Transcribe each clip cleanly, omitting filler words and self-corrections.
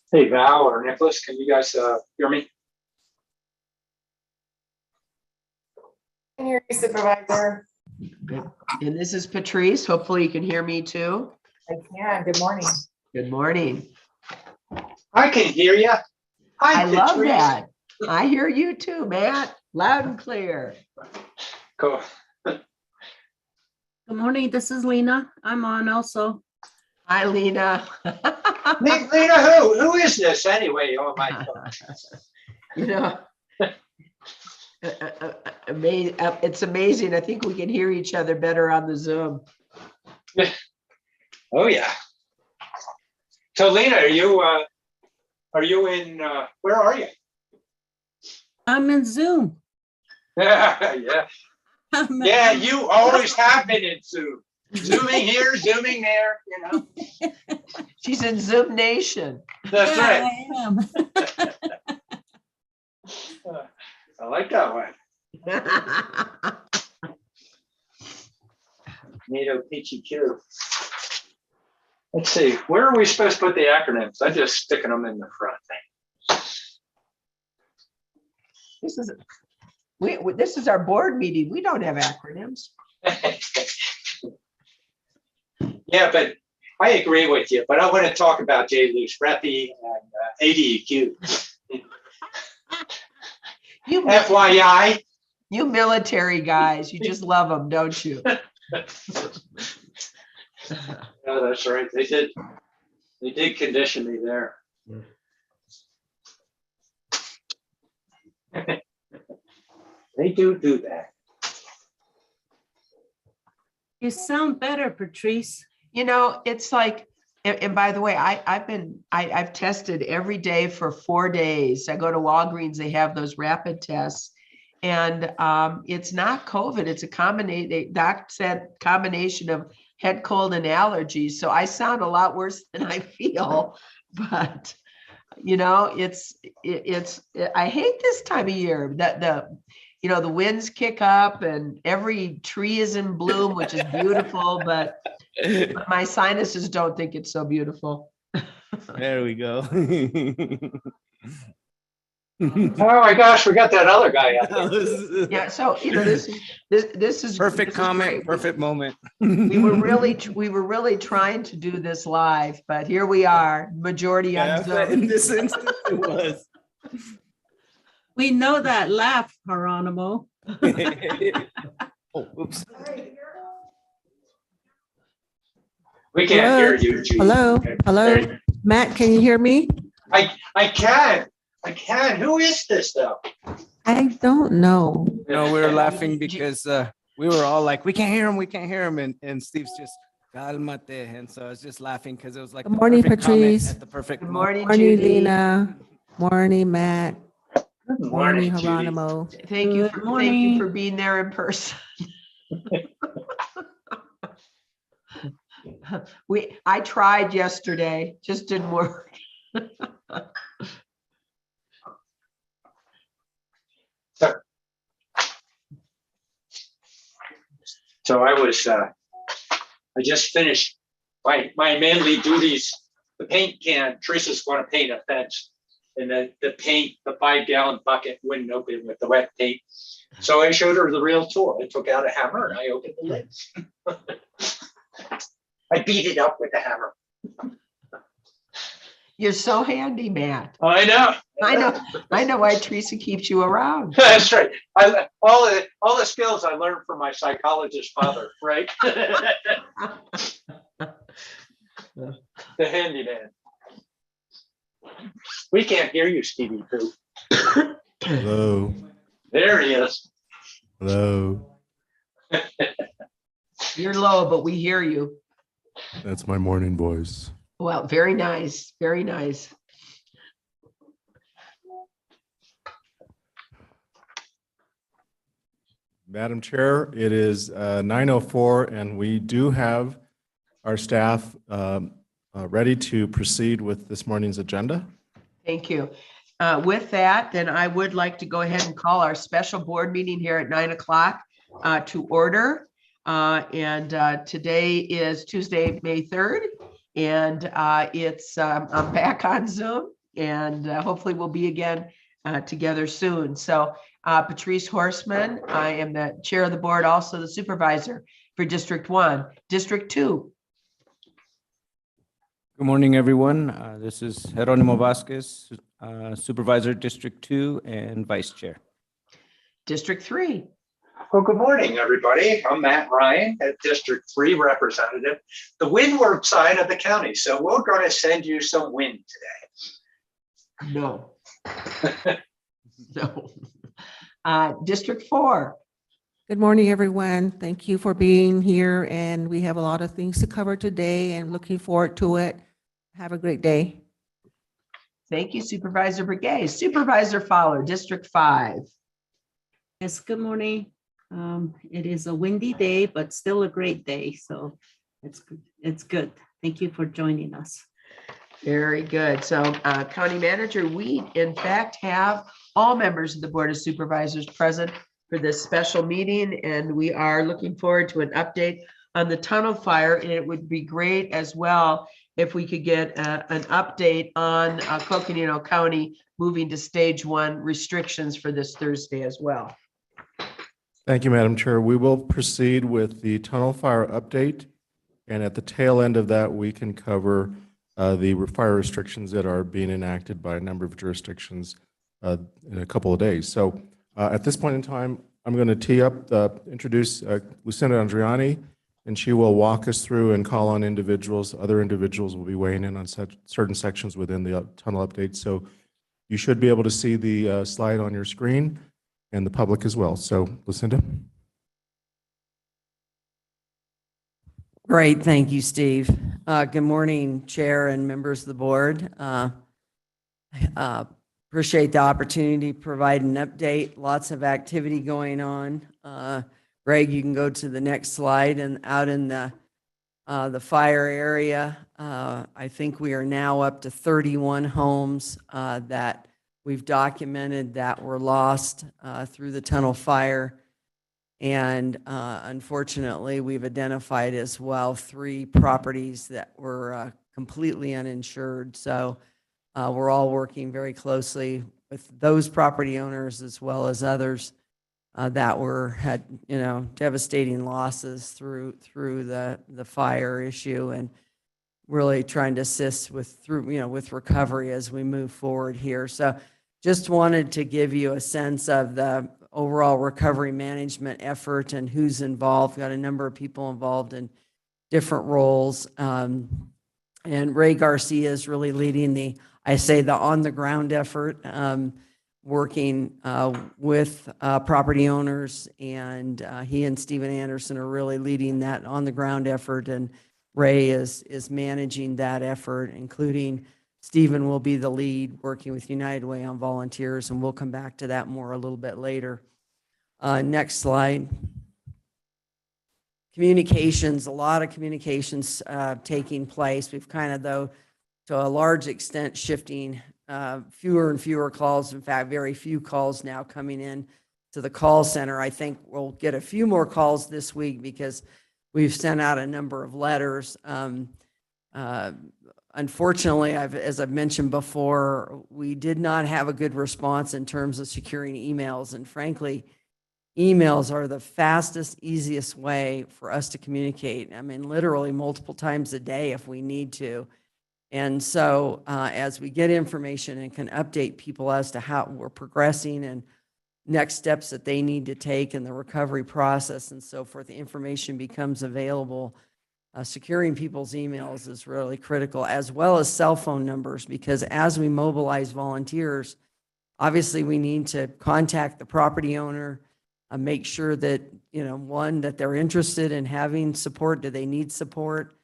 Hey, Val or Nicholas, can you guys hear me? Can hear you, Supervisor. And this is Patrice. Hopefully you can hear me too. I can. Good morning. Good morning. I can hear you. I love that. I hear you too, Matt. Loud and clear. Cool. Good morning, this is Lena. I'm on also. Hi, Lena. Lena, who is this anyway? Oh my God. You know, it's amazing. I think we can hear each other better on the Zoom. Oh yeah. So Lena, are you in? Where are you? I'm in Zoom. Yeah. Yeah, you always have been in Zoom. Zooming here, zooming there, you know. She's in Zoom Nation. That's right. I am. I like that one. NATO PGQ. Let's see, where are we supposed to put the acronyms? I'm just sticking them in the front. This is our board meeting. We don't have acronyms. Yeah, but I agree with you, but I want to talk about J. Luce Reppy and ADEQ. FYI. You military guys, you just love them, don't you? Oh, that's right. They did condition me there. They do that. You sound better, Patrice. You know, it's like, and by the way, I've tested every day for 4 days. I go to Walgreens, they have those rapid tests. And it's not COVID, it's a combination, doc said combination of head cold and allergies. So I sound a lot worse than I feel, but you know, I hate this time of year that the winds kick up and every tree is in bloom, which is beautiful, but my sinuses don't think it's so beautiful. There we go. Oh my gosh, we got that other guy out there. Yeah, so this is perfect comment, perfect moment. we were really trying to do this live, but here we are, majority on Zoom. In this instance, it was. We know that laugh, Geronimo. Oh, oops. We can't hear you. Gene. Hello, Okay. hello, Matt, can you hear me? I can. Who is this though? I don't know. No, we were laughing because we were all like, we can't hear him. And Steve's just, calmate. And so I was just laughing because it was like, Good morning, perfect comment Patrice. at the perfect Good moment. morning, Morning, Judy. Lena. Morning, Matt. Good Morning, Judy. Geronimo. Thank you Good for morning. being there in person. I tried yesterday, just didn't work. So I just finished my manly duties. The paint can, Teresa's going to paint a fence, and the paint, the 5-gallon bucket wouldn't open with the wet paint. So I showed her the real tool. I took out a hammer and I opened the lids. I beat it up with the hammer. You're so handy, Matt. I know. I know why Teresa keeps you around. That's right. All the skills I learned from my psychologist father, right? The handyman. We can't hear you, Stevie Pooh. Hello. There he is. Hello. You're low, but we hear you. That's my morning voice. Well, very nice. Very nice. Madam Chair, it is 9:04 and we do have our staff ready to proceed with this morning's agenda. Thank you. With that, then I would like to go ahead and call our special board meeting here at 9 o'clock to order. Today is Tuesday, May 3rd, and I'm back on Zoom. and hopefully we'll be again together soon. So Patrice Horseman, I am the chair of the board, also the supervisor for District 1. District 2, Good morning, everyone. This is Jeronimo Vasquez, Supervisor, District 2, and Vice Chair. District 3, Well, good morning, everybody. I'm Matt Ryan, at District 3 representative, the windward side of the county. So we're going to send you some wind today. no. No. District 4, Good morning, everyone. Thank you for being here, and we have a lot of things to cover today and looking forward to it. Have a great day. thank you, Supervisor Brigay. Supervisor Fowler, District 5. Yes, good morning. It is a windy day, but still a great day, so it's good. Thank you for joining us. Very good. So County Manager, we in fact have all members of the Board of Supervisors present for this special meeting, and we are looking forward to an update on the tunnel fire. And it would be great as well if we could get an update on Coconino County moving to stage 1 restrictions for this Thursday as well. Thank you, Madam Chair. We will proceed with the tunnel fire update. And at the tail end of that, we can cover the fire restrictions that are being enacted by a number of jurisdictions in a couple of days. So at this point in time, I'm going to introduce Lucinda Andriani, and she will walk us through and call on individuals. Other individuals will be weighing in on certain sections within the tunnel update. So you should be able to see the slide on your screen, and the public as well. So Lucinda. Great, thank you, Steve. Good morning, Chair and members of the board. Appreciate the opportunity to provide an update. Lots of activity going on. Greg, you can go to the next slide. And out in the fire area, I think we are now up to 31 homes that we've documented that were lost through the tunnel fire. And unfortunately, we've identified as well 3 properties that were completely uninsured. So we're all working very closely with those property owners as well as others that had devastating losses through the fire issue, and really trying to assist with recovery as we move forward here. So just wanted to give you a sense of the overall recovery management effort and who's involved. We've got a number of people involved in different roles. And Ray Garcia is really leading the on-the-ground effort, working with property owners. And he and Stephen Anderson are really leading that on-the-ground effort. And Ray is managing that effort, including Stephen will be the lead working with United Way on volunteers, and we'll come back to that more a little bit later. Next slide. Communications, a lot of communications taking place. We've kind of, though, to a large extent, shifting fewer and fewer calls. In fact, very few calls now coming in to the call center. I think we'll get a few more calls this week because we've sent out a number of letters. Unfortunately, as I've mentioned before, we did not have a good response in terms of securing emails. And frankly, emails are the fastest, easiest way for us to communicate. I mean, literally multiple times a day if we need to. And so as we get information and can update people as to how we're progressing and next steps that they need to take in the recovery process and so forth, the information becomes available. Securing people's emails is really critical, as well as cell phone numbers, because as we mobilize volunteers, obviously we need to contact the property owner, make sure that, one, that they're interested in having support. Do they need support?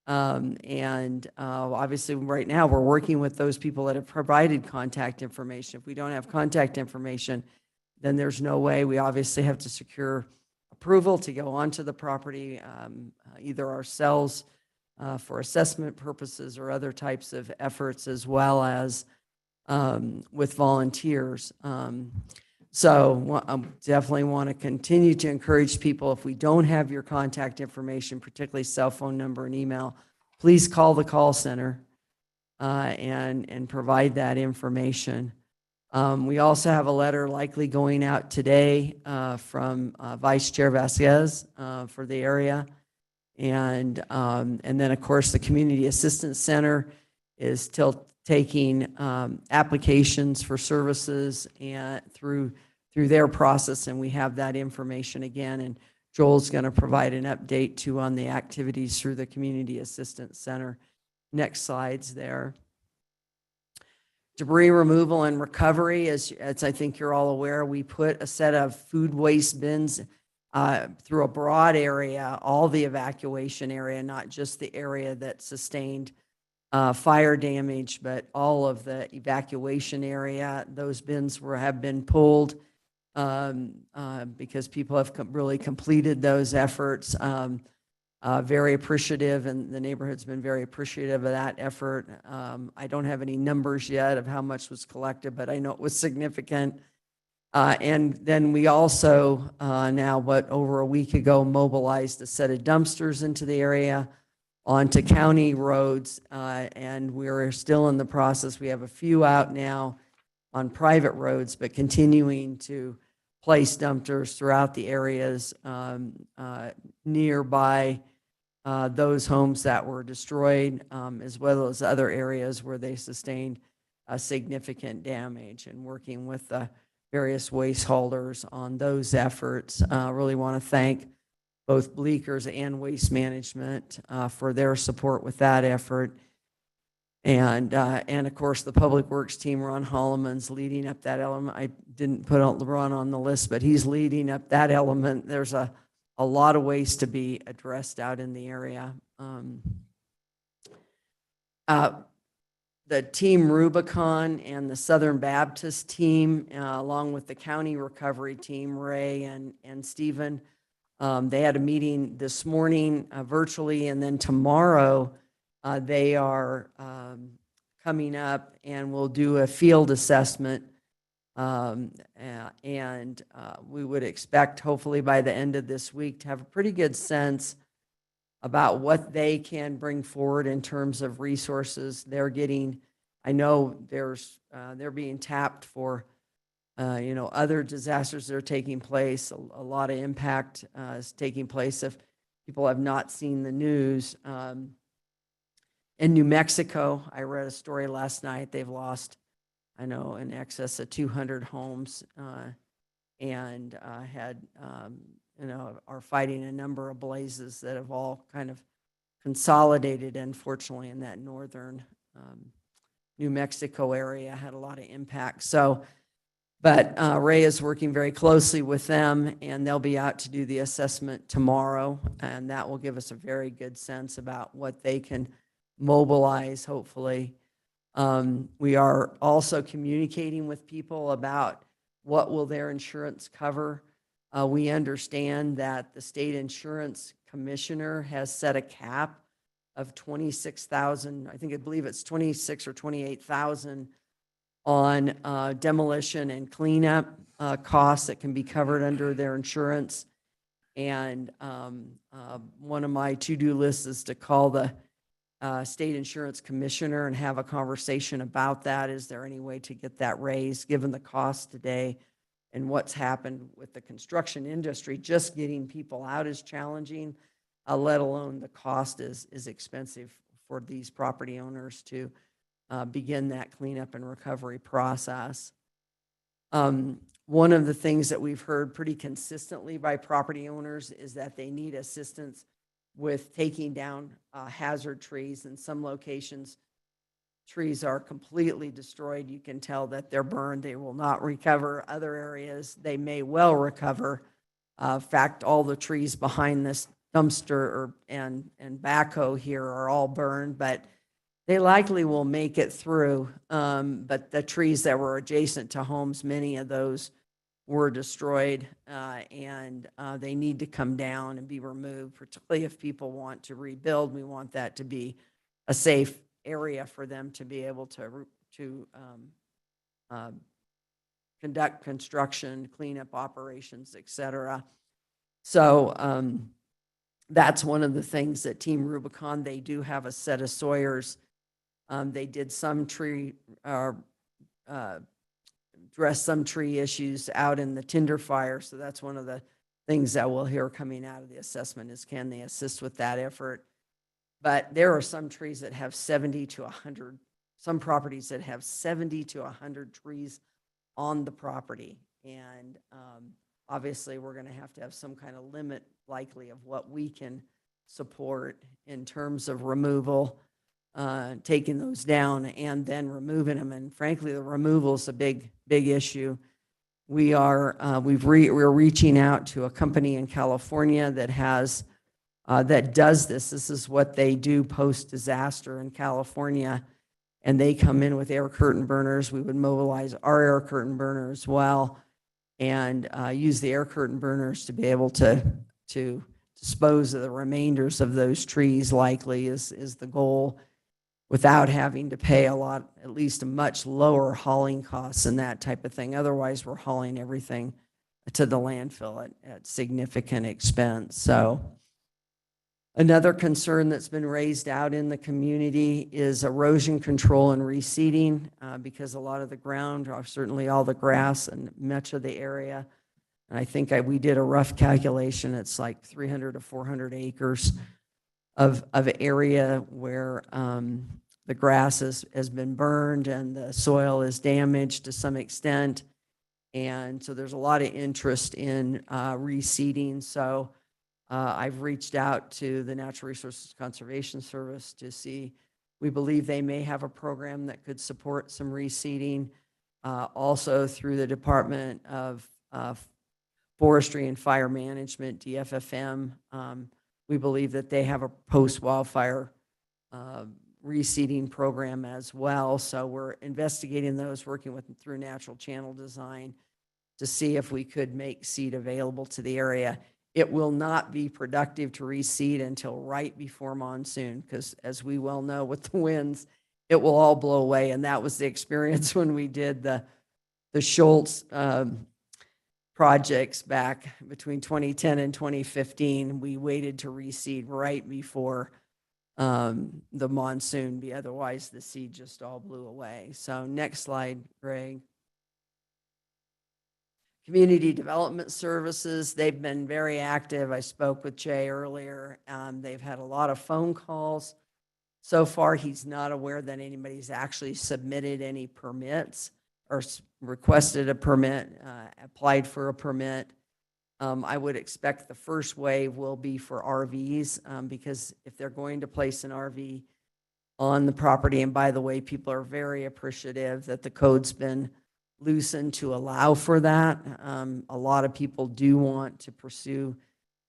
Obviously right now we're working with those people that have provided contact information. If we don't have contact information, then there's no way. We obviously have to secure approval to go onto the property, either ourselves for assessment purposes or other types of efforts, as well as with volunteers. So I definitely want to continue to encourage people, if we don't have your contact information, particularly cell phone number and email, please call the call center. and provide that information. We also have a letter likely going out today from Vice Chair Vasquez for the area. And then, of course, the Community Assistance Center is still taking applications for services and through their process, and we have that information again. And Joel's going to provide an update too on the activities through the Community Assistance Center. Next slides there. Debris removal and recovery, as I think you're all aware, we put a set of food waste bins through a broad area, all the evacuation area, not just the area that sustained fire damage, but all of the evacuation area. Those bins have been pulled because people have really completed those efforts. Very appreciative, and the neighborhood's been very appreciative of that effort. I don't have any numbers yet of how much was collected, but I know it was significant. And then we also over a week ago, mobilized a set of dumpsters into the area onto county roads, and we're still in the process. We have a few out now on private roads, but continuing to place dumpsters throughout the areas nearby those homes that were destroyed, as well as other areas where they sustained significant damage, and working with the various waste haulers on those efforts. Really want to thank both Bleeckers and Waste Management for their support with that effort. And of course, the Public Works team, Ron Holloman's leading up that element. I didn't put Ron on the list, but he's leading up that element. There's a lot of ways to be addressed out in the area. The team Rubicon and the Southern Baptist team, along with the county recovery team, Ray and Stephen, they had a meeting this morning virtually, and then tomorrow they are coming up and will do a field assessment. And we would expect, hopefully by the end of this week, to have a pretty good sense about what they can bring forward in terms of resources they're getting. I know they're being tapped for other disasters that are taking place. A lot of impact is taking place. If people have not seen the news, in New Mexico, I read a story last night. They've lost, I know, in excess of 200 homes, and are fighting a number of blazes that have all kind of consolidated, unfortunately, in that northern New Mexico area. Had a lot of impact. So, but Ray is working very closely with them, and they'll be out to do the assessment tomorrow, and that will give us a very good sense about what they can mobilize, hopefully. We are also communicating with people about what will their insurance cover. We understand that the state insurance commissioner has set a cap of 26,000. I believe it's 26 or 28,000 on demolition and cleanup costs that can be covered under their insurance. And one of my to-do lists is to call the state insurance commissioner and have a conversation about that. Is there any way to get that raised, given the cost today and what's happened with the construction industry? Just getting people out is challenging, let alone the cost is expensive for these property owners to begin that cleanup and recovery process. One of the things that we've heard pretty consistently by property owners is that they need assistance with taking down hazard trees. In some locations, trees are completely destroyed. You can tell that they're burned. They will not recover. Other areas, they may well recover. In fact, all the trees behind this dumpster and backhoe here are all burned, but they likely will make it through. But the trees that were adjacent to homes, many of those were destroyed, and they need to come down and be removed, particularly if people want to rebuild. We want that to be a safe area for them to be able to conduct construction, cleanup operations, etc. So that's one of the things that Team Rubicon, they do have a set of Sawyers They did some tree, address some tree issues out in the tinder fire. So that's one of the things that we'll hear coming out of the assessment is can they assist with that effort? But there are some trees that have 70 to 100, some properties that have 70 to 100 trees on the property. And obviously, we're going to have some kind of limit likely of what we can support in terms of removal, taking those down and then removing them. And frankly, the removal is a big issue. We're reaching out to a company in California that has that does this. This is what they do post-disaster in California. And they come in with air curtain burners. We would mobilize our air curtain burner as well and use the air curtain burners to be able to dispose of the remainders of those trees likely is the goal without having to pay a lot, at least a much lower hauling costs and that type of thing. Otherwise, we're hauling everything to the landfill at significant expense. So another concern that's been raised out in the community is erosion control and reseeding because a lot of the ground, or certainly all the grass and much of the area, and I think we did a rough calculation, it's like 300 to 400 acres of area where the grass has been burned and the soil is damaged to some extent. And so there's a lot of interest in reseeding. So I've reached out to the Natural Resources Conservation Service to see, we believe they may have a program that could support some reseeding. Also through the Department of Forestry and Fire Management, DFFM, we believe that they have a post-wildfire reseeding program as well. So we're investigating those, working through natural channel design to see if we could make seed available to the area. It will not be productive to reseed until right before monsoon, because as we well know with the winds, it will all blow away. And that was the experience when we did the Schultz projects back between 2010 and 2015. We waited to reseed right before the monsoon, otherwise the seed just all blew away. So next slide, Greg. Community Development Services, they've been very active. I spoke with Jay earlier. They've had a lot of phone calls. So far, he's not aware that anybody's actually submitted any permits or requested a permit, applied for a permit. I would expect the first wave will be for RVs because if they're going to place an RV on the property, and by the way, people are very appreciative that the code's been loosened to allow for that. A lot of people do want to pursue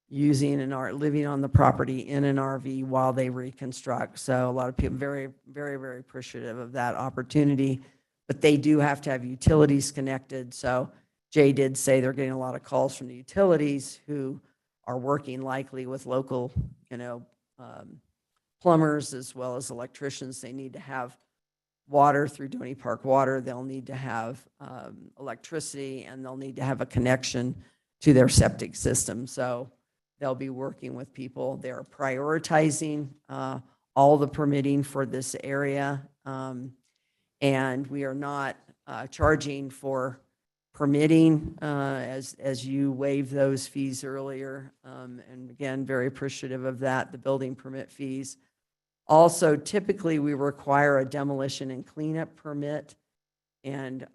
using living on the property in an RV while they reconstruct. So a lot of people very, very, very appreciative of that opportunity, but they do have to have utilities connected. So Jay did say they're getting a lot of calls from the utilities who are working likely with local, plumbers as well as electricians. They need to have water through Donny Park Water. They'll need to have electricity, and they'll need to have a connection to their septic system. So they'll be working with people. They're prioritizing all the permitting for this area. And we are not charging for permitting as you waived those fees earlier. And again, very appreciative of that, the building permit fees. Also, typically we require a demolition and cleanup permit, and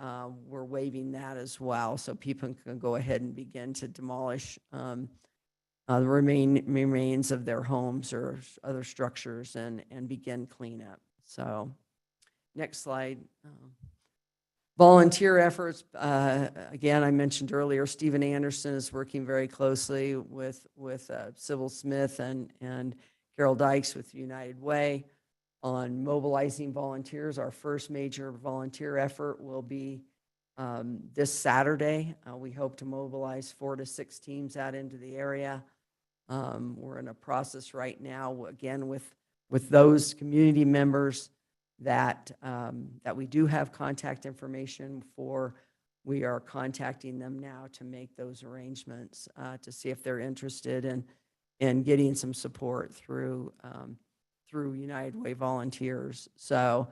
we're waiving that as well. So people can go ahead and begin to demolish the remains of their homes or other structures and begin cleanup. So next slide. Volunteer efforts. Again, I mentioned earlier, Stephen Anderson is working very closely with Sybil Smith and Carol Dykes with United Way on mobilizing volunteers. Our first major volunteer effort will be this Saturday. We hope to mobilize 4 to 6 teams out into the area. We're in a process right now, again, with those community members that we do have contact information for. We are contacting them now to make those arrangements to see if they're interested in getting some support through through United Way volunteers. So,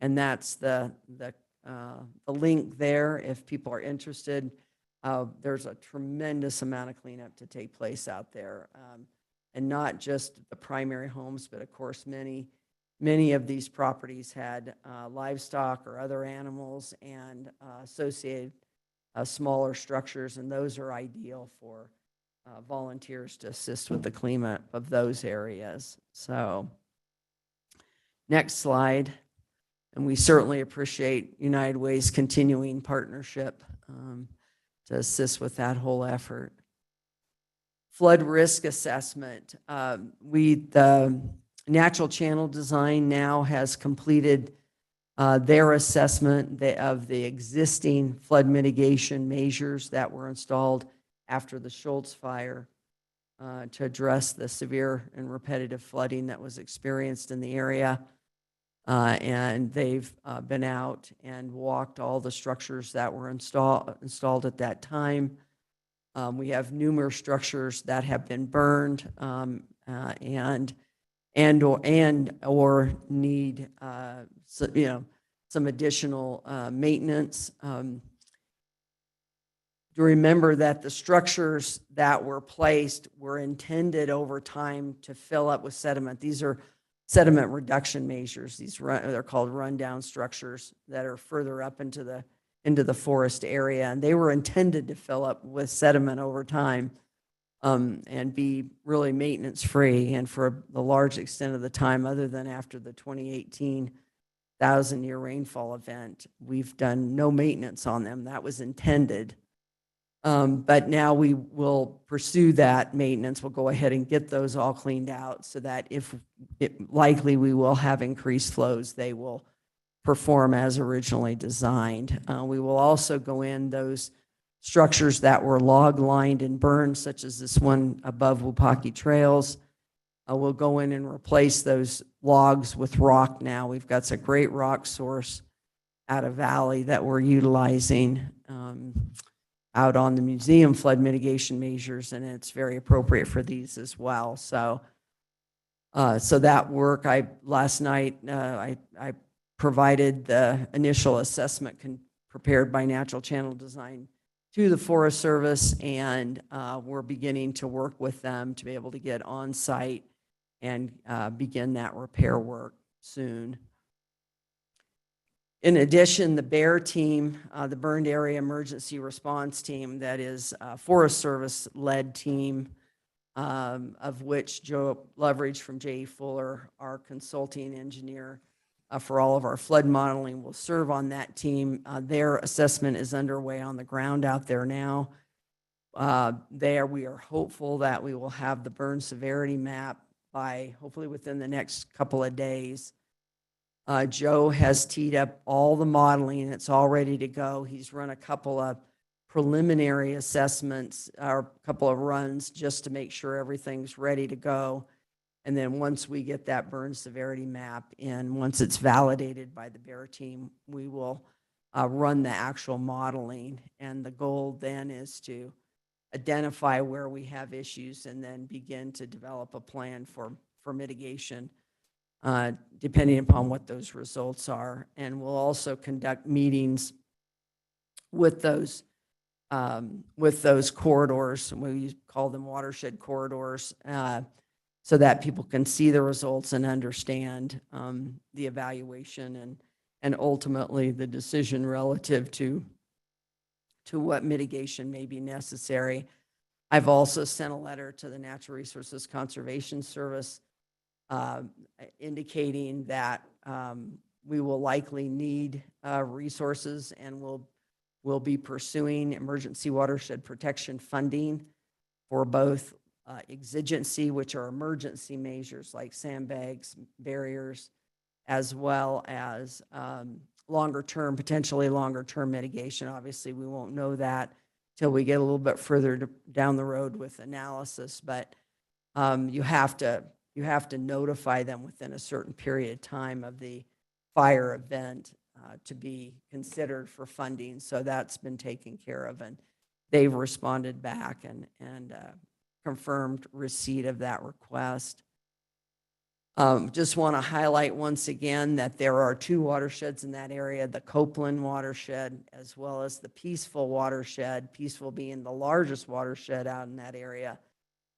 and that's the link there if people are interested. There's a tremendous amount of cleanup to take place out there. And not just the primary homes, but of course, many of these properties had livestock or other animals and associated smaller structures, and those are ideal for volunteers to assist with the cleanup of those areas. So, next slide. And we certainly appreciate United Way's continuing partnership to assist with that whole effort. Flood risk assessment. The Natural Channel Design now has completed their assessment of the existing flood mitigation measures that were installed after the Schultz fire to address the severe and repetitive flooding that was experienced in the area. And they've been out and walked all the structures that were installed at that time. We have numerous structures that have been burned or need some additional maintenance. To remember that the structures that were placed were intended over time to fill up with sediment. These are sediment reduction measures. They're called rundown structures that are further up into the forest area, and they were intended to fill up with sediment over time and be really maintenance free. And for the large extent of the time, other than after the 2018 1,000-year rainfall event, we've done no maintenance on them. That was intended. But now we will pursue that maintenance. We'll go ahead and get those all cleaned out so that if likely we will have increased flows, they will perform as originally designed. We will also go in those structures that were log lined and burned, such as this one above Wupaki Trails. We'll go in and replace those logs with rock now. We've got some great rock source out of Valley that we're utilizing out on the museum flood mitigation measures, and it's very appropriate for these as well. So that work, last night I provided the initial assessment prepared by Natural Channel Design to the Forest Service, and we're beginning to work with them to be able to get on site and begin that repair work soon. In addition, the BEAR team, the Burned Area Emergency Response Team, that is a Forest Service-led team, of which Joe Loveridge from J.E. Fuller, our consulting engineer for all of our flood modeling, will serve on that team. Their assessment is underway on the ground out there now. We are hopeful that we will have the burn severity map by hopefully within the next couple of days. Joe has teed up all the modeling. It's all ready to go. He's run a couple of preliminary assessments, or a couple of runs, just to make sure everything's ready to go. And then once we get that burn severity map in, once it's validated by the BEAR team, we will run the actual modeling. And the goal then is to identify where we have issues and then begin to develop a plan for mitigation, depending upon what those results are. And we'll also conduct meetings with those corridors. We call them watershed corridors, so that people can see the results and understand the evaluation and ultimately the decision relative to what mitigation may be necessary. I've also sent a letter to the Natural Resources Conservation Service indicating that we will likely need resources, and we'll be pursuing emergency watershed protection funding for both exigency, which are emergency measures like sandbags, barriers, as well as potentially longer term mitigation. Obviously, we won't know that till we get a little bit further down the road with analysis, but you have to notify them within a certain period of time of the fire event to be considered for funding. So that's been taken care of, and they've responded back and confirmed receipt of that request. Just want to highlight once again that there are 2 watersheds in that area, the Copeland watershed as well as the Peaceful watershed, Peaceful being the largest watershed out in that area,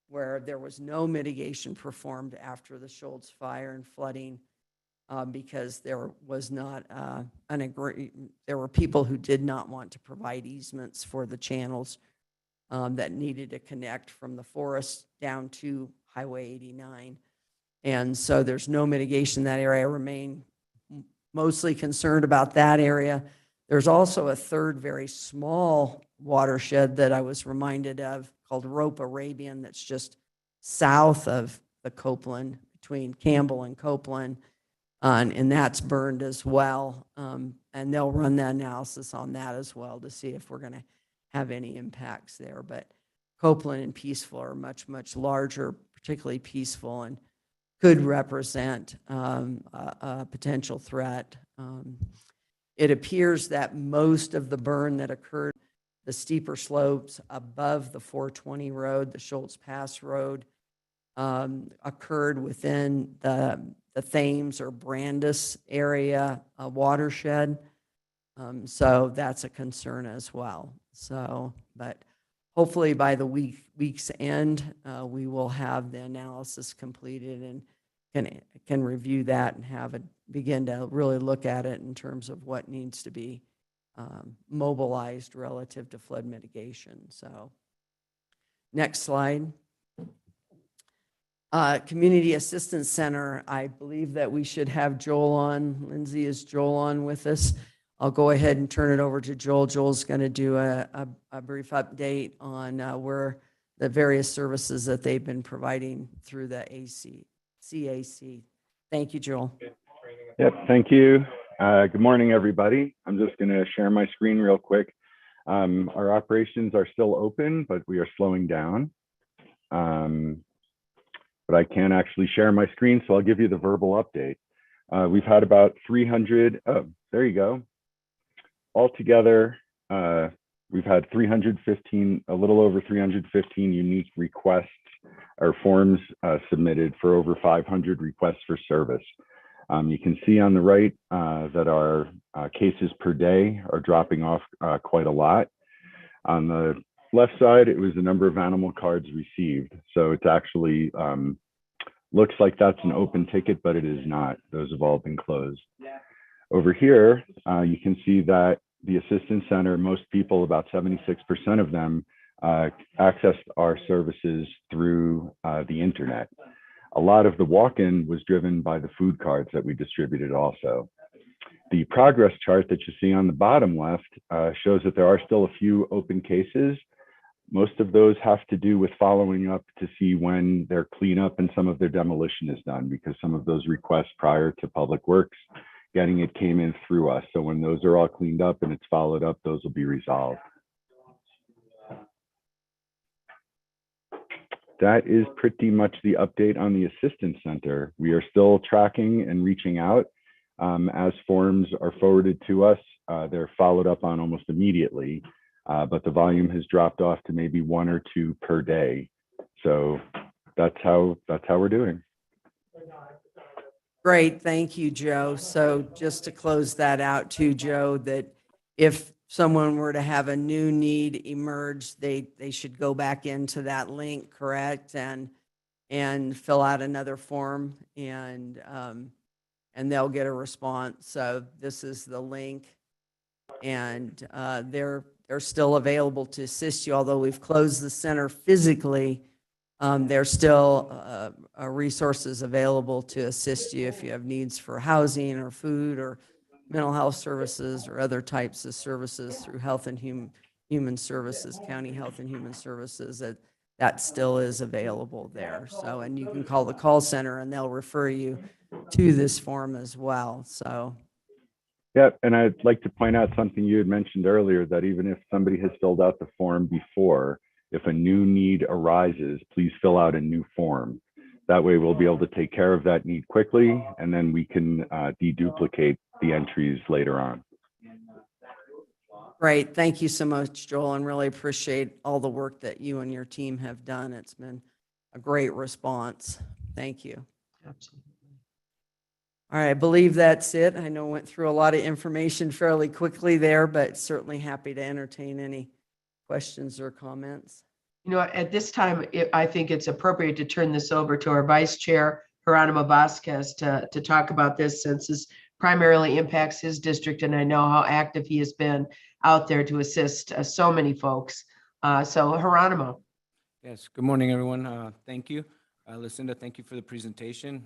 where there was no mitigation performed after the Schultz fire and flooding because there was not there were people who did not want to provide easements for the channels that needed to connect from the forest down to Highway 89. And so there's no mitigation in that area. I remain mostly concerned about that area. There's also a third very small watershed that I was reminded of called Rope Arabian that's just south of the Copeland, between Campbell and Copeland, and that's burned as well. And they'll run the analysis on that as well to see if we're going to have any impacts there. But Copeland and Peaceful are much, much larger, particularly Peaceful, and could represent a potential threat. It appears that most of the burn that occurred, the steeper slopes above the 420 road, the Schultz Pass Road, occurred within the Thames or Brandis area watershed. So that's a concern as well. So, but hopefully by the week's end, we will have the analysis completed and can review that and have it begin to really look at it in terms of what needs to be mobilized relative to flood mitigation. So next slide. Community Assistance Center, I believe that we should have Joel on. Lindsay, is Joel on with us? I'll go ahead and turn it over to Joel. Joel's going to do a brief update on where the various services that they've been providing through the CAC. Thank you, Joel. Yep, thank you. Good morning, everybody. I'm just going to share my screen real quick. Our operations are still open, but we are slowing down. But I can actually share my screen, so I'll give you the verbal update. We've had about 300, oh, there you go. Altogether, we've had 315, a little over 315 unique requests or forms submitted for over 500 requests for service. You can see on the right that our cases per day are dropping off quite a lot. On the left side, it was the number of animal cards received. So it's actually looks like that's an open ticket, but it is not. Those have all been closed. Over here, you can see that the Assistance Center, most people, about 76% of them, accessed our services through the internet. A lot of the walk-in was driven by the food cards that we distributed also. The progress chart that you see on the bottom left shows that there are still a few open cases. Most of those have to do with following up to see when their cleanup and some of their demolition is done, because some of those requests prior to Public Works getting it came in through us. So when those are all cleaned up and it's followed up, those will be resolved. That is pretty much the update on the Assistance Center. We are still tracking and reaching out. As forms are forwarded to us, they're followed up on almost immediately, but the volume has dropped off to maybe 1 or 2 per day. So that's how we're doing. Great, thank you, Joe. So just to close that out too, Joe, that if someone were to have a new need emerge, they should go back into that link, correct? And fill out another form and they'll get a response. So this is the link, and they're still available to assist you. Although we've closed the center physically, there's still resources available to assist you if you have needs for housing or food or mental health services or other types of services through Health and Human Services, County Health and Human Services. That still is available there. So, and you can call the call center and they'll refer you to this form as well. So. Yep, and I'd like to point out something you had mentioned earlier, that even if somebody has filled out the form before, if a new need arises, please fill out a new form. That way we'll be able to take care of that need quickly, and then we can deduplicate the entries later on. Great. Thank you so much, Joel, and really appreciate all the work that you and your team have done. It's been a great response. Thank you. Absolutely. All right, I believe that's it. I know I went through a lot of information fairly quickly there, but certainly happy to entertain any questions or comments. At this time, I think it's appropriate to turn this over to our Vice Chair, Geronimo Vasquez, to talk about this since this primarily impacts his district, and I know how active he has been out there to assist so many folks. So Geronimo. Yes, good morning, everyone. Thank you. Lucinda, thank you for the presentation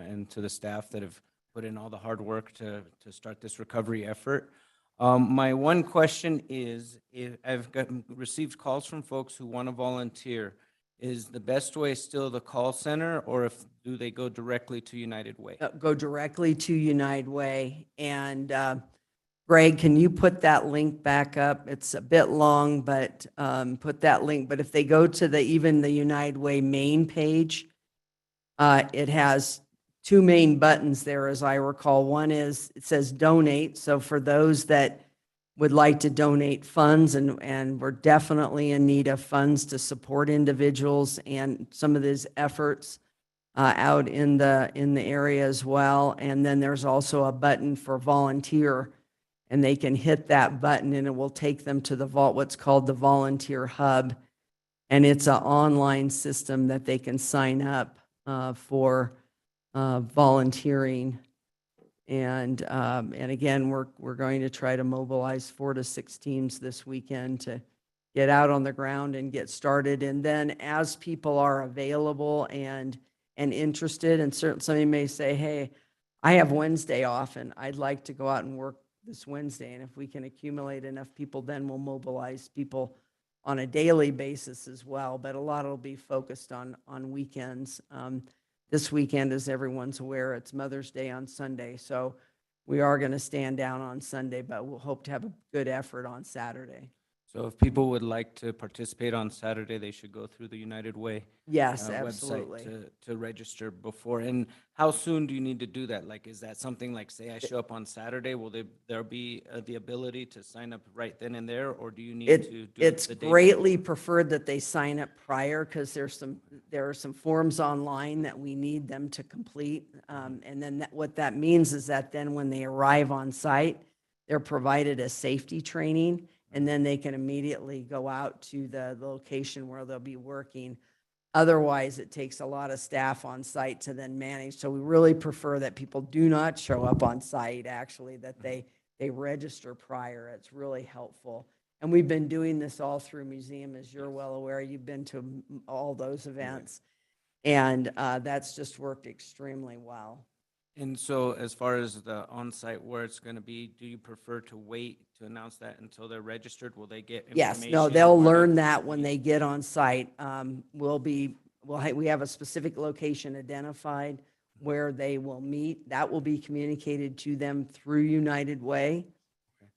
and to the staff that have put in all the hard work to start this recovery effort. My one question is, if received calls from folks who want to volunteer. Is the best way still the call center, or do they go directly to United Way? Go directly to United Way. And Greg, can you put that link back up? It's a bit long, but put that link. But if they go to even the United Way main page, it has two main buttons there, as I recall. One is, it says donate. So for those that would like to donate funds, and we're definitely in need of funds to support individuals and some of these efforts out in the area as well. And then there's also a button for volunteer, and they can hit that button and it will take them to what's called the Volunteer Hub. And it's an online system that they can sign up for volunteering. And again, we're going to try to mobilize 4 to 6 teams this weekend to get out on the ground and get started. And then as people are available and interested, and somebody may say, hey, I have Wednesday off and I'd like to go out and work this Wednesday. And if we can accumulate enough people, then we'll mobilize people on a daily basis as well. But a lot will be focused on weekends. This weekend, as everyone's aware, it's Mother's Day on Sunday. So we are going to stand down on Sunday, but we'll hope to have a good effort on Saturday. So if people would like to participate on Saturday, they should go through the United Way Yes, website absolutely. to register before. And how soon do you need to do that? Like, is that something like, say I show up on Saturday, will there be the ability to sign up right then and there, or do you need to do It's the day greatly preferred that they sign up prior, because there are some forms online that we need them to complete. And then what that means is that then when they arrive on site, they're provided a safety training, and then they can immediately go out to the location where they'll be working. Otherwise, it takes a lot of staff on site to then manage. So we really prefer that people do not show up on site, actually, that they register prior. It's really helpful. And we've been doing this all through museum, as you're well aware. You've been to all those events. And that's just worked extremely well. And so as far as the on-site where it's going to be, do you prefer to wait to announce that until they're registered? Will they get information? Yes, no, they'll Are they- learn that when they get on site. We have a specific location identified where they will meet. That will be communicated to them through United Way.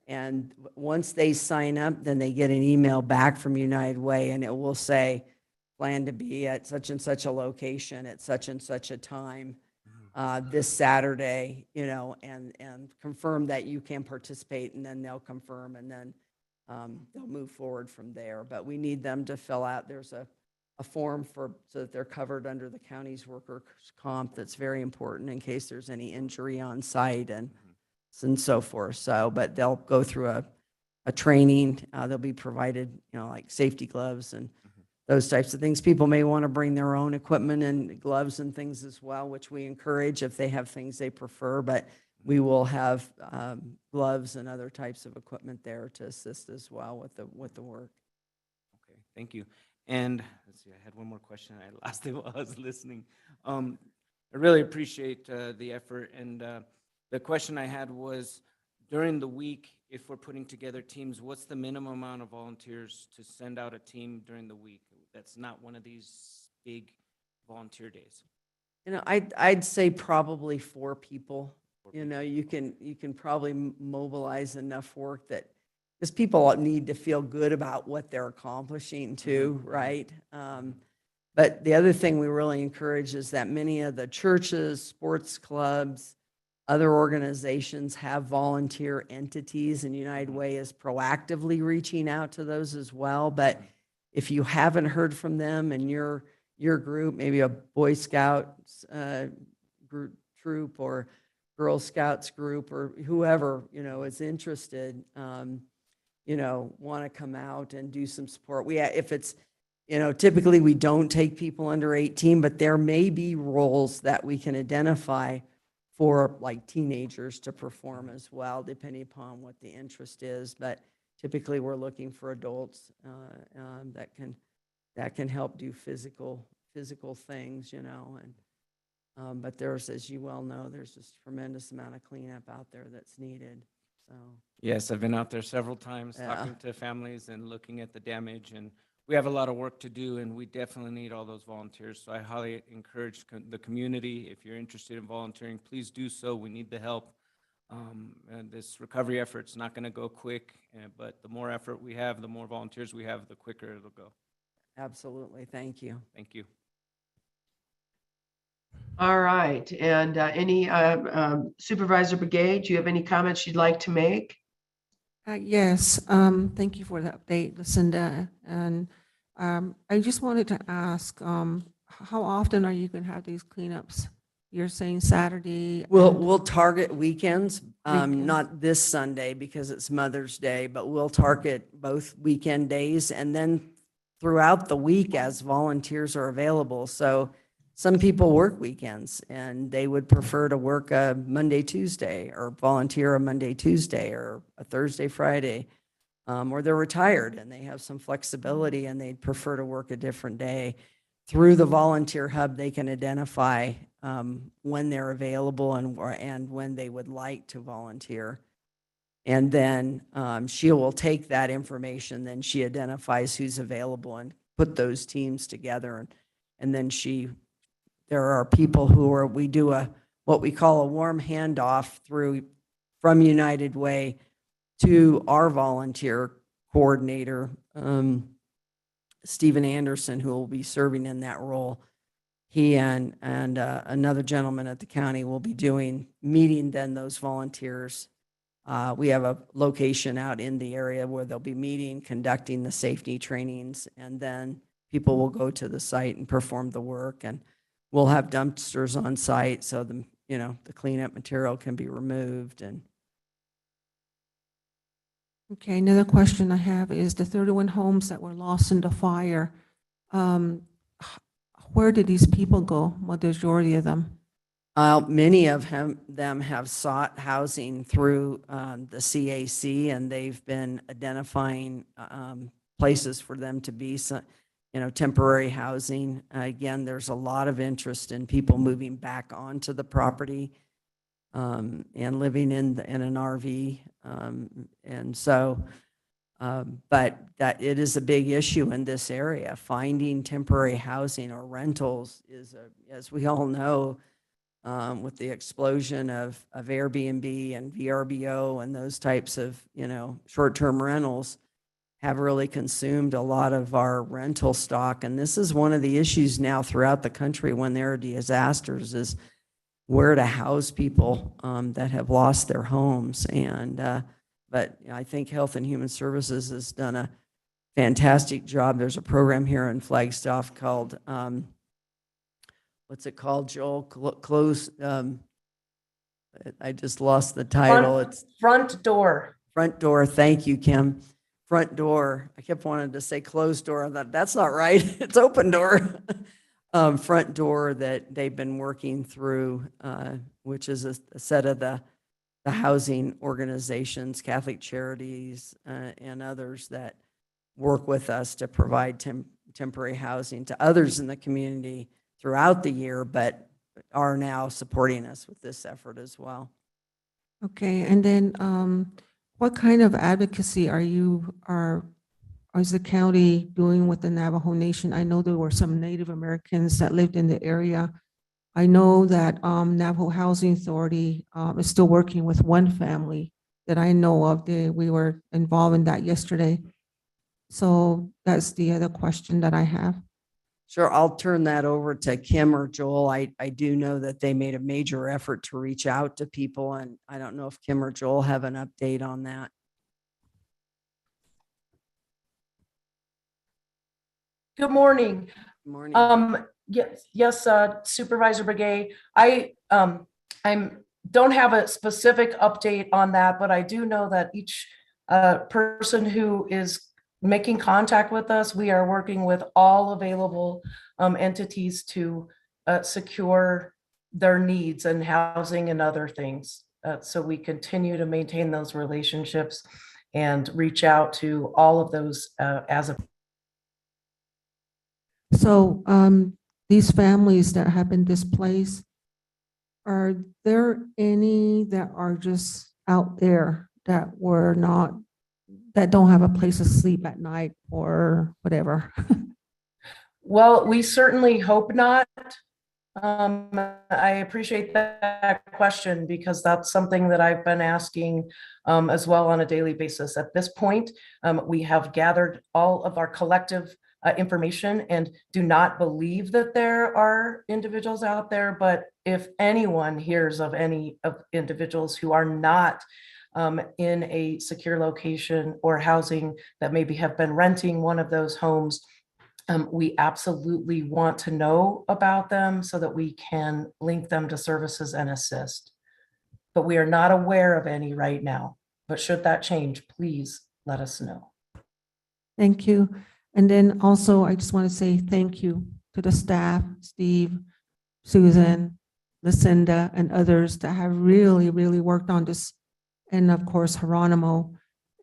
And once they sign up, then they get an email back from United Way, and it will say, plan to be at such and such a location at such and such a time this Saturday, and confirm that you can participate, and then they'll confirm, and then they'll move forward from there. But we need them to fill out, there's a form so that they're covered under the county's workers' comp. That's very important in case there's any injury on site and so forth. So, but they'll go through a training. They'll be provided, like safety gloves and those types of things. People may want to bring their own equipment and gloves and things as well, which we encourage if they have things they prefer, but we will have gloves and other types of equipment there to assist as well with the work. Okay, thank you. And let's see, I had one more question. I lost it while I was listening. I really appreciate the effort. And the question I had was, during the week, if we're putting together teams, what's the minimum amount of volunteers to send out a team during the week? That's not one of these big volunteer days. I'd say probably 4 people. You can probably mobilize enough work that, because people need to feel good about what they're accomplishing too, right? But the other thing we really encourage is that many of the churches, sports clubs, other organizations have volunteer entities, and United Way is proactively reaching out to those as well. But if you haven't heard from them and your group, maybe a Boy Scout group troop or Girl Scouts group or whoever, is interested, want to come out and do some support. If it's, typically we don't take people under 18, but there may be roles that we can identify for like teenagers to perform as well, depending upon what the interest is. But typically we're looking for adults that can help do physical things, but there's, as you well know, there's just tremendous amount of cleanup out there that's needed. So, Yes, I've been out there several times Yeah. talking to families and looking at the damage, and we have a lot of work to do, and we definitely need all those volunteers. So I highly encourage the community, if you're interested in volunteering, please do so. We need the help. And this recovery effort's not going to go quick, but the more effort we have, the more volunteers we have, the quicker it'll go. absolutely. Thank you. Thank you. All right, and any Supervisor Brigade, do you have any comments you'd like to make? Yes, thank you for the update, Lucinda. And I just wanted to ask, how often are you going to have these cleanups? You're saying Saturday? We'll target weekends, Weekends. not this Sunday because it's Mother's Day, but we'll target both weekend days and then throughout the week as volunteers are available. So some people work weekends and they would prefer to work a Monday, Tuesday, or volunteer a Monday, Tuesday, or a Thursday, Friday. Or they're retired and they have some flexibility and they'd prefer to work a different day. Through the volunteer hub, they can identify when they're available and when they would like to volunteer. And then she will take that information, then she identifies who's available and put those teams together. And then there are people we do what we call a warm handoff from United Way to our volunteer coordinator, Stephen Anderson, who will be serving in that role. He and another gentleman at the county will be meeting then those volunteers. We have a location out in the area where they'll be meeting, conducting the safety trainings, and then people will go to the site and perform the work. And we'll have dumpsters on site so the cleanup material can be removed. And Okay, another question I have is the 31 homes that were lost in the fire. Where did these people go? What majority of them? Many of them have sought housing through the CAC, and they've been identifying places for them to be, temporary housing. Again, there's a lot of interest in people moving back onto the property and living in an RV. And so, but that it is a big issue in this area. Finding temporary housing or rentals is, as we all know, with the explosion of Airbnb and VRBO and those types of, short-term rentals have really consumed a lot of our rental stock. And this is one of the issues now throughout the country when there are disasters, is where to house people that have lost their homes. And but I think Health and Human Services has done a fantastic job. There's a program here in Flagstaff called, what's it called, Joel? Close, I just lost the title. It's Front door. Front Door. Thank you, Kim. Front Door. I kept wanting to say closed door. I thought, that's not right. It's open door. Front Door that they've been working through, which is a set of the housing organizations, Catholic Charities, and others that work with us to provide temporary housing to others in the community throughout the year, but are now supporting us with this effort as well. Okay, and then what kind of advocacy is the county doing with the Navajo Nation? I know there were some Native Americans that lived in the area. I know that Navajo Housing Authority is still working with one family that I know of. We were involved in that yesterday. So that's the other question that I have. Sure, I'll turn that over to Kim or Joel. I do know that they made a major effort to reach out to people, and I don't know if Kim or Joel have an update on that. Good morning. Good morning. Yes, Supervisor Begay. I'm don't have a specific update on that, but I do know that each person who is making contact with us, we are working with all available entities to secure their needs and housing and other things. So we continue to maintain those relationships and reach out to all of those as a. So these families that have been displaced, are there any that are just out there that were not, that don't have a place to sleep at night or whatever? Well, we certainly hope not. I appreciate that question because that's something that I've been asking as well on a daily basis. At this point, we have gathered all of our collective information and do not believe that there are individuals out there. But if anyone hears of any of individuals who are not in a secure location or housing that maybe have been renting one of those homes, we absolutely want to know about them so that we can link them to services and assist. But we are not aware of any right now. But should that change, please let us know. Thank you. And then also, I just want to say thank you to the staff, Steve, Susan, Lucinda, and others that have really, really worked on this. And of course, Geronimo.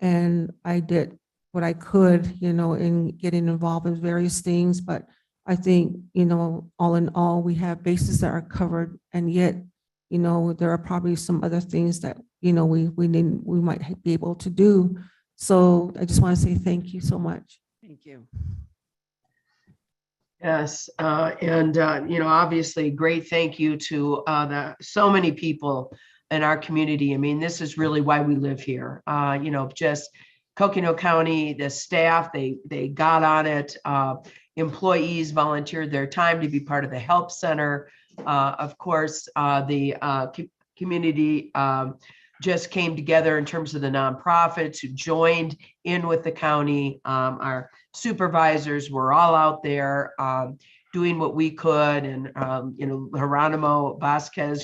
And I did what I could, in getting involved in various things. But I think, all in all, we have bases that are covered. And yet, there are probably some other things that, we might be able to do. So I just want to say thank you so much. Thank you. Yes, and obviously, great thank you to so many people in our community. I mean, this is really why we live here. Just Coconino County, the staff, they got on it. Employees volunteered their time to be part of the help center. Of course, the community just came together in terms of the nonprofits who joined in with the county. Our supervisors were all out there doing what we could, and Geronimo Vasquez,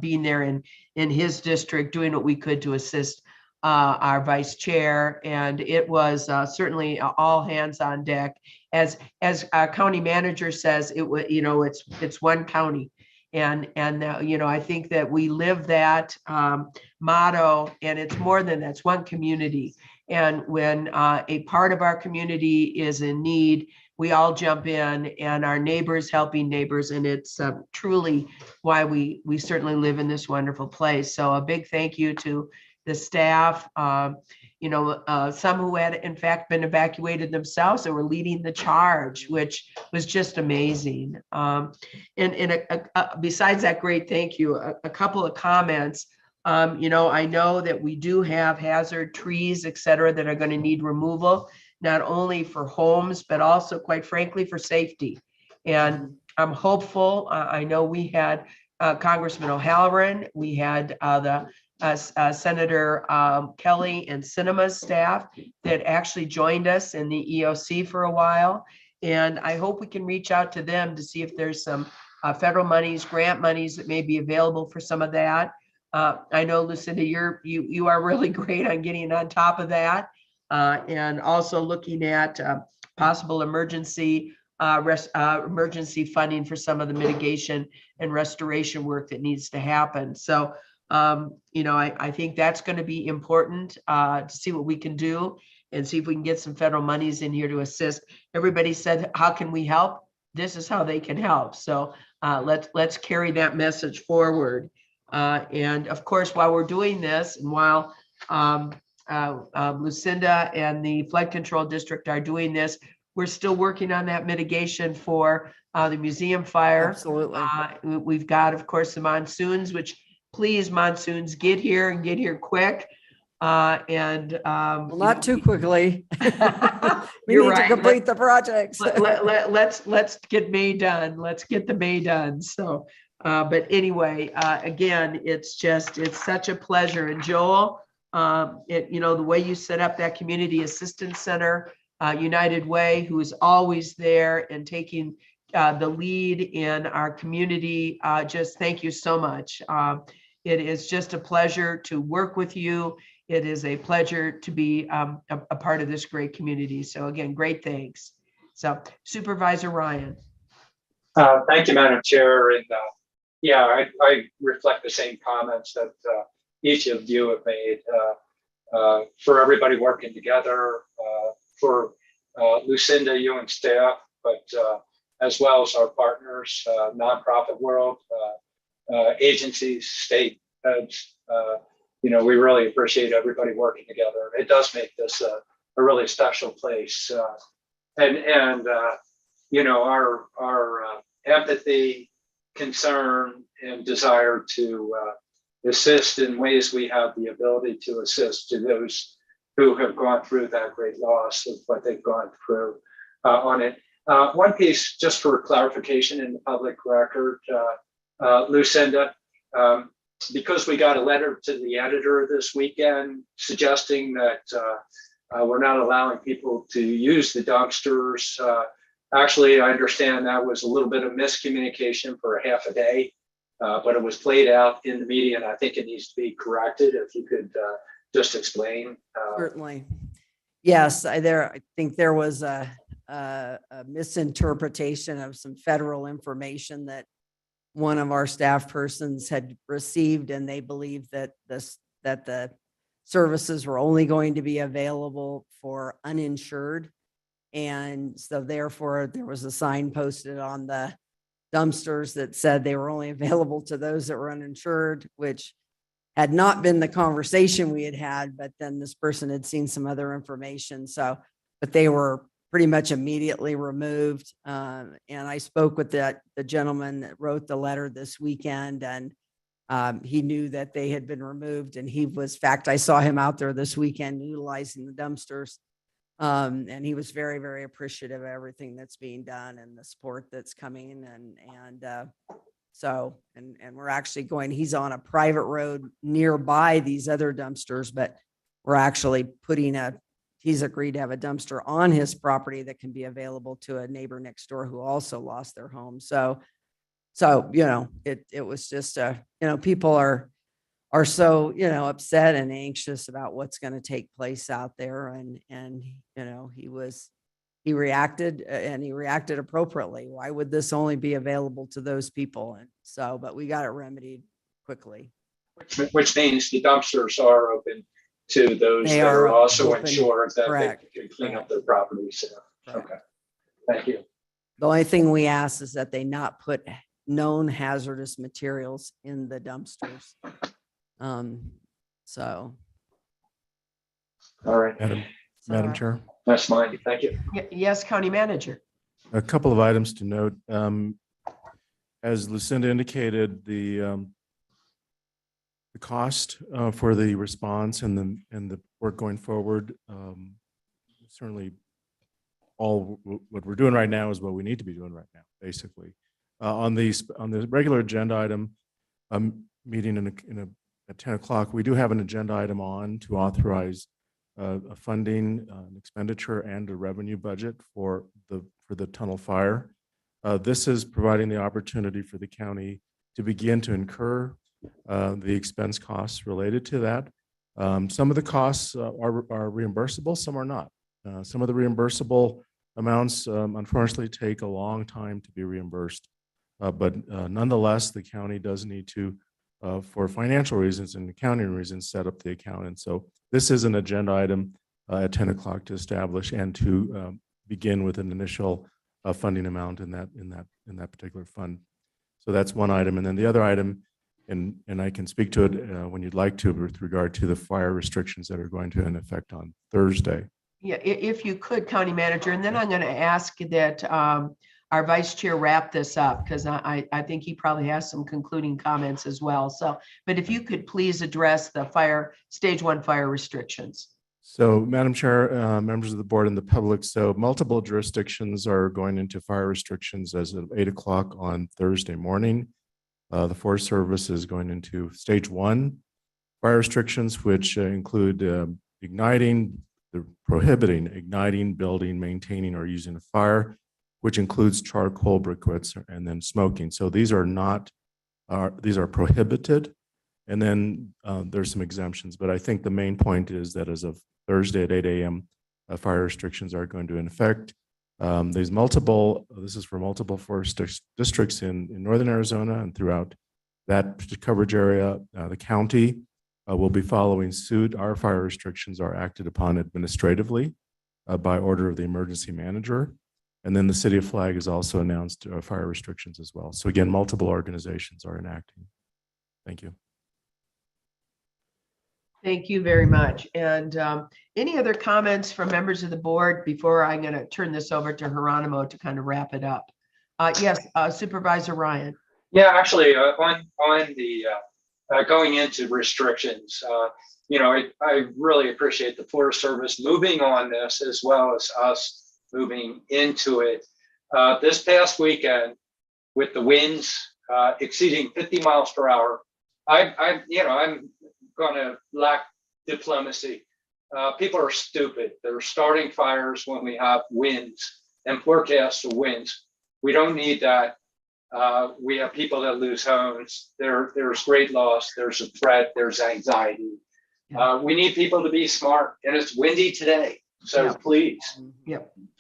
being there in his district, doing what we could to assist our vice chair. And it was certainly all hands on deck. As our county manager says, it's one county. And I think that we live that motto, and it's more than that. It's one community. And when a part of our community is in need, we all jump in, and our neighbors helping neighbors. And it's truly why we certainly live in this wonderful place. So a big thank you to the staff, some who had in fact been evacuated themselves, that were leading the charge, which was just amazing. Besides that great thank you, a couple of comments. I know that we do have hazard trees, et cetera, that are going to need removal, not only for homes, but also, quite frankly, for safety. And I'm hopeful. I know we had Congressman O'Halloran, we had Senator Kelly and Cinema's staff that actually joined us in the EOC for a while. And I hope we can reach out to them to see if there's some federal monies, grant monies that may be available for some of that. I know, Lucinda, you are really great on getting on top of that, and also looking at possible emergency funding for some of the mitigation and restoration work that needs to happen. So, I think that's going to be important to see what we can do and see if we can get some federal monies in here to assist. Everybody said, how can we help? This is how they can help. So let's carry that message forward. And of course, while we're doing this, and while Lucinda and the Flood Control District are doing this, we're still working on that mitigation for the museum fire. Absolutely. We've got, of course, the monsoons, which please, monsoons, get here and get here quick. Well, not too quickly. We You're need right. to complete the projects. Let's get May done. Let's get the May done. So, but anyway, again, it's such a pleasure. And Joel, the way you set up that community assistance center, United Way, who is always there and taking the lead in our community, just thank you so much. It is just a pleasure to work with you. It is a pleasure to be a part of this great community. So again, great thanks. So Supervisor Ryan. Thank you, Madam Chair. And yeah, I reflect the same comments that each of you have made for everybody working together, for Lucinda, you and staff, but as well as our partners, nonprofit world, agencies, state heads. We really appreciate everybody working together. It does make this a really special place. Our empathy, concern, and desire to assist in ways we have the ability to assist to those who have gone through that great loss of what they've gone through on it. One piece, just for clarification in the public record, Lucinda, because we got a letter to the editor this weekend suggesting that we're not allowing people to use the dumpsters. Actually, I understand that was a little bit of miscommunication for a half a day, but it was played out in the media, and I think it needs to be corrected. If you could just explain. Certainly. Yes, I think there was a misinterpretation of some federal information that one of our staff persons had received, and they believed that the services were only going to be available for uninsured. And so therefore there was a sign posted on the dumpsters that said they were only available to those that were uninsured, which had not been the conversation we had had, but then this person had seen some other information. But they were pretty much immediately removed. And I spoke with the gentleman that wrote the letter this weekend, and he knew that they had been removed. And in fact, I saw him out there this weekend utilizing the dumpsters. And he was very, very appreciative of everything that's being done and the support that's coming. And we're actually he's on a private road nearby these other dumpsters, but we're actually he's agreed to have a dumpster on his property that can be available to a neighbor next door who also lost their home. So, it was just, people are so, upset and anxious about what's going to take place out there. And he reacted, and he reacted appropriately. Why would this only be available to those people? And so, but we got it remedied quickly. Which means the dumpsters are open to those They that are are also open. insured, that Correct. they can clean up their properties. Correct. Okay, thank you. The only thing we ask is that they not put known hazardous materials in the dumpsters. So. All right, Madam Chair, that's mine. Thank you. Yes, County Manager. a couple of items to note. As Lucinda indicated, the cost for the response and the work going forward, certainly what we're doing right now is what we need to be doing right now, basically. On the regular agenda item, meeting at 10 o'clock, we do have an agenda item on to authorize a funding, an expenditure, and a revenue budget for the tunnel fire. This is providing the opportunity for the county to begin to incur the expense costs related to that. Some of the costs are reimbursable, some are not. Some of the reimbursable amounts unfortunately take a long time to be reimbursed. But nonetheless, the county does need to, for financial reasons and accounting reasons, set up the account. And so this is an agenda item at 10 o'clock to establish and to begin with an initial funding amount in that particular fund. So that's one item. And then the other item, and I can speak to it when you'd like to, with regard to the fire restrictions that are going to in effect on Thursday. Yeah, if you could, County Manager, and then I'm going to ask that our Vice Chair wrap this up, because I think he probably has some concluding comments as well. So, but if you could please address the stage 1 fire restrictions. So, Madam Chair, members of the board and the public, so multiple jurisdictions are going into fire restrictions as of 8 o'clock on Thursday morning. The Forest Service is going into stage 1 fire restrictions, which include prohibiting igniting, building, maintaining, or using a fire, which includes charcoal briquettes and then smoking. So these are prohibited. And then there's some exemptions, but I think the main point is that as of Thursday at 8 a.m., fire restrictions are going to in effect. There's multiple, this is for multiple forest districts in northern Arizona and throughout that coverage area. The county will be following suit. Our fire restrictions are acted upon administratively by order of the emergency manager. And then the city of Flag has also announced fire restrictions as well. So again, multiple organizations are enacting. Thank you. Thank you very much. And any other comments from members of the board before I'm going to turn this over to Geronimo to kind of wrap it up? Yes, Supervisor Ryan. Yeah, actually, on the going into restrictions, I really appreciate the Forest Service moving on this as well as us moving into it. This past weekend, with the winds exceeding 50 miles per hour, I'm going to lack diplomacy. People are stupid. They're starting fires when we have winds and forecasts of winds. We don't need that. We have people that lose homes. There's great loss. There's a threat. There's anxiety. We need people to be smart, and it's windy today. So please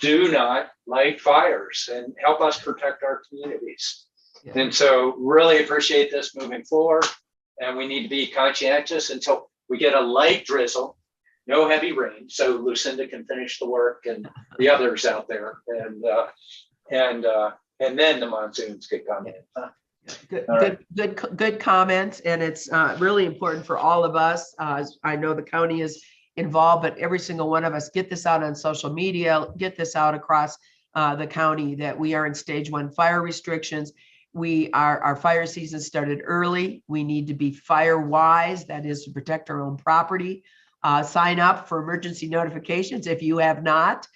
do not light fires and help us protect our communities. And so really appreciate this moving forward. And we need to be conscientious until we get a light drizzle, no heavy rain, so Lucinda can finish the work and the others out there, and then the monsoons could come in. Good comments, and it's really important for all of us. I know the county is involved, but every single one of us get this out on social media, get this out across the county that we are in stage 1 fire restrictions. Our fire season started early. We need to be fire wise, that is to protect our own property. Sign up for emergency notifications if you have not.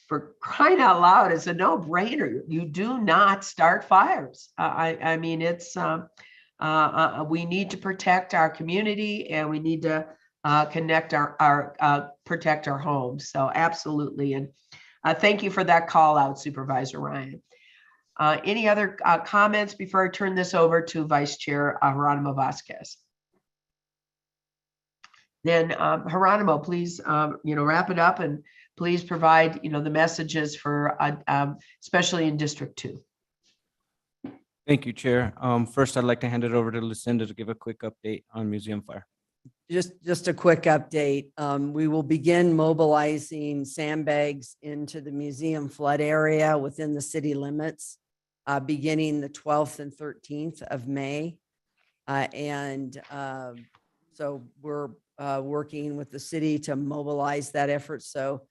For crying out loud, it's a no-brainer. You do not start fires. I mean, it's we need to protect our community, and we need to protect our homes. So absolutely. And thank you for that call out, Supervisor Ryan. Any other comments before I turn this over to Vice Chair Geronimo Vasquez? Then Geronimo, please, wrap it up, and please provide, the messages for, especially in District 2. Thank you, Chair. First, I'd like to hand it over to Lucinda to give a quick update on Museum Fire. Just a quick update. We will begin mobilizing sandbags into the museum flood area within the city limits, beginning the 12th and 13th of May. So we're working with the city to mobilize that effort. So,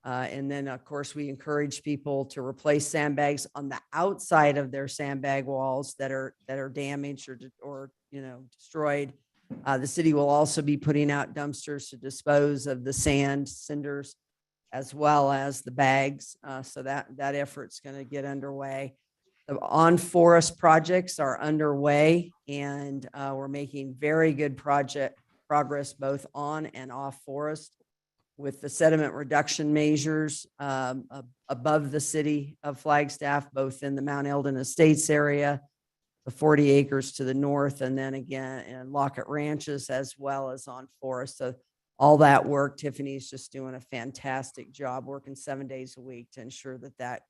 and then of course we encourage people to replace sandbags on the outside of their sandbag walls that are damaged or destroyed. The city will also be putting out dumpsters to dispose of the sand, cinders, as well as the bags. So that effort's going to get underway. The on-forest projects are underway, and we're making very good progress both on and off forest with the sediment reduction measures above the city of Flagstaff, both in the Mount Eldon Estates area, the 40 acres to the north, and then again in Lockett Ranches, as well as on forest. So all that work, Tiffany's just doing a fantastic job, working 7 days a week to ensure that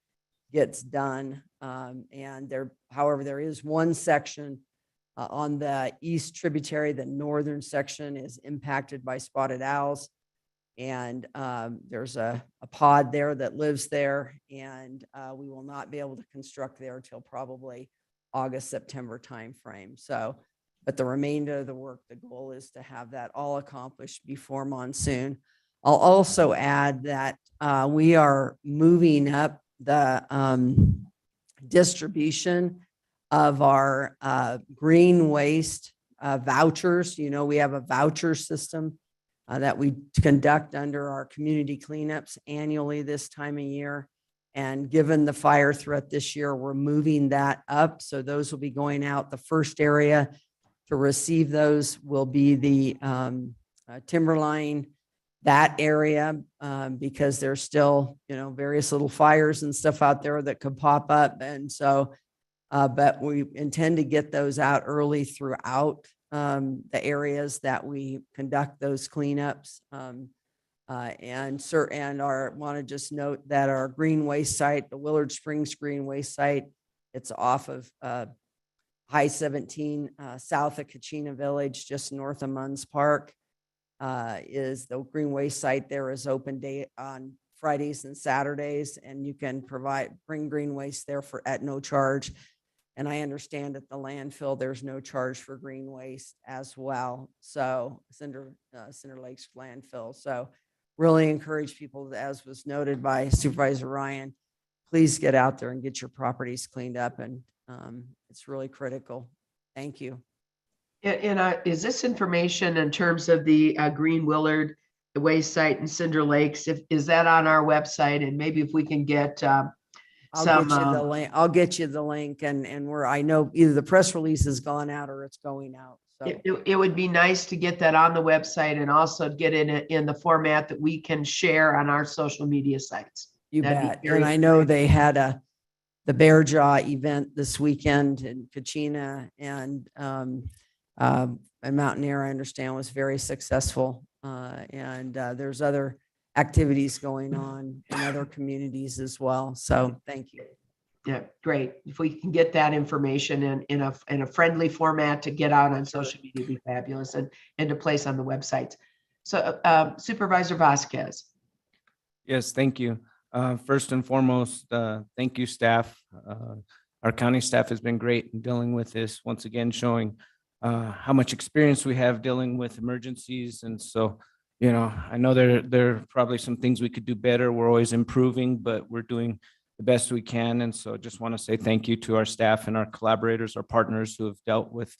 gets done. However, there is one section on the east tributary. The northern section is impacted by spotted owls. And there's a pod there that lives there, and we will not be able to construct there until probably August, September timeframe. So, but the remainder of the work, the goal is to have that all accomplished before monsoon. I'll also add that we are moving up the distribution of our green waste vouchers. We have a voucher system that we conduct under our community cleanups annually this time of year. And given the fire threat this year, we're moving that up. So those will be going out. The first area to receive those will be the Timberline, that area, because there's still, various little fires and stuff out there that could pop up. And so But we intend to get those out early throughout the areas that we conduct those cleanups. And want to just note that our green waste site, the Willard Springs Green Waste Site, it's off of High 17, south of Coconino Village, just north of Munns Park, is the green waste site. There is open day on Fridays and Saturdays, and you can bring green waste there at no charge. And I understand at the landfill, there's no charge for green waste as well. So Cinder Lakes landfill. So really encourage people, as was noted by Supervisor Ryan, please get out there and get your properties cleaned up. And it's really critical. Thank you. And is this information in terms of the Green Willard, the waste site and Cinder Lakes, is that on our website? And maybe if we can get I'll get you the link. I'll get you the link, and I know either the press release has gone out or it's going out. So it would be nice to get that on the website and also get it in the format that we can share on our social media sites. You bet. And I know they had the Bear Jaw event this weekend in Coconino, and Mountaineer, I understand, was very successful. And there's other activities going on in other communities as well. So thank you. Yeah, great. If we can get that information in a friendly format to get out on social media, it'd be fabulous, and to place on the websites. So Supervisor Vasquez. Yes, thank you. First and foremost, thank you, staff. Our county staff has been great in dealing with this, once again, showing how much experience we have dealing with emergencies. And so, you know, I know there are probably some things we could do better. We're always improving, but we're doing the best we can. And so just want to say thank you to our staff and our collaborators, our partners who have dealt with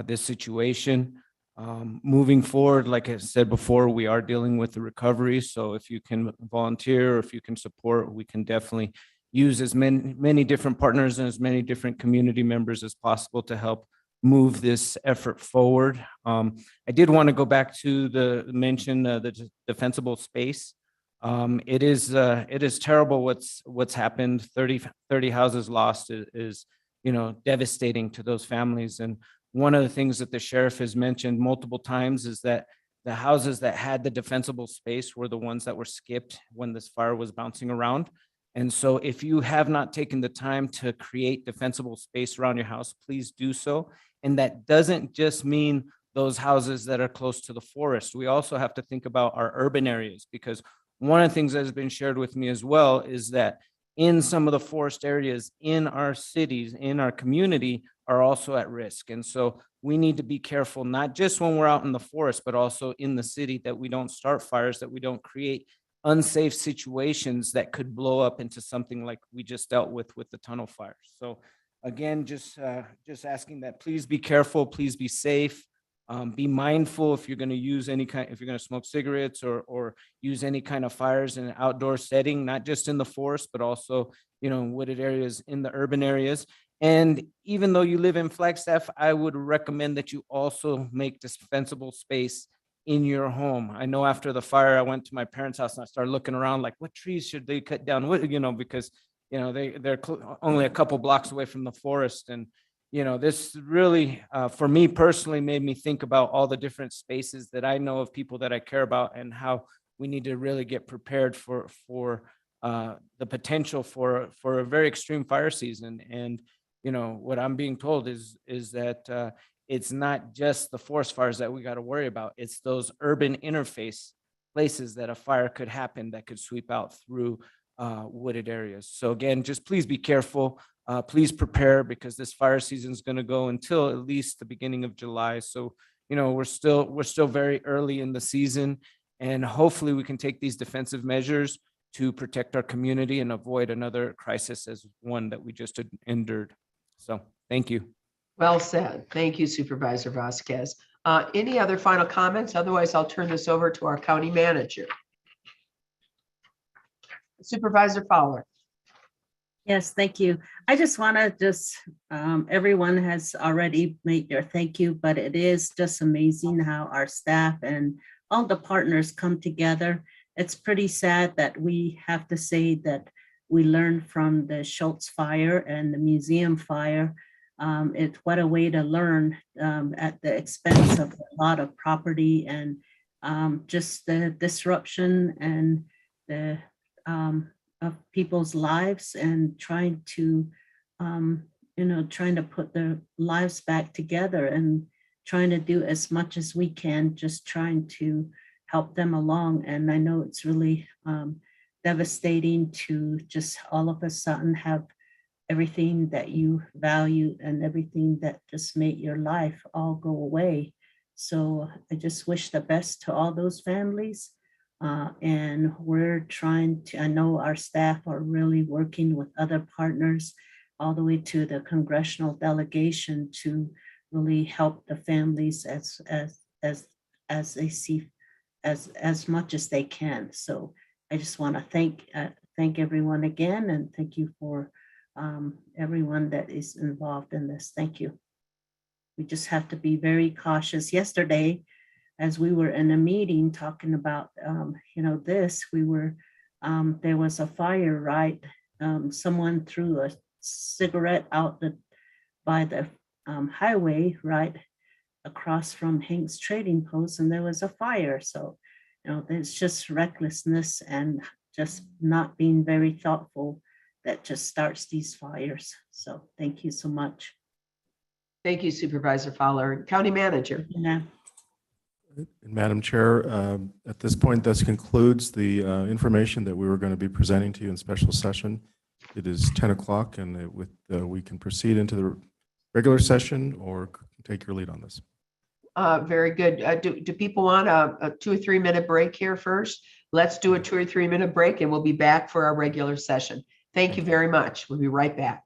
this situation. Moving forward, like I said before, we are dealing with the recovery. So if you can volunteer or if you can support, we can definitely use as many different partners and as many different community members as possible to help move this effort forward. I did want to go back to the defensible space. It is terrible what's happened. 30 houses lost is, you know, devastating to those families. And one of the things that the sheriff has mentioned multiple times is that the houses that had the defensible space were the ones that were skipped when this fire was bouncing around. And so if you have not taken the time to create defensible space around your house, please do so. And that doesn't just mean those houses that are close to the forest. We also have to think about our urban areas, because one of the things that has been shared with me as well is that in some of the forest areas in our cities, in our community, are also at risk. And so we need to be careful, not just when we're out in the forest, but also in the city, that we don't start fires, that we don't create unsafe situations that could blow up into something like we just dealt with the tunnel fires. So again, just asking that please be careful, please be safe. Be mindful if you're going to use if you're going to smoke cigarettes or use any kind of fires in an outdoor setting, not just in the forest, but also, you know, in wooded areas, in the urban areas. And even though you live in Flagstaff, I would recommend that you also make defensible space in your home. I know after the fire, I went to my parents' house and I started looking around like, what trees should they cut down? What, you know, because, you know, they're only a couple blocks away from the forest. And you know, this really, for me personally, made me think about all the different spaces that I know of people that I care about, and how we need to really get prepared for the potential for a very extreme fire season. And, you know, what I'm being told is that it's not just the forest fires that we got to worry about. It's those urban interface places that a fire could happen that could sweep out through wooded areas. So again, just please be careful. Please prepare, because this fire season is going to go until at least the beginning of July. So, you know, we're still very early in the season, and hopefully we can take these defensive measures to protect our community and avoid another crisis as one that we just endured. So thank you. Well said. Thank you, Supervisor Vasquez. Any other final comments? Otherwise, I'll turn this over to our county manager. Supervisor Fowler. Yes, thank you. I just want to everyone has already made their thank you, but it is just amazing how our staff and all the partners come together. It's pretty sad that we have to say that we learned from the Schultz fire and the museum fire. What a way to learn at the expense of a lot of property and just the disruption and the of people's lives and trying to trying to put their lives back together and trying to do as much as we can, just trying to help them along. And I know it's really devastating to just all of a sudden have everything that you value and everything that just made your life all go away. So I just wish the best to all those families. And we're trying to, I know our staff are really working with other partners all the way to the congressional delegation to really help the families as they see as much as they can. So I just want to thank everyone again, and thank you for everyone that is involved in this. Thank you. We just have to be very cautious. Yesterday, as we were in a meeting talking about this, we were there was a fire, right? Someone threw a cigarette out by the highway, right across from Hank's Trading Post, and there was a fire. So, it's just recklessness and just not being very thoughtful that just starts these fires. So, thank you so much. Thank you, Supervisor Fowler. County Manager. Yeah. And Madam Chair, at this point, this concludes the information that we were going to be presenting to you in special session. It is 10 o'clock, and we can proceed into the regular session or take your lead on this. Very good. Do people want a 2 or 3 minute break here first? Let's do a 2 or 3 minute break and we'll be back for our regular session. Thank you very much. We'll be right back.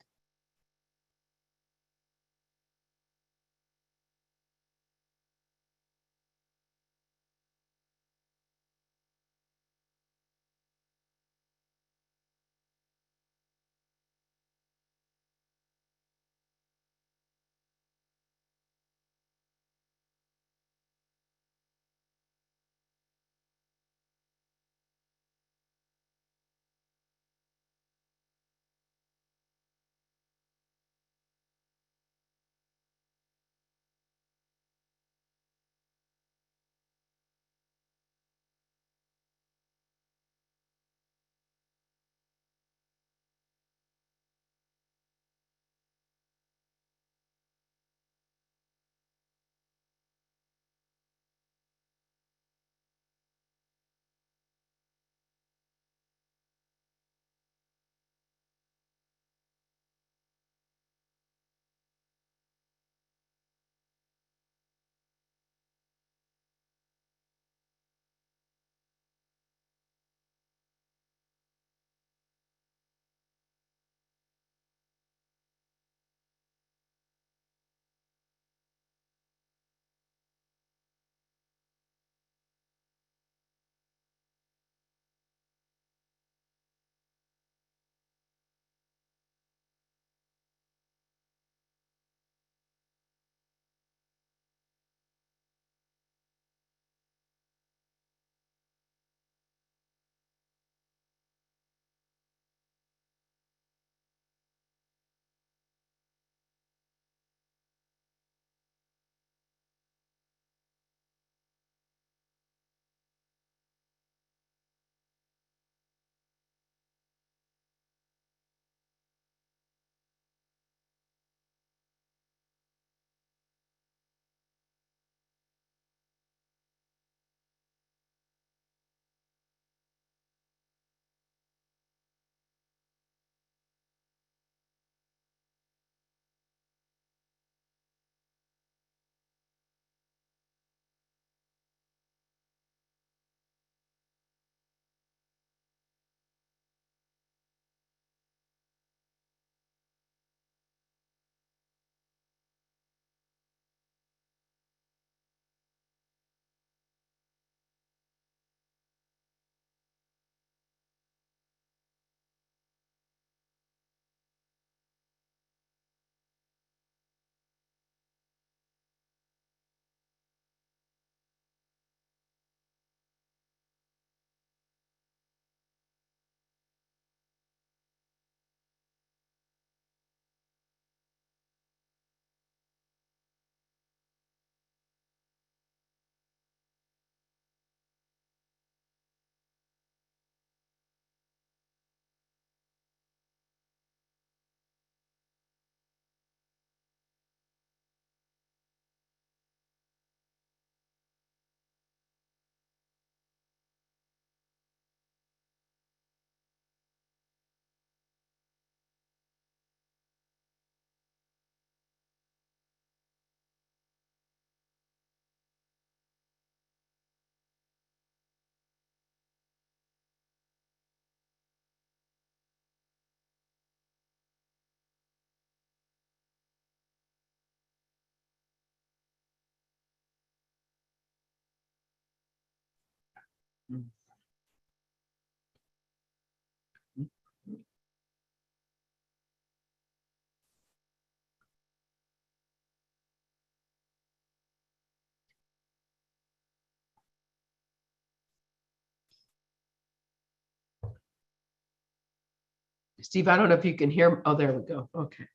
Steve, I don't know if you can hear. Oh, there we go. Okay.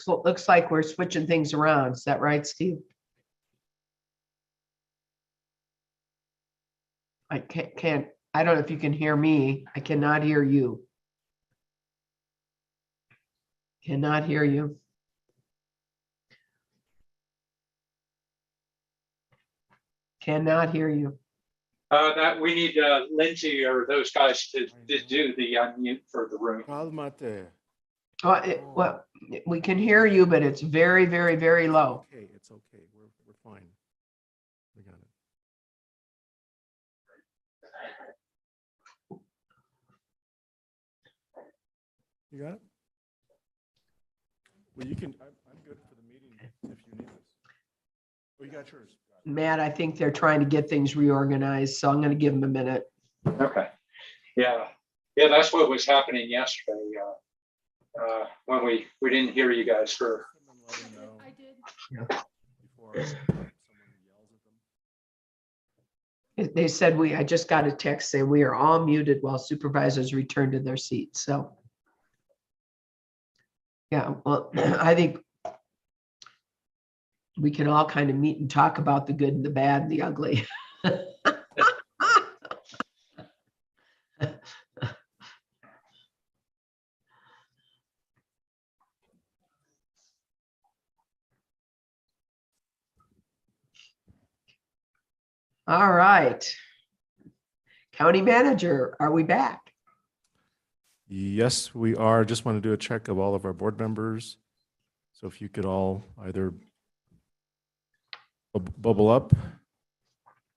Looks like we're switching things around. Is that right, Steve? I can't, I don't know if you can hear me. I cannot hear you. Cannot hear you. Cannot hear you. That we need Lindsay or those guys to do the unmute for the room. Calmate. Well, we can hear you, but it's very, very, very low. Okay, it's okay. We're fine. We got it. You got it? Well, you can, I'm good for the meeting if you need this. Oh, you got yours. Matt, I think they're trying to get things reorganized, so I'm going to give them a minute. Okay. Yeah. Yeah, that's what was happening yesterday. When we didn't hear you guys for. I did. Yeah. Before someone yells at them. They said I just got a text saying we are all muted while supervisors return to their seats. So. Yeah, well, I think we can all kind of meet and talk about the good and the bad and the ugly. All right. County manager, are we back? Yes, we are. Just want to do a check of all of our board members. So if you could all either bubble up.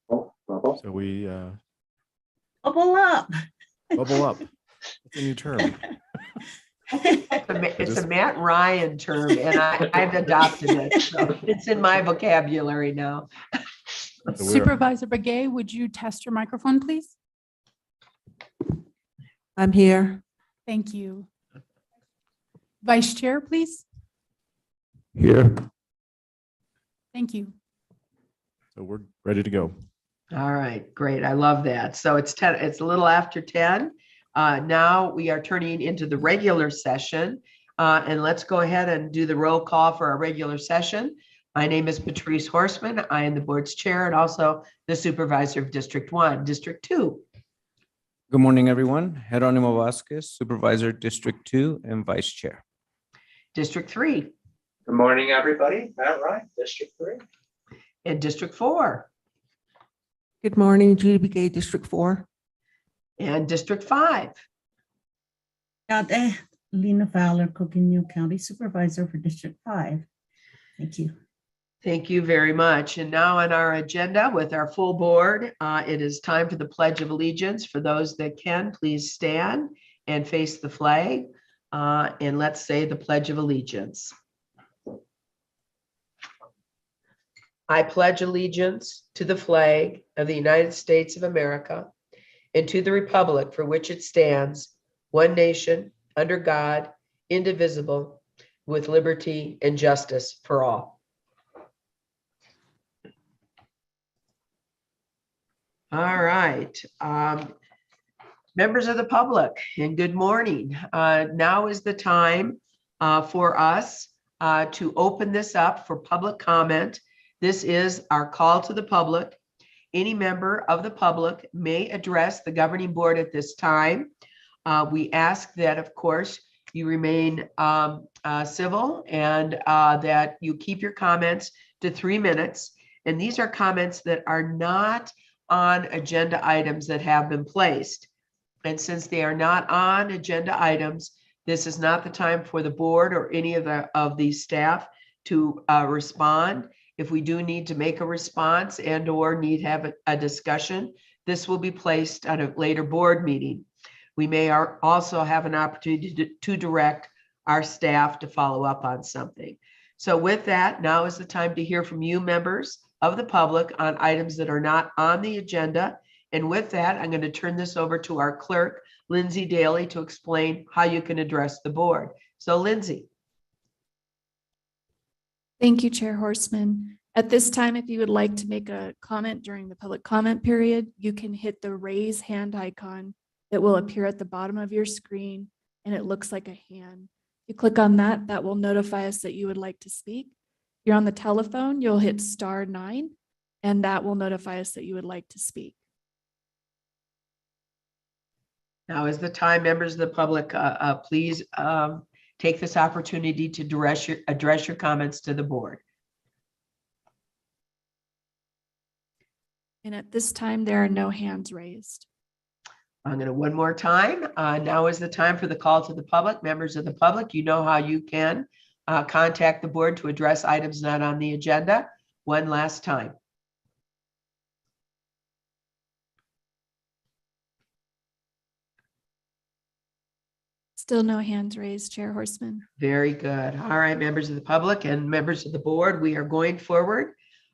So we Bubble up. bubble up. That's a new term. It's a Matt Ryan term, and I've adopted it. So it's in my vocabulary now. So we're- Supervisor Begay, would you test your microphone, please? I'm here. Thank you. Vice Chair, please. Here. Thank you. So we're ready to go. All right, great. I love that. So it's a little after 10. Now we are turning into the regular session. And let's go ahead and do the roll call for our regular session. My name is Patrice Horseman. I am the board's chair and also the supervisor of District 1, District 2. Good morning, everyone. Jeronimo Vasquez, Supervisor, District 2 and Vice Chair. District 3 Good morning, everybody. Matt Ryan, District 3. and District 4 Good morning, GBK District 4. and District 5. Lena Fowler, Coconino County Supervisor for District 5. Thank you. Thank you very much. And now on our agenda with our full board, it is time for the Pledge of Allegiance. For those that can, please stand and face the flag. And let's say the Pledge of Allegiance. I pledge allegiance to the flag of the United States of America and to the republic for which it stands, one nation, under God, indivisible, with liberty and justice for all. All right. Members of the public, and good morning. Now is the time for us to open this up for public comment. This is our call to the public. Any member of the public may address the governing board at this time. We ask that, of course, you remain civil and that you keep your comments to 3 minutes. And these are comments that are not on agenda items that have been placed. And since they are not on agenda items, this is not the time for the board or any of the staff to respond. If we do need to make a response and or need to have a discussion, this will be placed at a later board meeting. We may also have an opportunity to direct our staff to follow up on something. So with that, now is the time to hear from you, members of the public, on items that are not on the agenda. And with that, I'm going to turn this over to our clerk, Lindsay Daly, to explain how you can address the board. So Lindsay. Thank you, Chair Horstman. At this time, if you would like to make a comment during the public comment period, you can hit the raise hand icon that will appear at the bottom of your screen, and it looks like a hand. If you click on that, that will notify us that you would like to speak. If you're on the telephone, you'll hit *9, and that will notify us that you would like to speak. Now is the time, members of the public, please take this opportunity to address your comments to the board. And at this time, there are no hands raised. I'm going to one more time. Now is the time for the call to the public. Members of the public, you know how you can contact the board to address items not on the agenda. One last time. Still no hands raised, Chair Horstman. Very good. All right, members of the public and members of the board, we are going forward.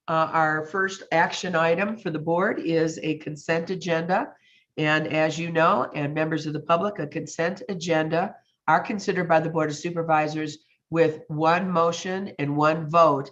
Our first action item for the board is a consent agenda. And as you know, and members of the public, a consent agenda are considered by the Board of Supervisors with one motion and one vote.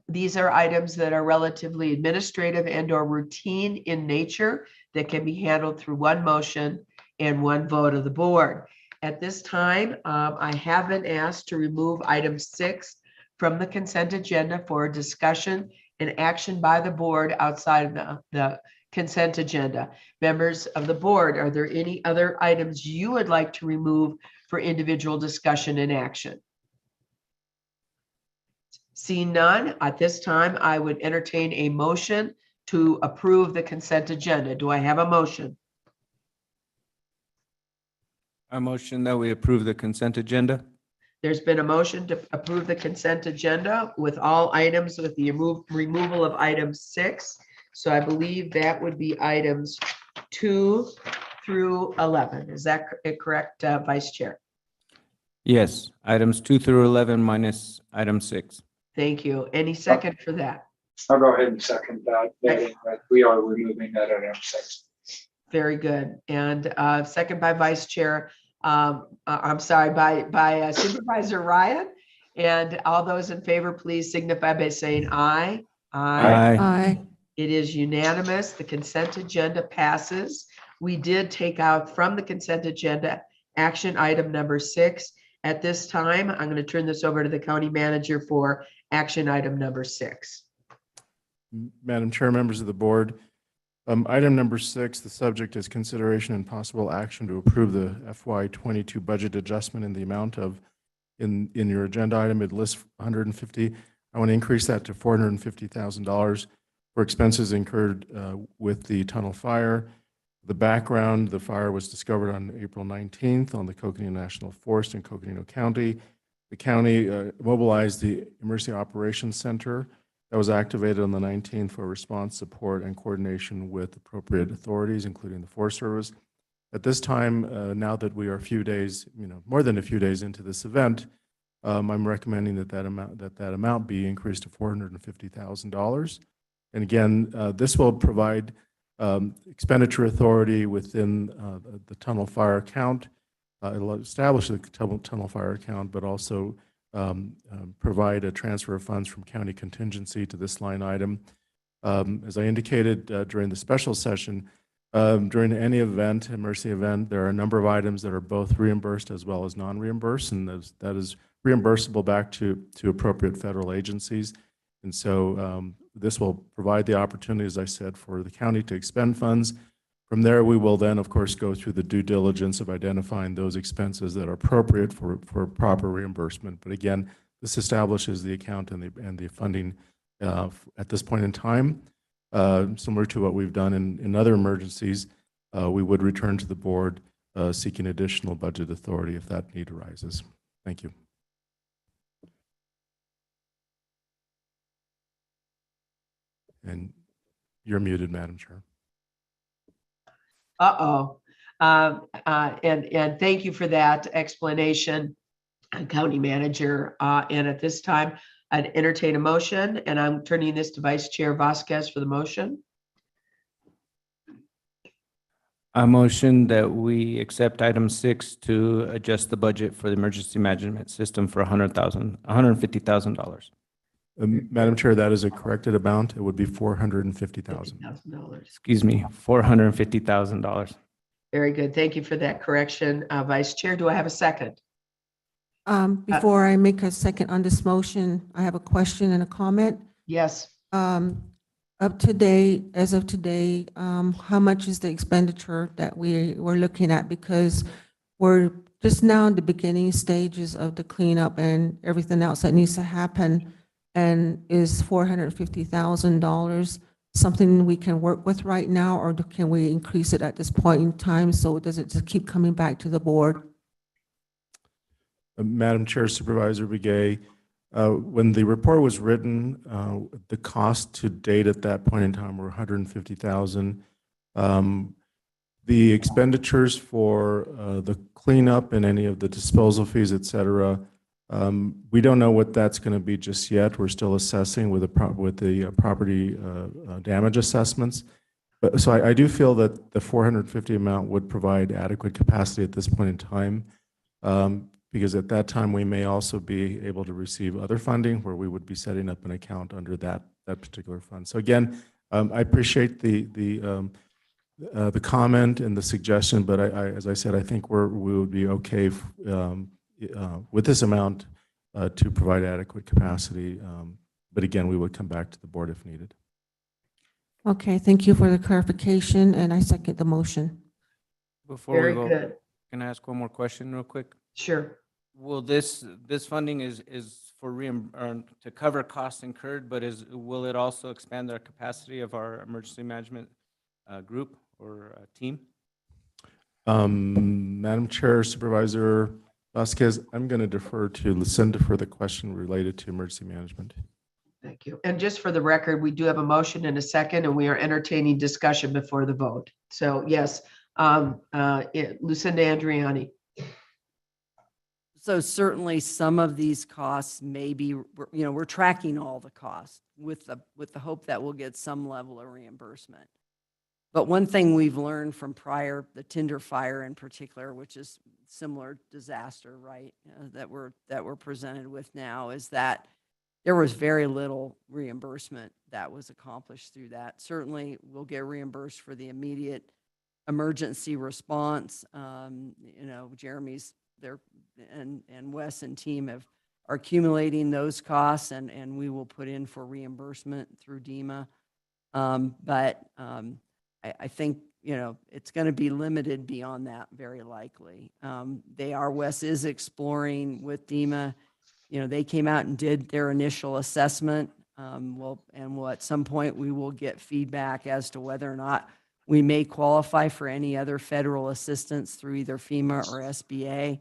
These are items that are relatively administrative and or routine in nature that can be handled through one motion and one vote of the board. At this time, I have been asked to remove item 6 from the consent agenda for discussion and action by the board outside of the consent agenda. Members of the board, are there any other items you would like to remove for individual discussion and action? Seeing none, at this time, I would entertain a motion to approve the consent agenda. Do I have a motion? I motion that we approve the consent agenda. There's been a motion to approve the consent agenda with all items with the removal of item 6. So I believe that would be items 2 through 11. Is that correct, Vice Chair? Yes, items 2 through 11 minus item 6. Thank you. Any second for that? I'll go ahead and second that, but we are removing that at M6. Very good. And second by Vice Chair, I'm sorry, by Supervisor Ryan. And all those in favor, please signify by saying aye. Aye. Aye. It is unanimous. The consent agenda passes. We did take out from the consent agenda action item number 6. At this time, I'm going to turn this over to the county manager for action item number 6. Madam Chair, members of the board, item number 6, the subject is consideration and possible action to approve the FY22 budget adjustment in the amount of, in your agenda item, it lists 150. I want to increase that to $450,000 for expenses incurred with the tunnel fire. The background, the fire was discovered on April 19th on the Coconino National Forest in Coconino County. The county mobilized the Emergency Operations Center that was activated on the 19th for response, support, and coordination with appropriate authorities, including the Forest Service. At this time, now that we are a few days, more than a few days into this event, I'm recommending that amount be increased to $450,000. And again, this will provide expenditure authority within the tunnel fire account. It'll establish the tunnel fire account, but also provide a transfer of funds from county contingency to this line item. As I indicated during the special session, during any event, emergency event, there are a number of items that are both reimbursed as well as non-reimbursed, and that is reimbursable back to appropriate federal agencies. And so this will provide the opportunity, as I said, for the county to expend funds. From there, we will then, of course, go through the due diligence of identifying those expenses that are appropriate for proper reimbursement. But again, this establishes the account and the funding at this point in time. Similar to what we've done in other emergencies, we would return to the board seeking additional budget authority if that need arises. Thank you. And you're muted, Madam Chair. Uh-oh. And thank you for that explanation, County Manager. And at this time, I'd entertain a motion, and I'm turning this to Vice Chair Vasquez for the motion. I motion that we accept item 6 to adjust the budget for the emergency management system for $150,000. Madam Chair, that is a corrected amount. It would be $450,000. $50,000. Excuse me, $450,000. Very good. Thank you for that correction. Vice Chair, do I have a second? Before I make a second on this motion, I have a question and a comment. Yes. Up to date, as of today, how much is the expenditure that we're looking at? Because we're just now in the beginning stages of the cleanup and everything else that needs to happen. And is $450,000 something we can work with right now, or can we increase it at this point in time so does it just keep coming back to the board? Madam Chair, Supervisor Begay, when the report was written, the cost to date at that point in time were $150,000. The expenditures for the cleanup and any of the disposal fees, et cetera, we don't know what that's going to be just yet. We're still assessing with the property damage assessments. But so I do feel that the 450 amount would provide adequate capacity at this point in time, because at that time we may also be able to receive other funding where we would be setting up an account under that particular fund. So again, I appreciate the comment and the suggestion, but as I said, I think we would be okay with this amount to provide adequate capacity. But again, we would come back to the board if needed. Okay, thank you for the clarification, and I second the motion. Before we Very go, good. can I ask one more question real quick? Sure. Will this funding is for to cover costs incurred, but will it also expand our capacity of our emergency management group or team? Madam Chair, Supervisor Vasquez, I'm going to defer to Lucinda for the question related to emergency management. Thank you. And just for the record, we do have a motion and a second, and we are entertaining discussion before the vote. So yes, Lucinda Andriani. So certainly some of these costs may be, we're tracking all the costs with the hope that we'll get some level of reimbursement. But one thing we've learned from the Tinder fire in particular, which is similar disaster, right, that we're presented with now, is that there was very little reimbursement that was accomplished through that. Certainly we'll get reimbursed for the immediate emergency response. Jeremy's there and Wes and team are accumulating those costs, and we will put in for reimbursement through DEMA. But I think, it's going to be limited beyond that, very likely. Wes is exploring with DEMA. They came out and did their initial assessment. At some point we will get feedback as to whether or not we may qualify for any other federal assistance through either FEMA or SBA.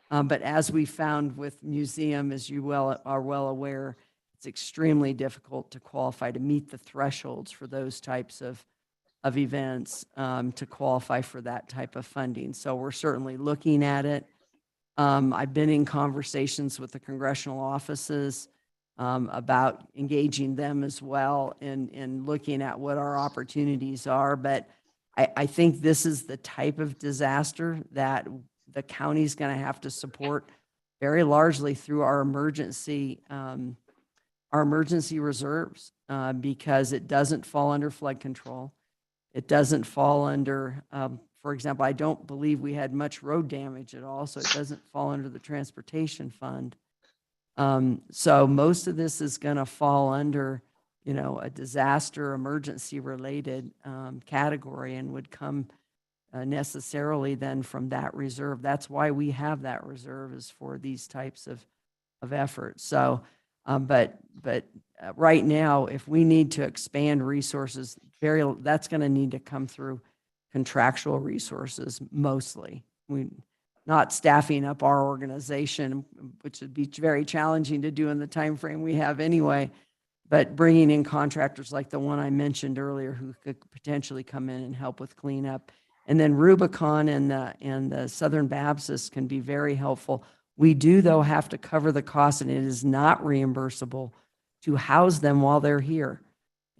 But as we found with museum, as you are well aware, it's extremely difficult to qualify to meet the thresholds for those types of events to qualify for that type of funding. So we're certainly looking at it. I've been in conversations with the congressional offices about engaging them as well in looking at what our opportunities are. But I think this is the type of disaster that the county's going to have to support very largely through our emergency reserves because it doesn't fall under flood control. It doesn't fall under, for example, I don't believe we had much road damage at all, so it doesn't fall under the transportation fund. So most of this is going to fall under, a disaster emergency related category and would come necessarily then from that reserve. That's why we have that reserve, is for these types of efforts. So, but right now, if we need to expand resources, that's going to need to come through contractual resources mostly. we not staffing up our organization, which would be very challenging to do in the time frame we have anyway. But bringing in contractors like the one I mentioned earlier who could potentially come in and help with cleanup. And then Rubicon and the Southern Baptist can be very helpful. We do, though, have to cover the cost, and it is not reimbursable to house them while they're here.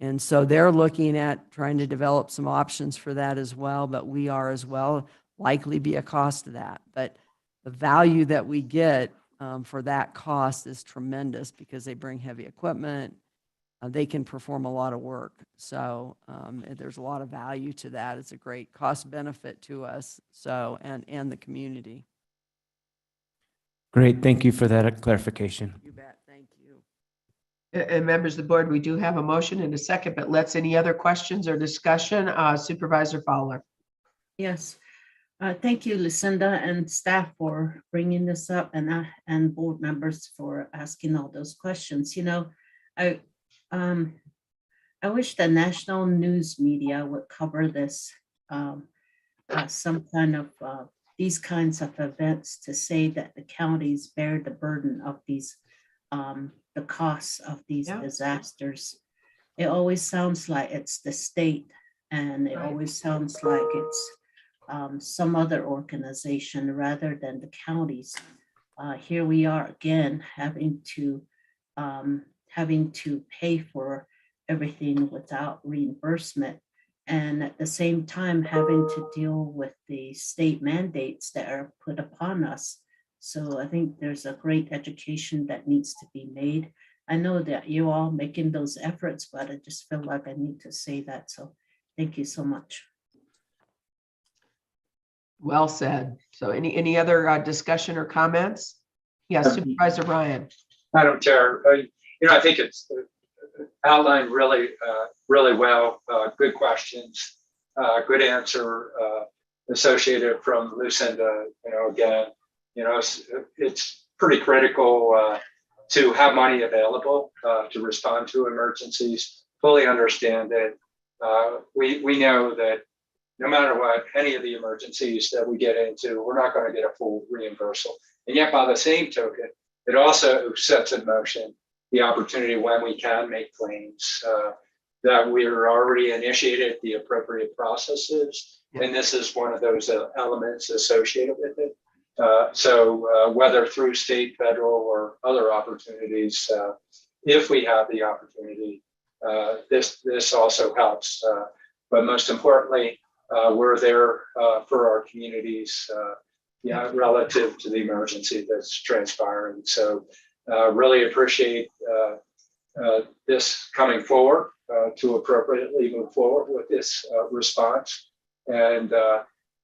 And so they're looking at trying to develop some options for that as well, but we are as well, likely be a cost to that. But the value that we get for that cost is tremendous because they bring heavy equipment. They can perform a lot of work. So there's a lot of value to that. It's a great cost benefit to us, so, and the community. Great, thank you for that clarification. You bet, thank you. And members of the board, we do have a motion and a second, but let's, any other questions or discussion? Supervisor Fowler. Yes. Thank you, Lucinda and staff for bringing this up and board members for asking all those questions. You know, I wish the national news media would cover this, some kind of these kinds of events to say that the counties bear the burden of these, the costs of these disasters. It always sounds like it's the state, and it always sounds like it's some other organization rather than the counties. Here we are again having to pay for everything without reimbursement, and at the same time having to deal with the state mandates that are put upon us. So I think there's a great education that needs to be made. I know that you all making those efforts, but I just feel like I need to say that. So thank you so much. Well said. So any other discussion or comments? Yes, Supervisor Ryan. Madam Chair, I think it's outlined really well. Good questions, good answer associated from Lucinda. Again, it's pretty critical to have money available to respond to emergencies. Fully understand it. We know that no matter what, any of the emergencies that we get into, we're not going to get a full reimbursal. And yet, by the same token, it also sets in motion the opportunity when we can make claims that we're already initiated the appropriate processes. And this is one of those elements associated with it. So whether through state, federal, or other opportunities, if we have the opportunity, this also helps. But most importantly, we're there for our communities relative to the emergency that's transpiring. So really appreciate this coming forward to appropriately move forward with this response. And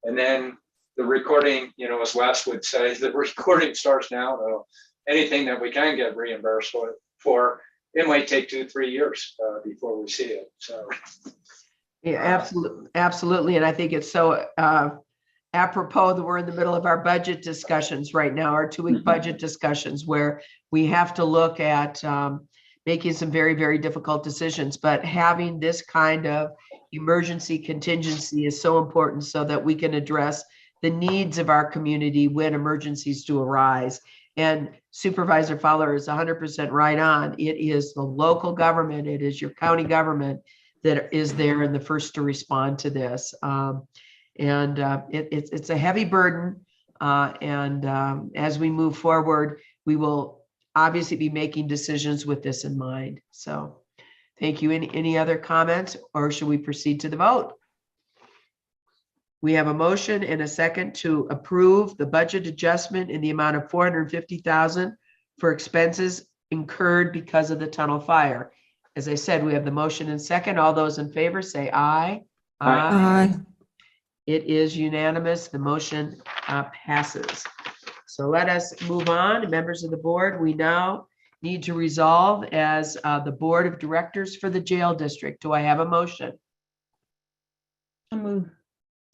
then the recording, as Wes would say, the recording starts now. Though anything that we can get reimbursed for, it might take 2-3 years before we see it. So. Yeah, absolutely. And I think it's so apropos that we're in the middle of our budget discussions right now, our 2-week budget discussions, where we have to look at making some very, very difficult decisions. But having this kind of emergency contingency is so important so that we can address the needs of our community when emergencies do arise. And Supervisor Fowler is 100% right on. It is the local government, it is your county government that is there and the first to respond to this. It's a heavy burden. As we move forward, we will obviously be making decisions with this in mind. So thank you. Any other comments, or should we proceed to the vote? We have a motion and a second to approve the budget adjustment in the amount of $450,000 for expenses incurred because of the tunnel fire. As I said, we have the motion and second. All those in favor say aye. Aye. It is unanimous. The motion passes. So let us move on. Members of the board, we now need to resolve as the board of directors for the jail district. Do I have a motion?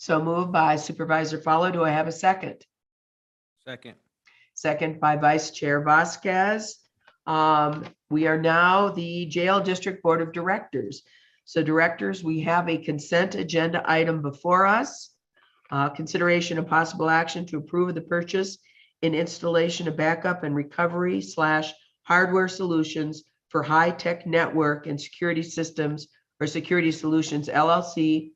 So moved by Supervisor Fowler. Do I have a second? Second. Second by Vice Chair Vasquez. We are now the Jail District Board of Directors. So directors, we have a consent agenda item before us. Consideration and possible action to approve of the purchase and installation of backup and recovery / hardware solutions for high-tech network and security systems or security solutions LLC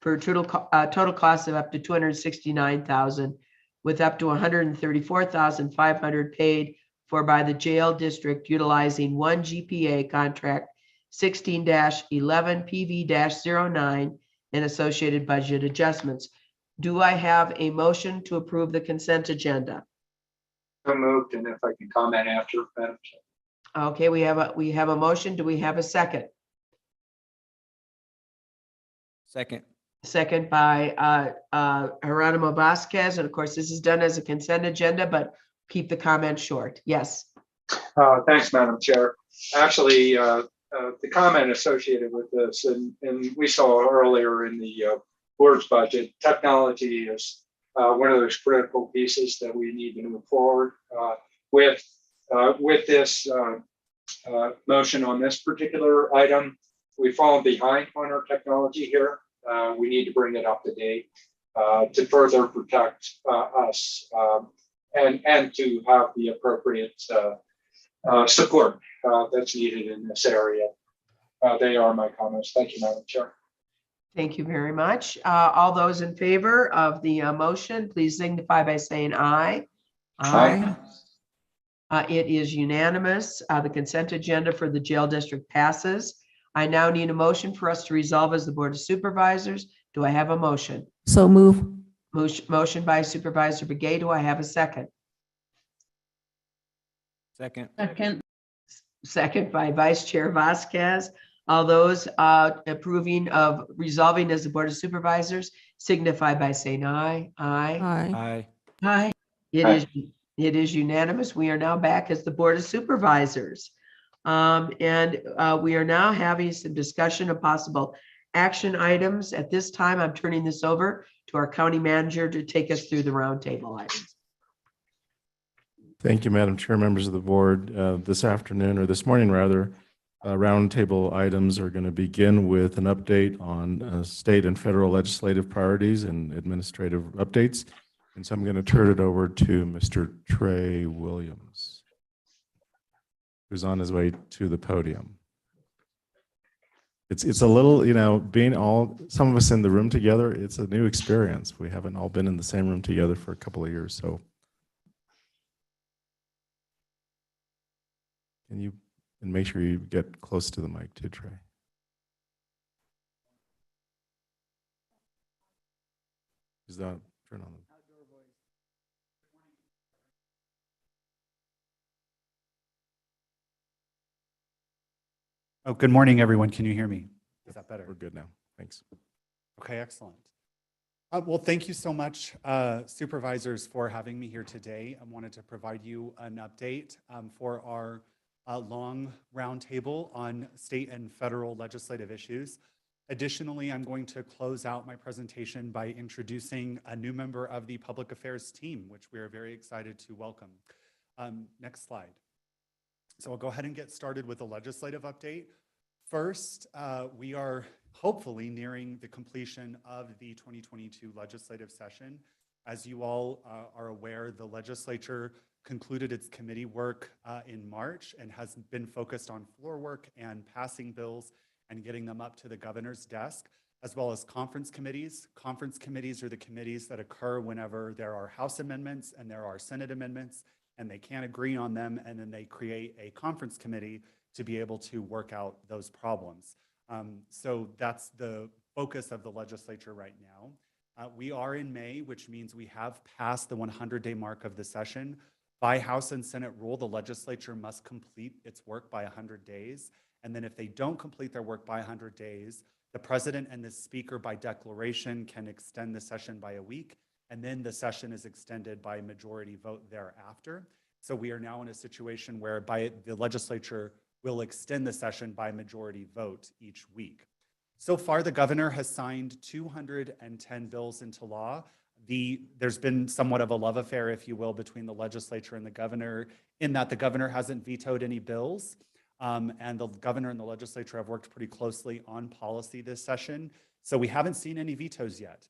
for a total cost of up to $269,000 with up to $134,500 paid for by the jail district utilizing one GPA contract 16-11 PV-09 and associated budget adjustments. Do I have a motion to approve the consent agenda? So moved, and if I can comment after, Madam Chair. Okay, we have a motion. Do we have a second? Second. Second by Geronimo Vasquez. And of course, this is done as a consent agenda, but keep the comment short. Yes. Thanks, Madam Chair. Actually, the comment associated with this, and we saw earlier in the board's budget, technology is one of those critical pieces that we need to move forward with. With this motion on this particular item, we've fallen behind on our technology here. We need to bring it up to date to further protect us and to have the appropriate support that's needed in this area. They are my comments. Thank you, Madam Chair. Thank you very much. All those in favor of the motion, please signify by saying aye. Aye. It is unanimous. The consent agenda for the jail district passes. I now need a motion for us to resolve as the Board of Supervisors. Do I have a motion? So move. Motion by Supervisor Begay. Do I have a second? Second. Second. Second by Vice Chair Vasquez. All those approving of resolving as the Board of Supervisors signify by saying aye. Aye. Aye. Aye. Aye. It is unanimous. We are now back as the Board of Supervisors. And we are now having some discussion of possible action items. At this time, I'm turning this over to our county manager to take us through the roundtable items. Thank you, Madam Chair, members of the board. This afternoon, or this morning rather, roundtable items are going to begin with an update on state and federal legislative priorities and administrative updates. And so I'm going to turn it over to Mr. Trey Williams, who's on his way to the podium. It's a little, being some of us in the room together, it's a new experience. We haven't all been in the same room together for a couple of years, so. Can you, and make sure you get close to the mic too, Trey. Is that, turn on the. Oh, good morning, everyone. Can you hear me? Is that better? We're good now. Thanks. Okay, excellent. Well, thank you so much, supervisors, for having me here today. I wanted to provide you an update for our long roundtable on state and federal legislative issues. Additionally, I'm going to close out my presentation by introducing a new member of the public affairs team, which we are very excited to welcome. Next slide. So I'll go ahead and get started with a legislative update. First, we are hopefully nearing the completion of the 2022 legislative session. As you all are aware, the legislature concluded its committee work in March and has been focused on floor work and passing bills and getting them up to the governor's desk, as well as conference committees. Conference committees are the committees that occur whenever there are House amendments and there are Senate amendments, and they can't agree on them, and then they create a conference committee to be able to work out those problems. So that's the focus of the legislature right now. We are in May, which means we have passed the 100-day mark of the session. By House and Senate rule, the legislature must complete its work by 100 days. And then if they don't complete their work by 100 days, the president and the speaker by declaration can extend the session by a week. And then the session is extended by majority vote thereafter. So we are now in a situation where the legislature will extend the session by majority vote each week. So far, the governor has signed 210 bills into law. There's been somewhat of a love affair, if you will, between the legislature and the governor, in that the governor hasn't vetoed any bills. And the governor and the legislature have worked pretty closely on policy this session. So we haven't seen any vetoes yet.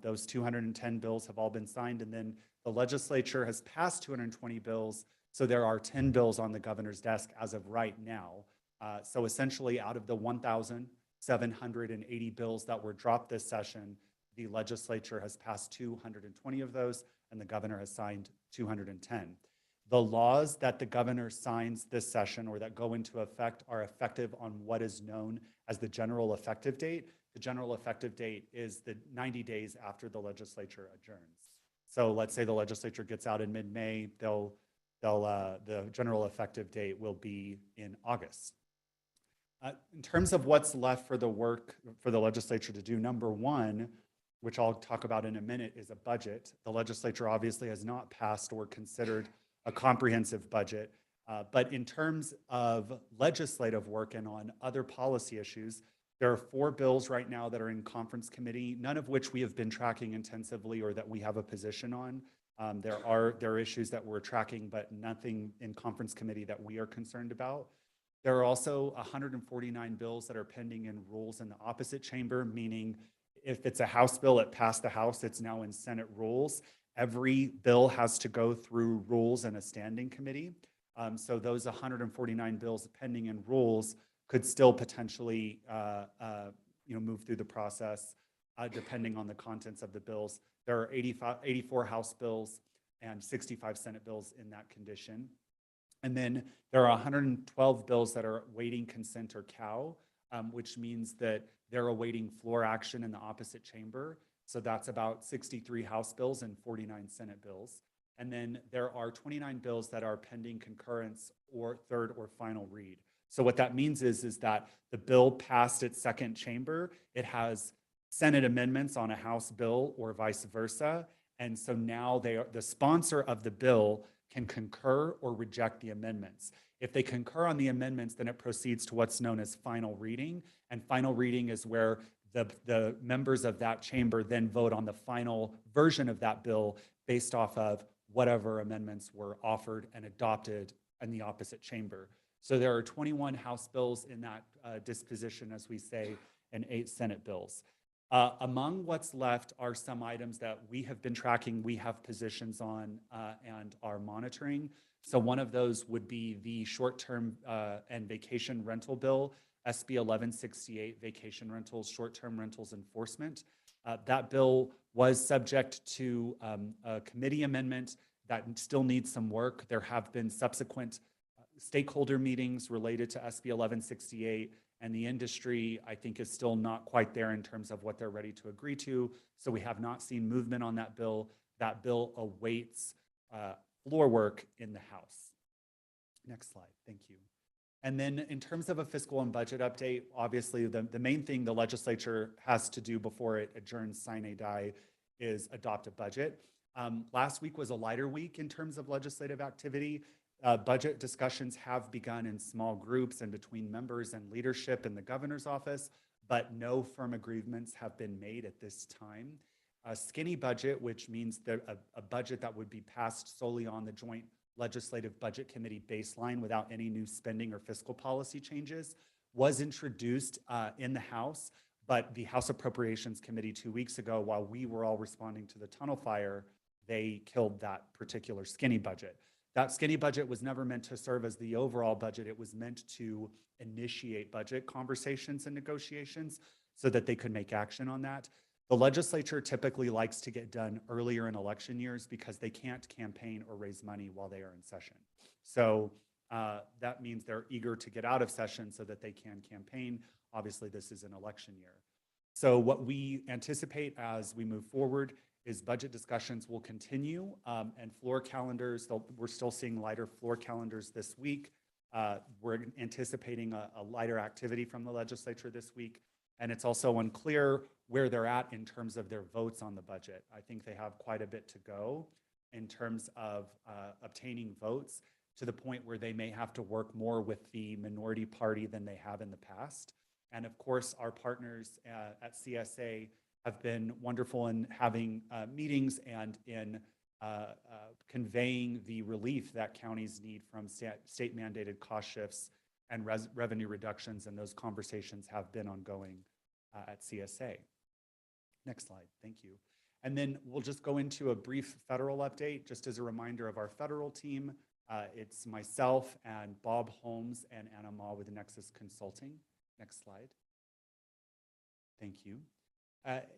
Those 210 bills have all been signed, and then the legislature has passed 220 bills. So there are 10 bills on the governor's desk as of right now. So essentially, out of the 1,780 bills that were dropped this session, the legislature has passed 220 of those, and the governor has signed 210. The laws that the governor signs this session or that go into effect are effective on what is known as the general effective date. The general effective date is the 90 days after the legislature adjourns. So let's say the legislature gets out in mid-May, the general effective date will be in August. In terms of what's left for the work for the legislature to do, number one, which I'll talk about in a minute, is a budget. The legislature obviously has not passed or considered a comprehensive budget, but in terms of legislative work and on other policy issues, there are 4 bills right now that are in conference committee, none of which we have been tracking intensively or that we have a position on. There are issues that we're tracking, but nothing in conference committee that we are concerned about. There are also 149 bills that are pending in rules in the opposite chamber, meaning if it's a House bill, it passed the House, it's now in Senate rules. Every bill has to go through rules and a standing committee. So those 149 bills pending in rules could still potentially move through the process depending on the contents of the bills. There are 84 House bills and 65 Senate bills in that condition. And then there are 112 bills that are awaiting consent or COW, which means that they're awaiting floor action in the opposite chamber. So that's about 63 House bills and 49 Senate bills. And then there are 29 bills that are pending concurrence or third or final read. So what that means is that the bill passed its second chamber. It has Senate amendments on a House bill or vice versa. And so now the sponsor of the bill can concur or reject the amendments. If they concur on the amendments, then it proceeds to what's known as final reading. And final reading is where the members of that chamber then vote on the final version of that bill based off of whatever amendments were offered and adopted in the opposite chamber. So there are 21 House bills in that disposition, as we say, and 8 Senate bills. Among what's left are some items that we have been tracking, we have positions on and are monitoring. So one of those would be the short-term and vacation rental bill, SB 1168, vacation rentals, short-term rentals enforcement. That bill was subject to a committee amendment that still needs some work. There have been subsequent stakeholder meetings related to SB 1168, and the industry, I think, is still not quite there in terms of what they're ready to agree to. So we have not seen movement on that bill. That bill awaits floor work in the House. Next slide, thank you. And then in terms of a fiscal and budget update, obviously the main thing the legislature has to do before it adjourns sine die is adopt a budget. Last week was a lighter week in terms of legislative activity. Budget discussions have begun in small groups and between members and leadership in the governor's office, but no firm agreements have been made at this time. A skinny budget, which means that a budget that would be passed solely on the Joint Legislative Budget Committee baseline without any new spending or fiscal policy changes, was introduced in the House, but the House Appropriations Committee 2 weeks ago, while we were all responding to the tunnel fire, they killed that particular skinny budget. That skinny budget was never meant to serve as the overall budget. It was meant to initiate budget conversations and negotiations so that they could make action on that. The legislature typically likes to get done earlier in election years because they can't campaign or raise money while they are in session. So that means they're eager to get out of session so that they can campaign. Obviously, this is an election year. So what we anticipate as we move forward is budget discussions will continue and floor calendars, we're still seeing lighter floor calendars this week. We're anticipating a lighter activity from the legislature this week. And it's also unclear where they're at in terms of their votes on the budget. I think they have quite a bit to go in terms of obtaining votes to the point where they may have to work more with the minority party than they have in the past. And of course, our partners at CSA have been wonderful in having meetings and in conveying the relief that counties need from state mandated cost shifts and revenue reductions, and those conversations have been ongoing at CSA. Next slide, thank you. And then we'll just go into a brief federal update, just as a reminder of our federal team. It's myself and Bob Holmes and Anna Ma with Nexus Consulting. Next slide. Thank you.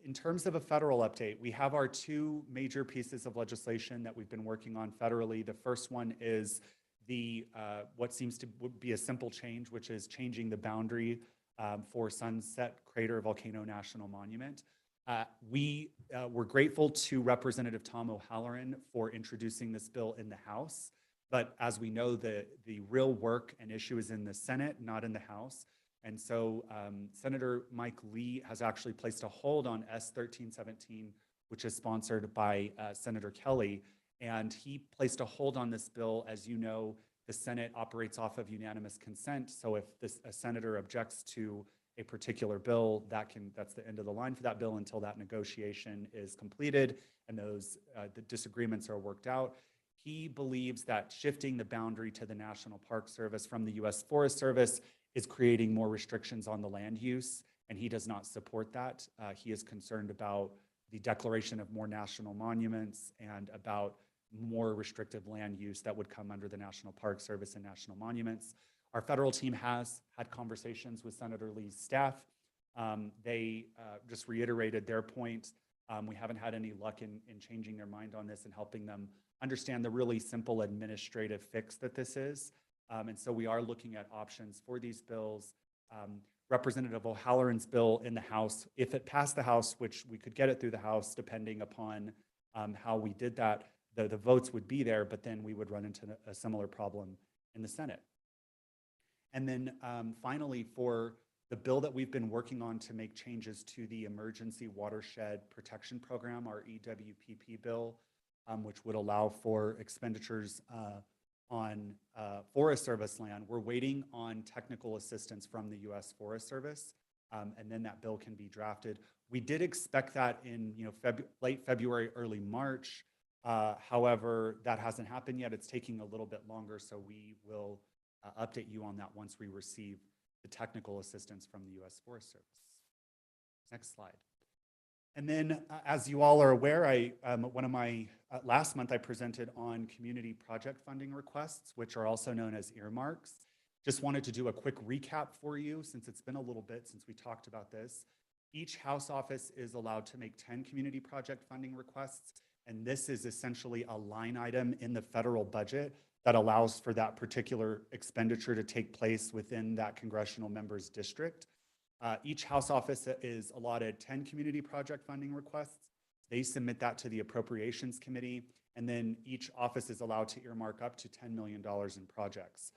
In terms of a federal update, we have our two major pieces of legislation that we've been working on federally. The first one is the what seems to be a simple change, which is changing the boundary for Sunset Crater Volcano National Monument. We were grateful to Representative Tom O'Halloran for introducing this bill in the House. But as we know, the real work and issue is in the Senate, not in the House. And so Senator Mike Lee has actually placed a hold on S 1317, which is sponsored by Senator Kelly. And he placed a hold on this bill. As you know, the Senate operates off of unanimous consent. So if a senator objects to a particular bill, that's the end of the line for that bill until that negotiation is completed and the disagreements are worked out. He believes that shifting the boundary to the National Park Service from the U.S. Forest Service is creating more restrictions on the land use, and he does not support that. He is concerned about the declaration of more national monuments and about more restrictive land use that would come under the National Park Service and national monuments. Our federal team has had conversations with Senator Lee's staff. They just reiterated their point. We haven't had any luck in changing their mind on this and helping them understand the really simple administrative fix that this is. And so we are looking at options for these bills. Representative O'Halloran's bill in the House, if it passed the House, which we could get it through the House depending upon how we did that, the votes would be there, but then we would run into a similar problem in the Senate. And then finally, for the bill that we've been working on to make changes to the Emergency Watershed Protection Program, our EWPP bill, which would allow for expenditures on Forest Service land. We're waiting on technical assistance from the U.S. Forest Service, and then that bill can be drafted. We did expect that in late February, early March. However, that hasn't happened yet. It's taking a little bit longer, so we will update you on that once we receive the technical assistance from the U.S. Forest Service. Next slide. And then, as you all are aware, last month I presented on community project funding requests, which are also known as earmarks. Just wanted to do a quick recap for you since it's been a little bit since we talked about this. Each House office is allowed to make 10 community project funding requests, and this is essentially a line item in the federal budget that allows for that particular expenditure to take place within that congressional member's district. Each House office is allotted 10 community project funding requests. They submit that to the Appropriations Committee, and then each office is allowed to earmark up to $10 million in projects.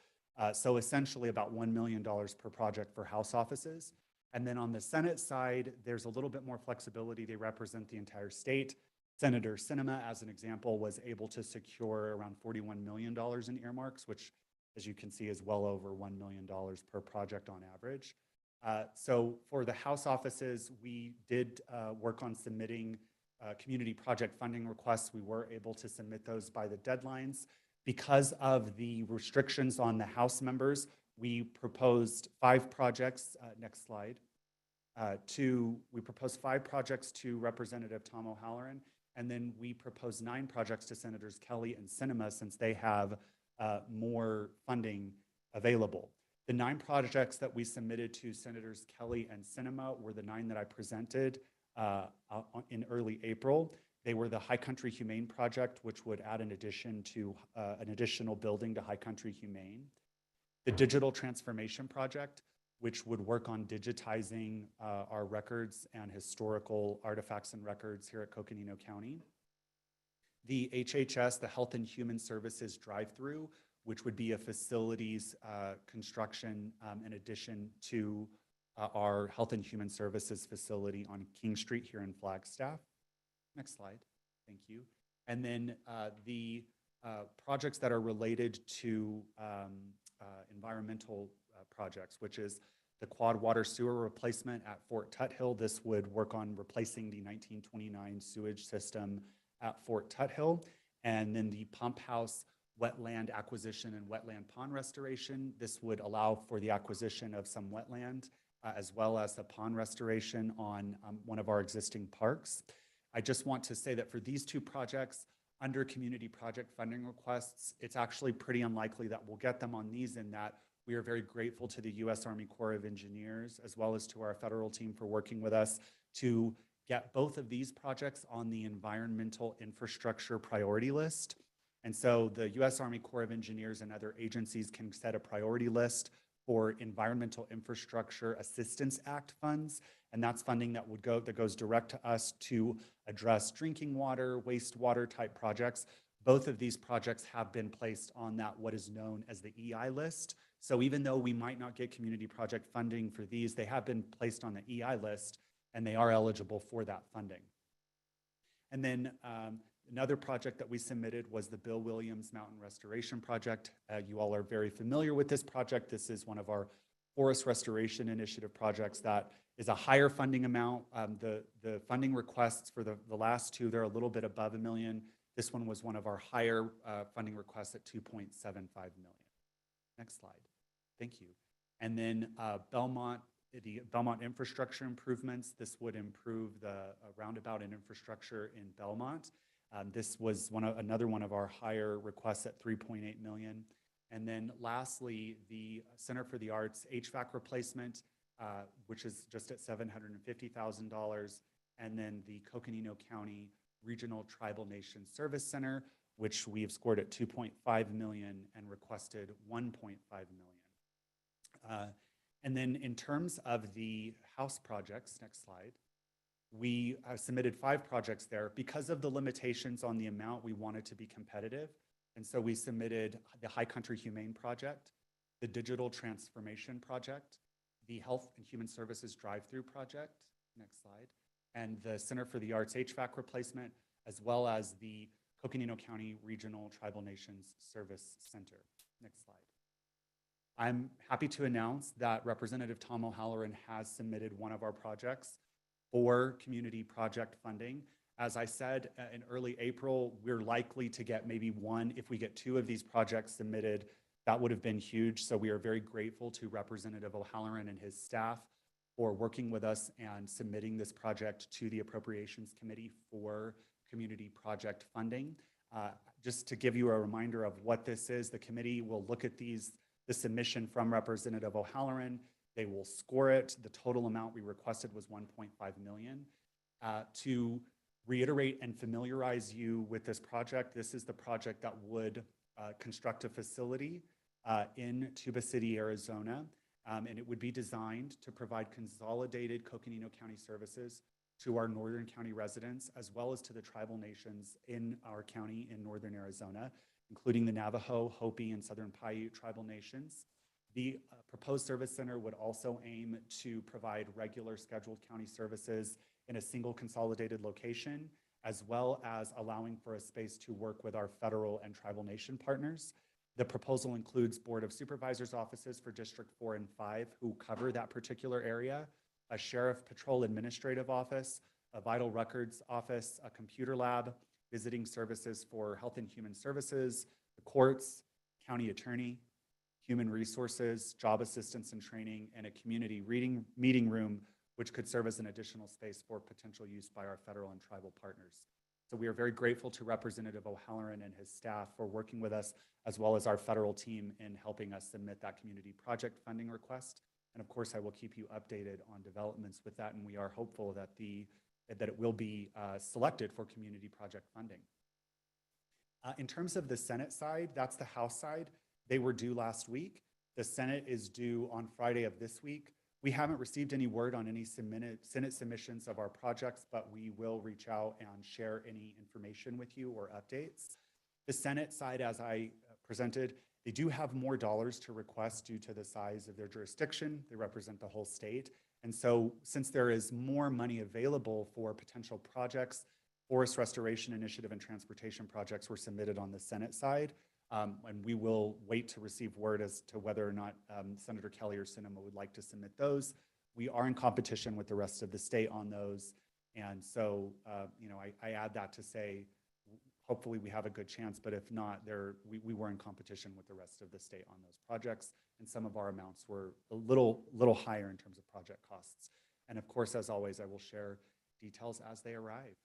So essentially about $1 million per project for House offices. And then on the Senate side, there's a little bit more flexibility. They represent the entire state. Senator Sinema, as an example, was able to secure around $41 million in earmarks, which, as you can see, is well over $1 million per project on average. So for the House offices, we did work on submitting community project funding requests. We were able to submit those by the deadlines. Because of the restrictions on the House members, we proposed 5 projects, next slide, we proposed 5 projects to Representative Tom O'Halloran, and then we proposed 9 projects to Senators Kelly and Sinema since they have more funding available. The 9 projects that we submitted to Senators Kelly and Sinema were the 9 that I presented in early April. They were the High Country Humane Project, which would add an additional building to High Country Humane. The Digital Transformation Project, which would work on digitizing our records and historical artifacts and records here at Coconino County. The HHS, the Health and Human Services Drive-Through, which would be a facilities construction in addition to our Health and Human Services facility on King Street here in Flagstaff. Next slide, thank you. And then the projects that are related to environmental projects, which is the quad water sewer replacement at Fort Tuthill. This would work on replacing the 1929 sewage system at Fort Tuthill. And then the pump house wetland acquisition and wetland pond restoration. This would allow for the acquisition of some wetland as well as the pond restoration on one of our existing parks. I just want to say that for these two projects, under community project funding requests, it's actually pretty unlikely that we'll get them on these, in that we are very grateful to the U.S. Army Corps of Engineers, as well as to our federal team for working with us to get both of these projects on the environmental infrastructure priority list. And so the U.S. Army Corps of Engineers and other agencies can set a priority list for Environmental Infrastructure Assistance Act funds. And that's funding that goes direct to us to address drinking water, wastewater type projects. Both of these projects have been placed on that, what is known as the EI list. So even though we might not get community project funding for these, they have been placed on the EI list and they are eligible for that funding. And then another project that we submitted was the Bill Williams Mountain Restoration Project. You all are very familiar with this project. This is one of our Forest Restoration Initiative projects that is a higher funding amount. The funding requests for the last two, they're a little bit above $1 million. This one was one of our higher funding requests at $2.75 million. Next slide. Thank you. And then Belmont, the Belmont infrastructure improvements. This would improve the roundabout and infrastructure in Belmont. This was another one of our higher requests at $3.8 million. And then lastly, the Center for the Arts HVAC replacement, which is just at $750,000. And then the Coconino County Regional Tribal Nation Service Center, which we have scored at $2.5 million and requested $1.5 million. And then in terms of the house projects, next slide, we submitted 5 projects there. Because of the limitations on the amount, we wanted to be competitive. And so we submitted the High Country Humane Project, the Digital Transformation Project, the Health and Human Services Drive-Through Project, next slide, and the Center for the Arts HVAC replacement, as well as the Coconino County Regional Tribal Nations Service Center. Next slide. I'm happy to announce that Representative Tom O'Halloran has submitted one of our projects for community project funding. As I said, in early April, we're likely to get maybe one. If we get 2 of these projects submitted, that would have been huge. So we are very grateful to Representative O'Halloran and his staff for working with us and submitting this project to the Appropriations Committee for community project funding. Just to give you a reminder of what this is, the committee will look at the submission from Representative O'Halloran. They will score it. The total amount we requested was $1.5 million. To reiterate and familiarize you with this project, this is the project that would construct a facility in Tuba City, Arizona, and it would be designed to provide consolidated Coconino County services to our Northern County residents, as well as to the tribal nations in our county in Northern Arizona, including the Navajo, Hopi, and Southern Paiute tribal nations. The proposed service center would also aim to provide regular scheduled county services in a single consolidated location, as well as allowing for a space to work with our federal and tribal nation partners. The proposal includes Board of Supervisors offices for District 4 and 5 who cover that particular area, a Sheriff Patrol Administrative Office, a Vital Records Office, a computer lab, visiting services for Health and Human Services, the courts, county attorney, human resources, job assistance and training, and a community meeting room, which could serve as an additional space for potential use by our federal and tribal partners. So we are very grateful to Representative O'Halloran and his staff for working with us, as well as our federal team in helping us submit that community project funding request. And of course, I will keep you updated on developments with that, and we are hopeful that it will be selected for community project funding. In terms of the Senate side, that's the House side. They were due last week. The Senate is due on Friday of this week. We haven't received any word on any Senate submissions of our projects, but we will reach out and share any information with you or updates. The Senate side, as I presented, they do have more dollars to request due to the size of their jurisdiction. They represent the whole state. And so since there is more money available for potential projects, Forest Restoration Initiative and transportation projects were submitted on the Senate side. And we will wait to receive word as to whether or not Senator Kelly or Sinema would like to submit those. We are in competition with the rest of the state on those. And so, I add that to say, hopefully we have a good chance, but if not, we were in competition with the rest of the state on those projects, and some of our amounts were a little higher in terms of project costs. And of course, as always, I will share details as they arrive.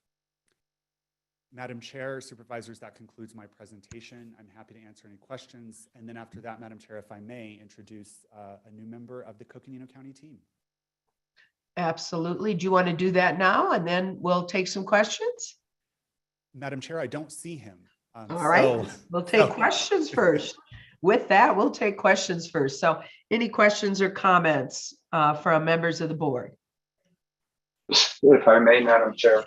Madam Chair, Supervisors, that concludes my presentation. I'm happy to answer any questions. And then after that, Madam Chair, if I may, introduce a new member of the Coconino County team. Absolutely. Do you want to do that now? And then we'll take some questions? Madam Chair, I don't see him. All right, we'll take questions first. With that, we'll take questions first. So any questions or comments from members of the board? If I may, Madam Chair.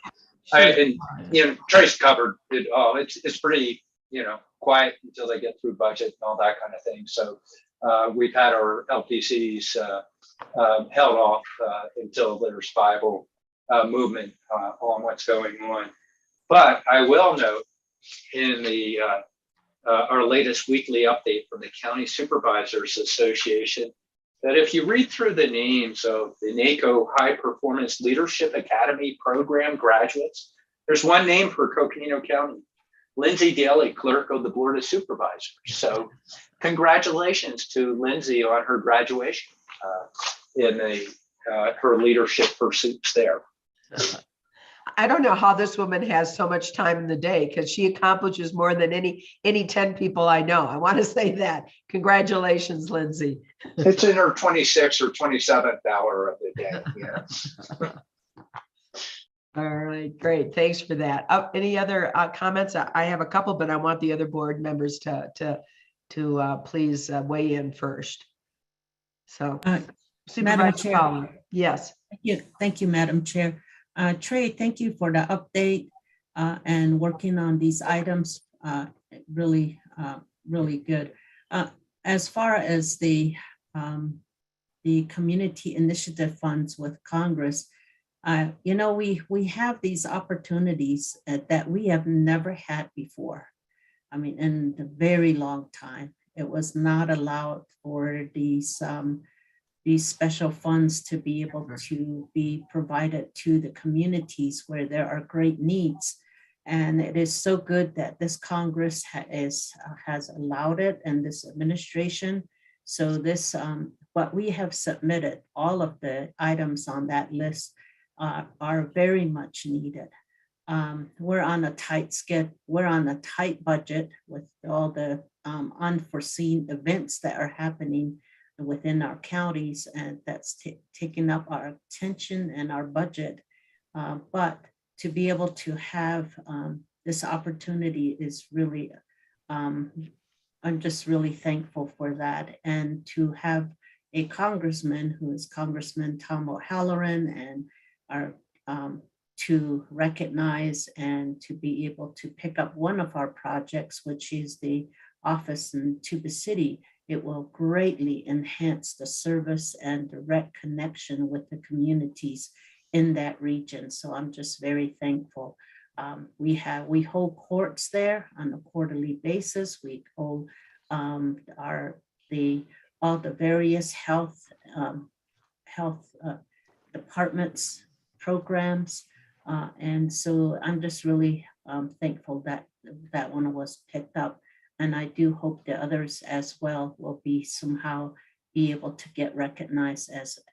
Trace covered it all. It's pretty, quiet until they get through budget and all that kind of thing. So we've had our LPCs held off until there's viable movement on what's going on. But I will note in the our latest weekly update from the County Supervisors Association that if you read through the names of the NACO High Performance Leadership Academy Program graduates, there's one name for Coconino County, Lindsay Daly, Clerk of the Board of Supervisors. So congratulations to Lindsay on her graduation in her leadership pursuits there. I don't know how this woman has so much time in the day because she accomplishes more than any 10 people I know. I want to say that. Congratulations, Lindsay. It's in her 26th or 27th hour of the day. Yeah. All right, great. Thanks for that. Any other comments? I have a couple, but I want the other board members to please weigh in first. So, Supervisor Collins, yes. Thank you, Madam Chair. Trey, thank you for the update and working on these items. Really good. As far as the community initiative funds with Congress, we have these opportunities that we have never had before. I mean, in a very long time, it was not allowed for these special funds to be able to be provided to the communities where there are great needs. And it is so good that this Congress has allowed it, and this administration. So this, what we have submitted, all of the items on that list are very much needed. We're on a tight schedule. We're on a tight budget with all the unforeseen events that are happening within our counties, and that's taking up our attention and our budget. But to be able to have this opportunity is really, I'm just really thankful for that. And to have a congressman who is Congressman Tom O'Halloran and to recognize and to be able to pick up one of our projects, which is the office in Tuba City, it will greatly enhance the service and direct connection with the communities in that region. So I'm just very thankful. We hold courts there on a quarterly basis. We hold all the various health departments programs. And so I'm just really thankful that that one was picked up. And I do hope the others as well will be somehow be able to get recognized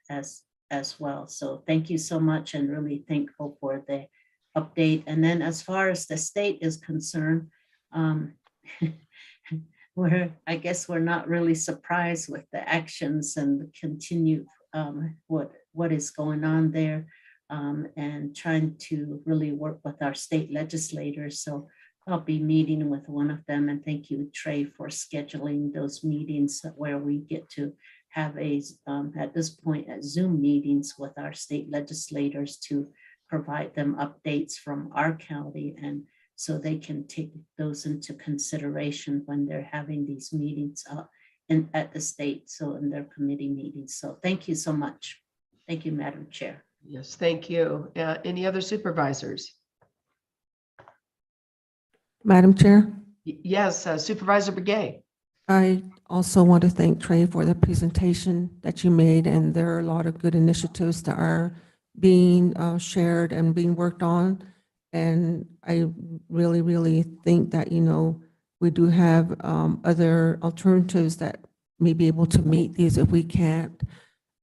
as well. So thank you so much, and really thankful for the update. And then as far as the state is concerned, I guess we're not really surprised with the actions and the continued what is going on there, and trying to really work with our state legislators. So I'll be meeting with one of them, and thank you, Trey, for scheduling those meetings where we get to have at this point, Zoom meetings with our state legislators to provide them updates from our county, and so they can take those into consideration when they're having these meetings at the state, so in their committee meetings. So thank you so much. Thank you, Madam Chair. Yes, thank you. Any other supervisors? Madam Chair, Yes, Supervisor Begay. I also want to thank Trey for the presentation that you made, and there are a lot of good initiatives that are being shared and being worked on. And I really, really think that, we do have other alternatives that may be able to meet these if we can't.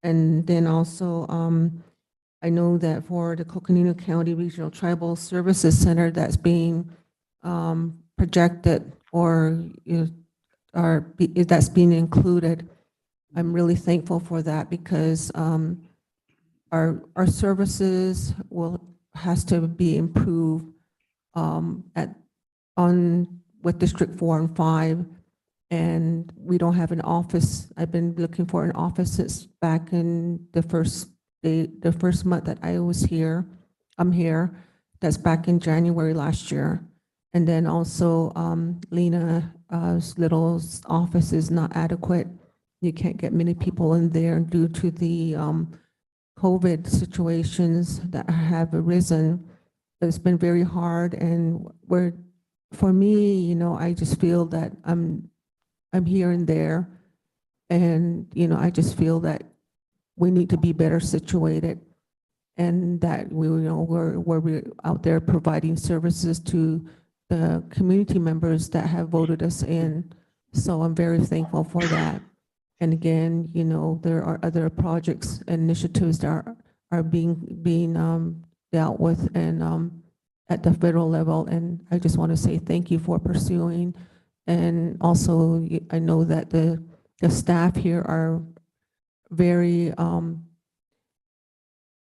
And then also, I know that for the Coconino County Regional Tribal Services Center that's being projected or, that's being included, I'm really thankful for that because our services has to be improved with District 4 and 5, and we don't have an office. I've been looking for an office since back in the first month that I was here. I'm here. That's back in January last year. And then also Lena's little office is not adequate. You can't get many people in there due to the COVID situations that have arisen. It's been very hard, and for me, I just feel that I'm here and there, and I just feel that we need to be better situated, and that we're out there providing services to the community members that have voted us in. So I'm very thankful for that. And again, there are other projects and initiatives that are being dealt with and at the federal level. And I just want to say thank you for pursuing. And also, I know that the staff here are very,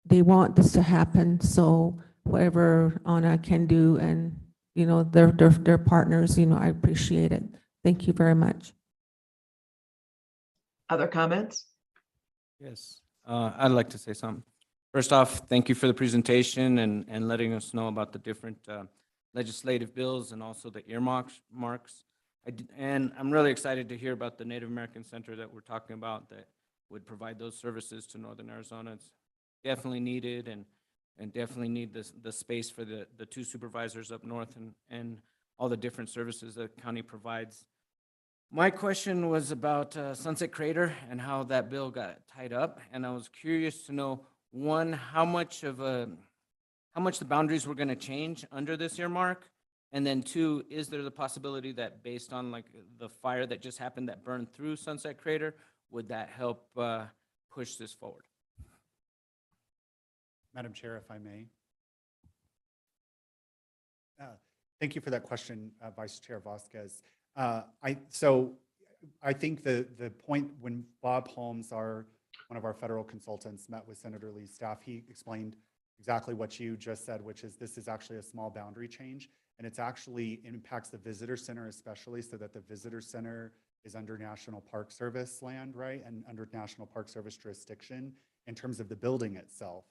they want this to happen. So whatever Anna can do, and they're partners, I appreciate it. Thank you very much. Other comments? Yes, I'd like to say something. First off, thank you for the presentation and letting us know about the different legislative bills and also the earmarks. And I'm really excited to hear about the Native American Center that we're talking about that would provide those services to Northern Arizona. It's definitely needed and definitely need the space for the two supervisors up north and all the different services that the county provides. My question was about Sunset Crater and how that bill got tied up, and I was curious to know, one, how much the boundaries were going to change under this earmark, and then two, is there the possibility that based on like the fire that just happened that burned through Sunset Crater, would that help push this forward? Madam Chair, if I may. Thank you for that question, Vice Chair Vasquez. So I think the point when Bob Holmes, one of our federal consultants, met with Senator Lee's staff, he explained exactly what you just said, which is this is actually a small boundary change, and it's actually impacts the visitor center especially, so that the visitor center is under National Park Service land, right, and under National Park Service jurisdiction in terms of the building itself.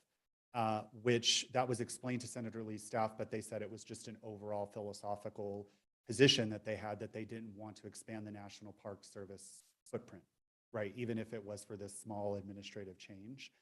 Which that was explained to Senator Lee's staff, but they said it was just an overall philosophical position that they had, that they didn't want to expand the National Park Service footprint, right? Even if it was for this small administrative change.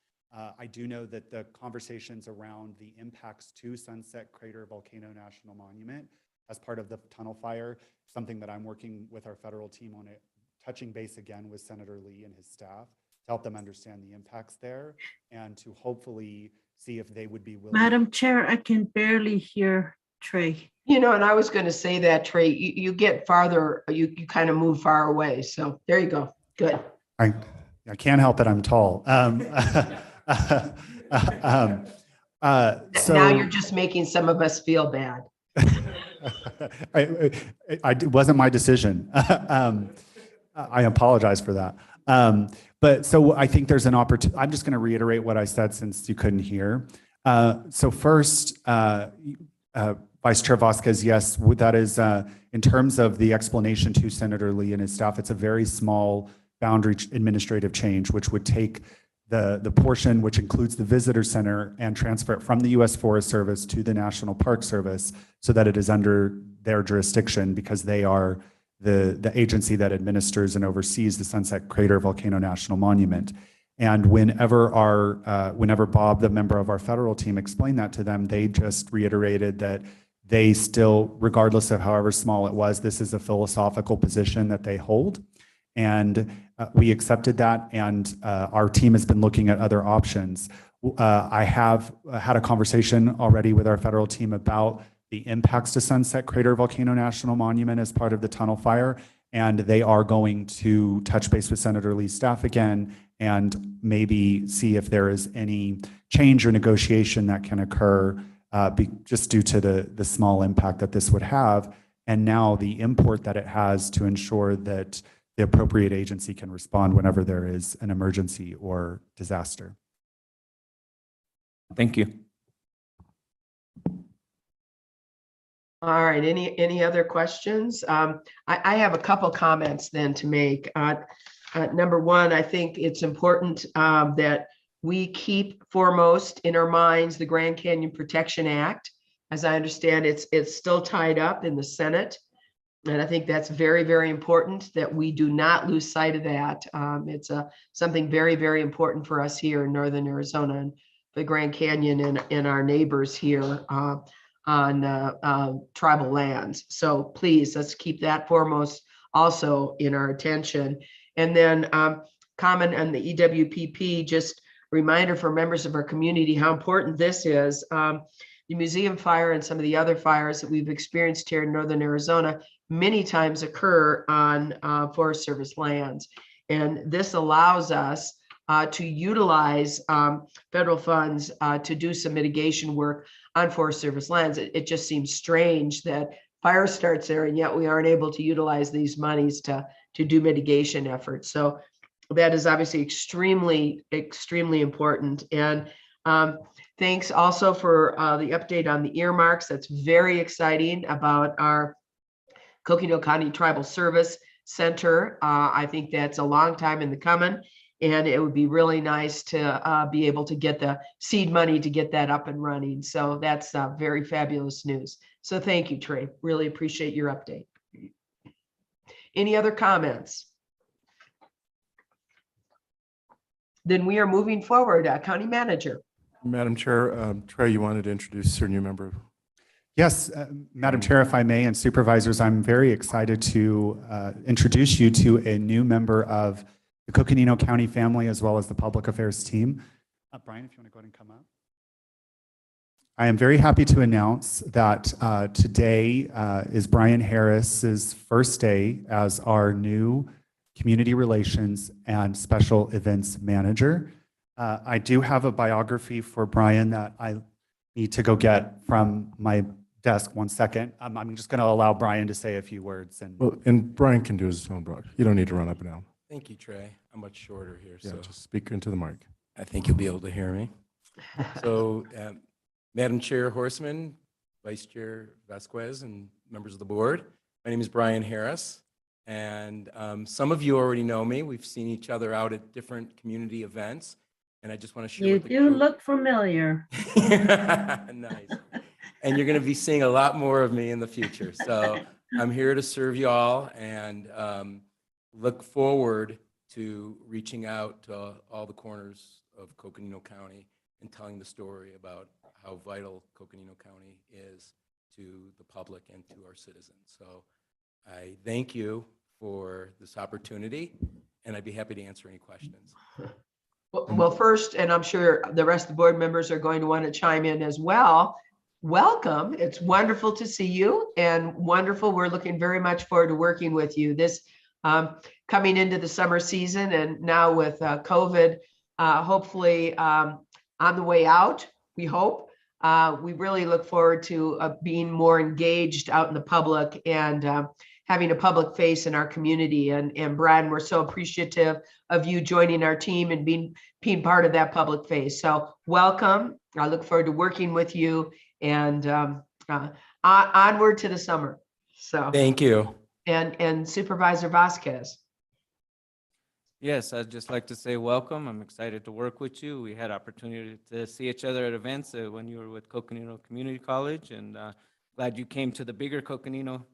I do know that the conversations around the impacts to Sunset Crater Volcano National Monument as part of the tunnel fire, something that I'm working with our federal team on it, touching base again with Senator Lee and his staff to help them understand the impacts there and to hopefully see if they would be willing. Madam Chair, I can barely hear Trey. And I was going to say that, Trey, you get farther, you kind of move far away. So there you go. Good. I can't help it. I'm tall. So now you're just making some of us feel bad. It wasn't my decision. I apologize for that. But so I think there's an opportunity. I'm just going to reiterate what I said since you couldn't hear. So first, Vice Chair Vasquez, yes, that is in terms of the explanation to Senator Lee and his staff, it's a very small boundary administrative change, which would take the portion which includes the visitor center and transfer it from the U.S. Forest Service to the National Park Service so that it is under their jurisdiction, because they are the agency that administers and oversees the Sunset Crater Volcano National Monument. And whenever Bob, the member of our federal team, explained that to them, they just reiterated that they still, regardless of however small it was, this is a philosophical position that they hold. And we accepted that, and our team has been looking at other options. I have had a conversation already with our federal team about the impacts to Sunset Crater Volcano National Monument as part of the tunnel fire. And they are going to touch base with Senator Lee's staff again and maybe see if there is any change or negotiation that can occur just due to the small impact that this would have. And now the import that it has to ensure that the appropriate agency can respond whenever there is an emergency or disaster. Thank you. All right, any other questions? I have a couple comments then to make. Number one, I think it's important that we keep foremost in our minds the Grand Canyon Protection Act. As I understand, it's still tied up in the Senate. And I think that's very, very important that we do not lose sight of that. It's something very, very important for us here in Northern Arizona and the Grand Canyon and our neighbors here on tribal lands. So please, let's keep that foremost also in our attention. And then comment on the EWPP, just reminder for members of our community how important this is. The museum fire and some of the other fires that we've experienced here in Northern Arizona many times occur on Forest Service lands. And this allows us to utilize federal funds to do some mitigation work on Forest Service lands. It just seems strange that fire starts there and yet we aren't able to utilize these monies to do mitigation efforts. So that is obviously extremely, extremely important. And thanks also for the update on the earmarks. That's very exciting about our Coconino County Tribal Service Center. I think that's a long time in the coming, and it would be really nice to be able to get the seed money to get that up and running. So that's very fabulous news. So thank you, Trey. Really appreciate your update. Any other comments? Then we are moving forward. County Manager. Madam Chair, Trey, you wanted to introduce your new member. Yes, Madam Chair, if I may, and supervisors, I'm very excited to introduce you to a new member of the Coconino County family as well as the public affairs team. Brian, if you want to go ahead and come up. I am very happy to announce that today is Brian Harris's first day as our new Community Relations and Special Events Manager. I do have a biography for Brian that I need to go get from my desk. 1 second. I'm just going to allow Brian to say a few words. And Brian can do his own broad. You don't need to run up and down. Thank you, Trey. I'm much shorter here, Yeah, so just speak into the mic. I think you'll be able to hear me. So, Madam Chair Horseman, Vice Chair Vasquez, and members of the board, my name is Brian Harris, and some of you already know me. We've seen each other out at different community events, and I just want to share. You do look familiar. Nice. And you're going to be seeing a lot more of me in the future. So I'm here to serve you all and look forward to reaching out to all the corners of Coconino County and telling the story about how vital Coconino County is to the public and to our citizens. So I thank you for this opportunity, and I'd be happy to answer any questions. Well, first, and I'm sure the rest of the board members are going to want to chime in as well. Welcome. It's wonderful to see you and wonderful. We're looking very much forward to working with you this coming into the summer season, and now with COVID, hopefully on the way out, we hope. We really look forward to being more engaged out in the public and having a public face in our community. And Brian, we're so appreciative of you joining our team and being part of that public face. So welcome. I look forward to working with you and onward to the summer. So thank you. And Supervisor Vasquez. Yes, I'd just like to say welcome. I'm excited to work with you. We had opportunity to see each other at events when you were with Coconino Community College, and glad you came to the bigger Coconino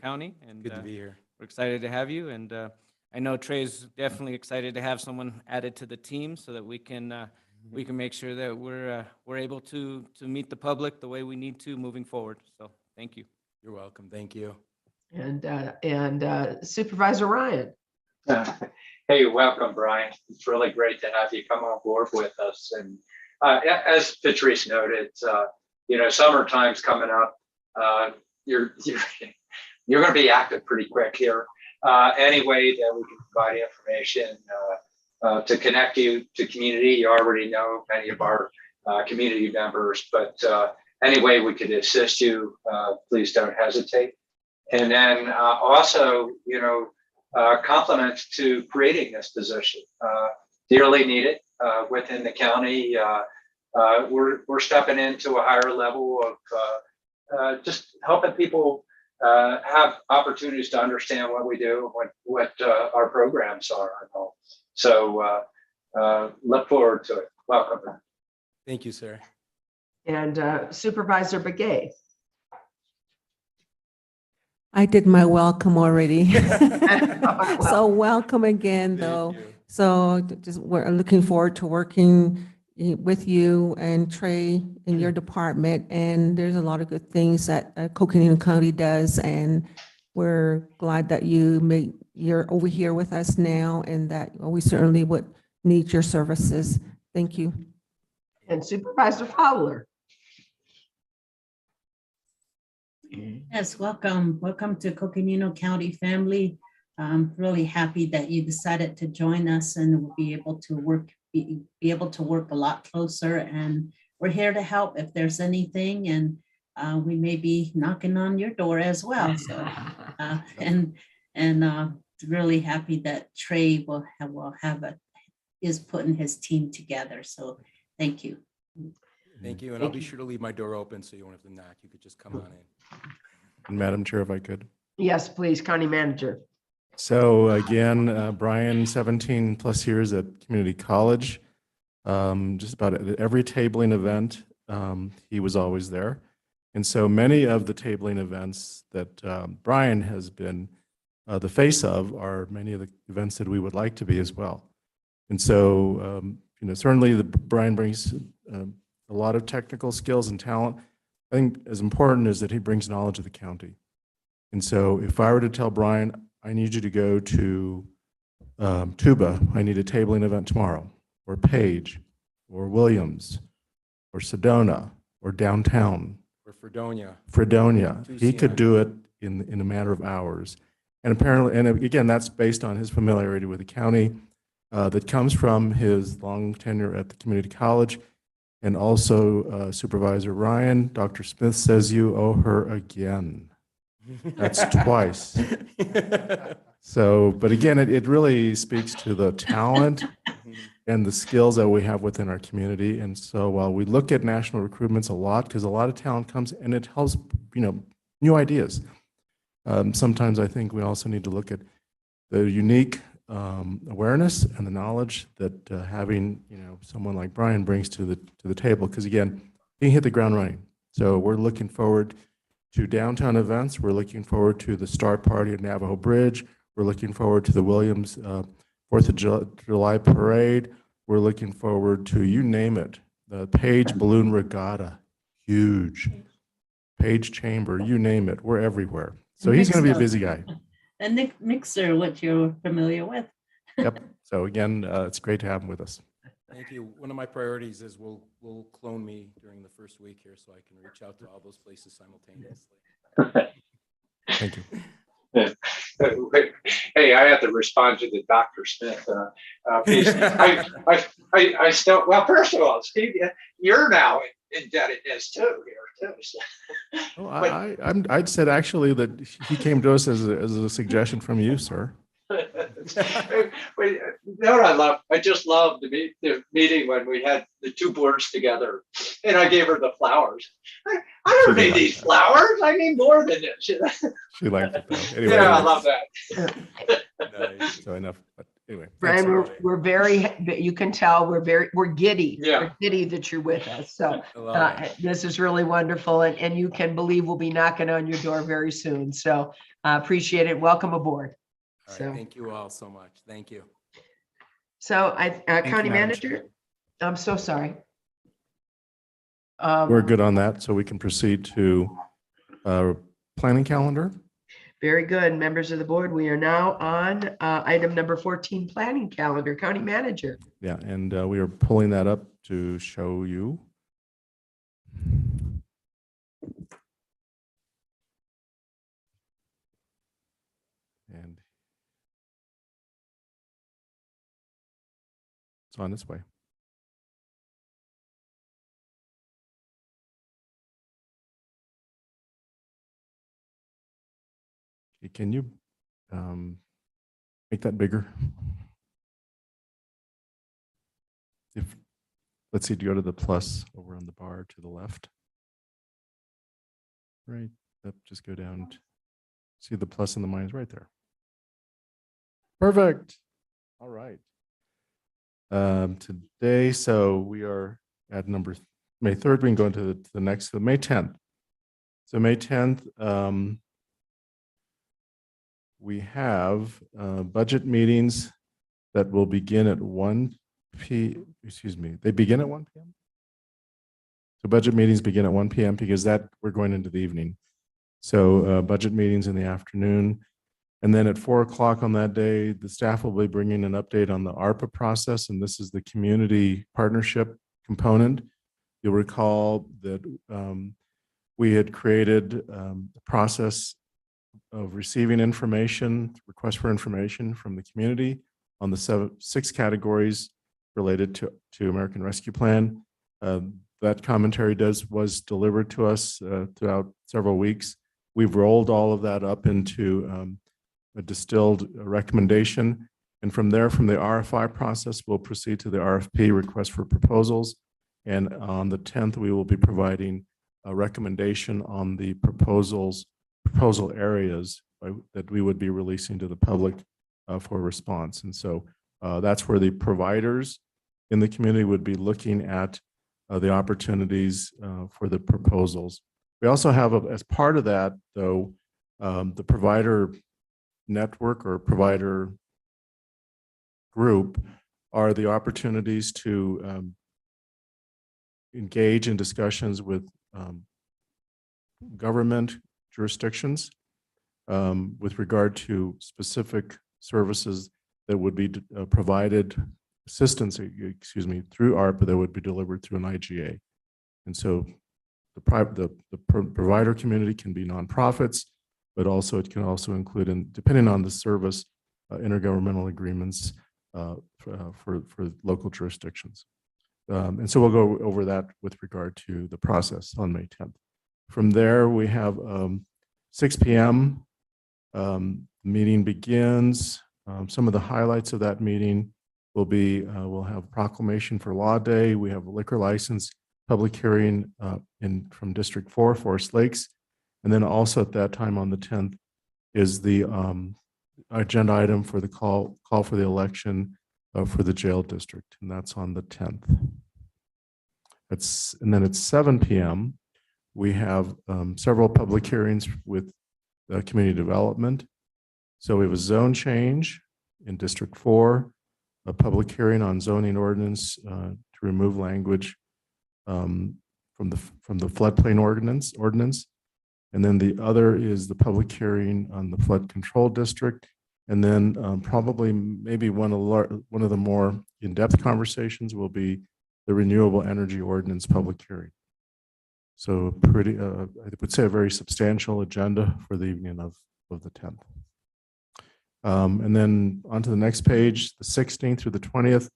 County. And good to be here. We're excited to have you, and I know Trey's definitely excited to have someone added to the team so that we can make sure that we're able to meet the public the way we need to moving forward. So thank you. You're welcome. Thank you. And Supervisor Ryan. Hey, welcome, Brian. It's really great to have you come on board with us. And as Patrice noted, summertime's coming up. You're going to be active pretty quick here. Any way that we can provide information to connect you to community, you already know many of our community members, but any way we could assist you, please don't hesitate. And then also, compliments to creating this position. Dearly needed within the county. We're stepping into a higher level of just helping people have opportunities to understand what we do, what our programs are. So look forward to it. Welcome. Thank you, sir. And Supervisor Begay. I did my welcome already. So welcome again, though. So just we're looking forward to working with you and Trey in your department. And there's a lot of good things that Coconino County does. And we're glad that you're over here with us now, and that we certainly would need your services. Thank you. And Supervisor Fowler. Yes, welcome. Welcome to Coconino County family. I'm really happy that you decided to join us, and we'll be able to work a lot closer. And we're here to help if there's anything, and we may be knocking on your door as well. So really happy that Trey is putting his team together. So thank you. Thank you. And I'll be sure to leave my door open so you won't have to knock. You could just come on in. And Madam Chair, if I could. Yes, please, County Manager. So again, Brian, 17 plus years at community college. Just about at every tabling event, he was always there. And so many of the tabling events that Brian has been the face of are many of the events that we would like to be as well. And so, certainly Brian brings a lot of technical skills and talent. I think as important is that he brings knowledge of the county. And so if I were to tell Brian, I need you to go to Tuba, I need a tabling event tomorrow, or Page, or Williams, or Sedona, or downtown, Or Fredonia. he could do it in a matter of hours. And apparently, and again, that's based on his familiarity with the county that comes from his long tenure at the community college. And also Supervisor Ryan, Dr. Smith says you owe her again. That's twice. So, but again, it really speaks to the talent and the skills that we have within our community. And so while we look at national recruitments a lot, because a lot of talent comes and it helps, new ideas. Sometimes I think we also need to look at the unique awareness and the knowledge that having someone like Brian brings to the table, because again, he hit the ground running. So we're looking forward to downtown events. We're looking forward to the Star Party at Navajo Bridge. We're looking forward to the Williams 4th of July Parade. We're looking forward to, you name it, the Page Balloon Regatta, huge. Page Chamber, you name it, we're everywhere. So he's going to be a busy guy. And Nick Mixer, what you're familiar with. Yep. So again, it's great to have him with us. Thank you. One of my priorities is we'll clone me during the first week here so I can reach out to all those places simultaneously. Thank you. Hey, I have to respond to the Dr. Smith piece. I still, well, first of all, Steve, you're now indebtedness too here too. So. Well, I'd said actually that he came to us as a suggestion from you, sir. I just love the meeting when we had the two boards together, and I gave her the flowers. I don't need these flowers. I need more than this. She liked it though. Anyway, yeah, I love that. Nice. So enough. But anyway, Brian, we're very, you can tell we're giddy. Yeah. We're giddy that you're with us. So I love it. this is really wonderful. And you can believe we'll be knocking on your door very soon. So appreciate it. Welcome aboard. All So, right, thank you all so much. Thank you. so County Madam Manager, Chair. I'm so sorry. We're good on that, so we can proceed to planning calendar. Very good. Members of the board, we are now on item number 14, planning calendar, county manager. Yeah, and we are pulling that up to show you. And it's on its way. Okay, can you make that bigger? If, let's see, do you go to the plus over on the bar to the left? Right, up, just go down. See the plus and the minus right there. Perfect. All right. Today, so we are at May 3rd. We can go into the next, May 10th. So May 10th, we have budget meetings that will begin at 1 p.m. Excuse me, they begin at 1 p.m. So budget meetings begin at 1 p.m. because we're going into the evening. So budget meetings in the afternoon. And then at 4 o'clock on that day, the staff will be bringing an update on the ARPA process. And this is the community partnership component. You'll recall that we had created a process of receiving information, requests for information from the community on the 6 categories related to American Rescue Plan. That commentary was delivered to us throughout several weeks. We've rolled all of that up into a distilled recommendation. And from there, from the RFI process, we'll proceed to the RFP, request for proposals. And on the 10th, we will be providing a recommendation on the proposal areas that we would be releasing to the public for response. And so that's where the providers in the community would be looking at the opportunities for the proposals. We also have, as part of that, though, the provider network or provider group are the opportunities to engage in discussions with government jurisdictions with regard to specific services that would be provided, assistance, excuse me, through ARPA that would be delivered through an IGA. And so the provider community can be nonprofits, but also it can also include, depending on the service, intergovernmental agreements for local jurisdictions. And so we'll go over that with regard to the process on May 10th. From there, we have 6 p.m. Meeting begins. Some of the highlights of that meeting will be, we'll have proclamation for Law Day. We have a liquor license public hearing from District 4, Forest Lakes. And then also at that time on the 10th is the agenda item for the call for the election for the jail district. And that's on the 10th. And then at 7 p.m., we have several public hearings with community development. So we have a zone change in District 4, a public hearing on zoning ordinance to remove language from the floodplain ordinance. And then the other is the public hearing on the flood control district. And then probably maybe one of the more in-depth conversations will be the renewable energy ordinance public hearing. So pretty, I would say a very substantial agenda for the evening of the 10th. And then onto the next page, the 16th through the 20th,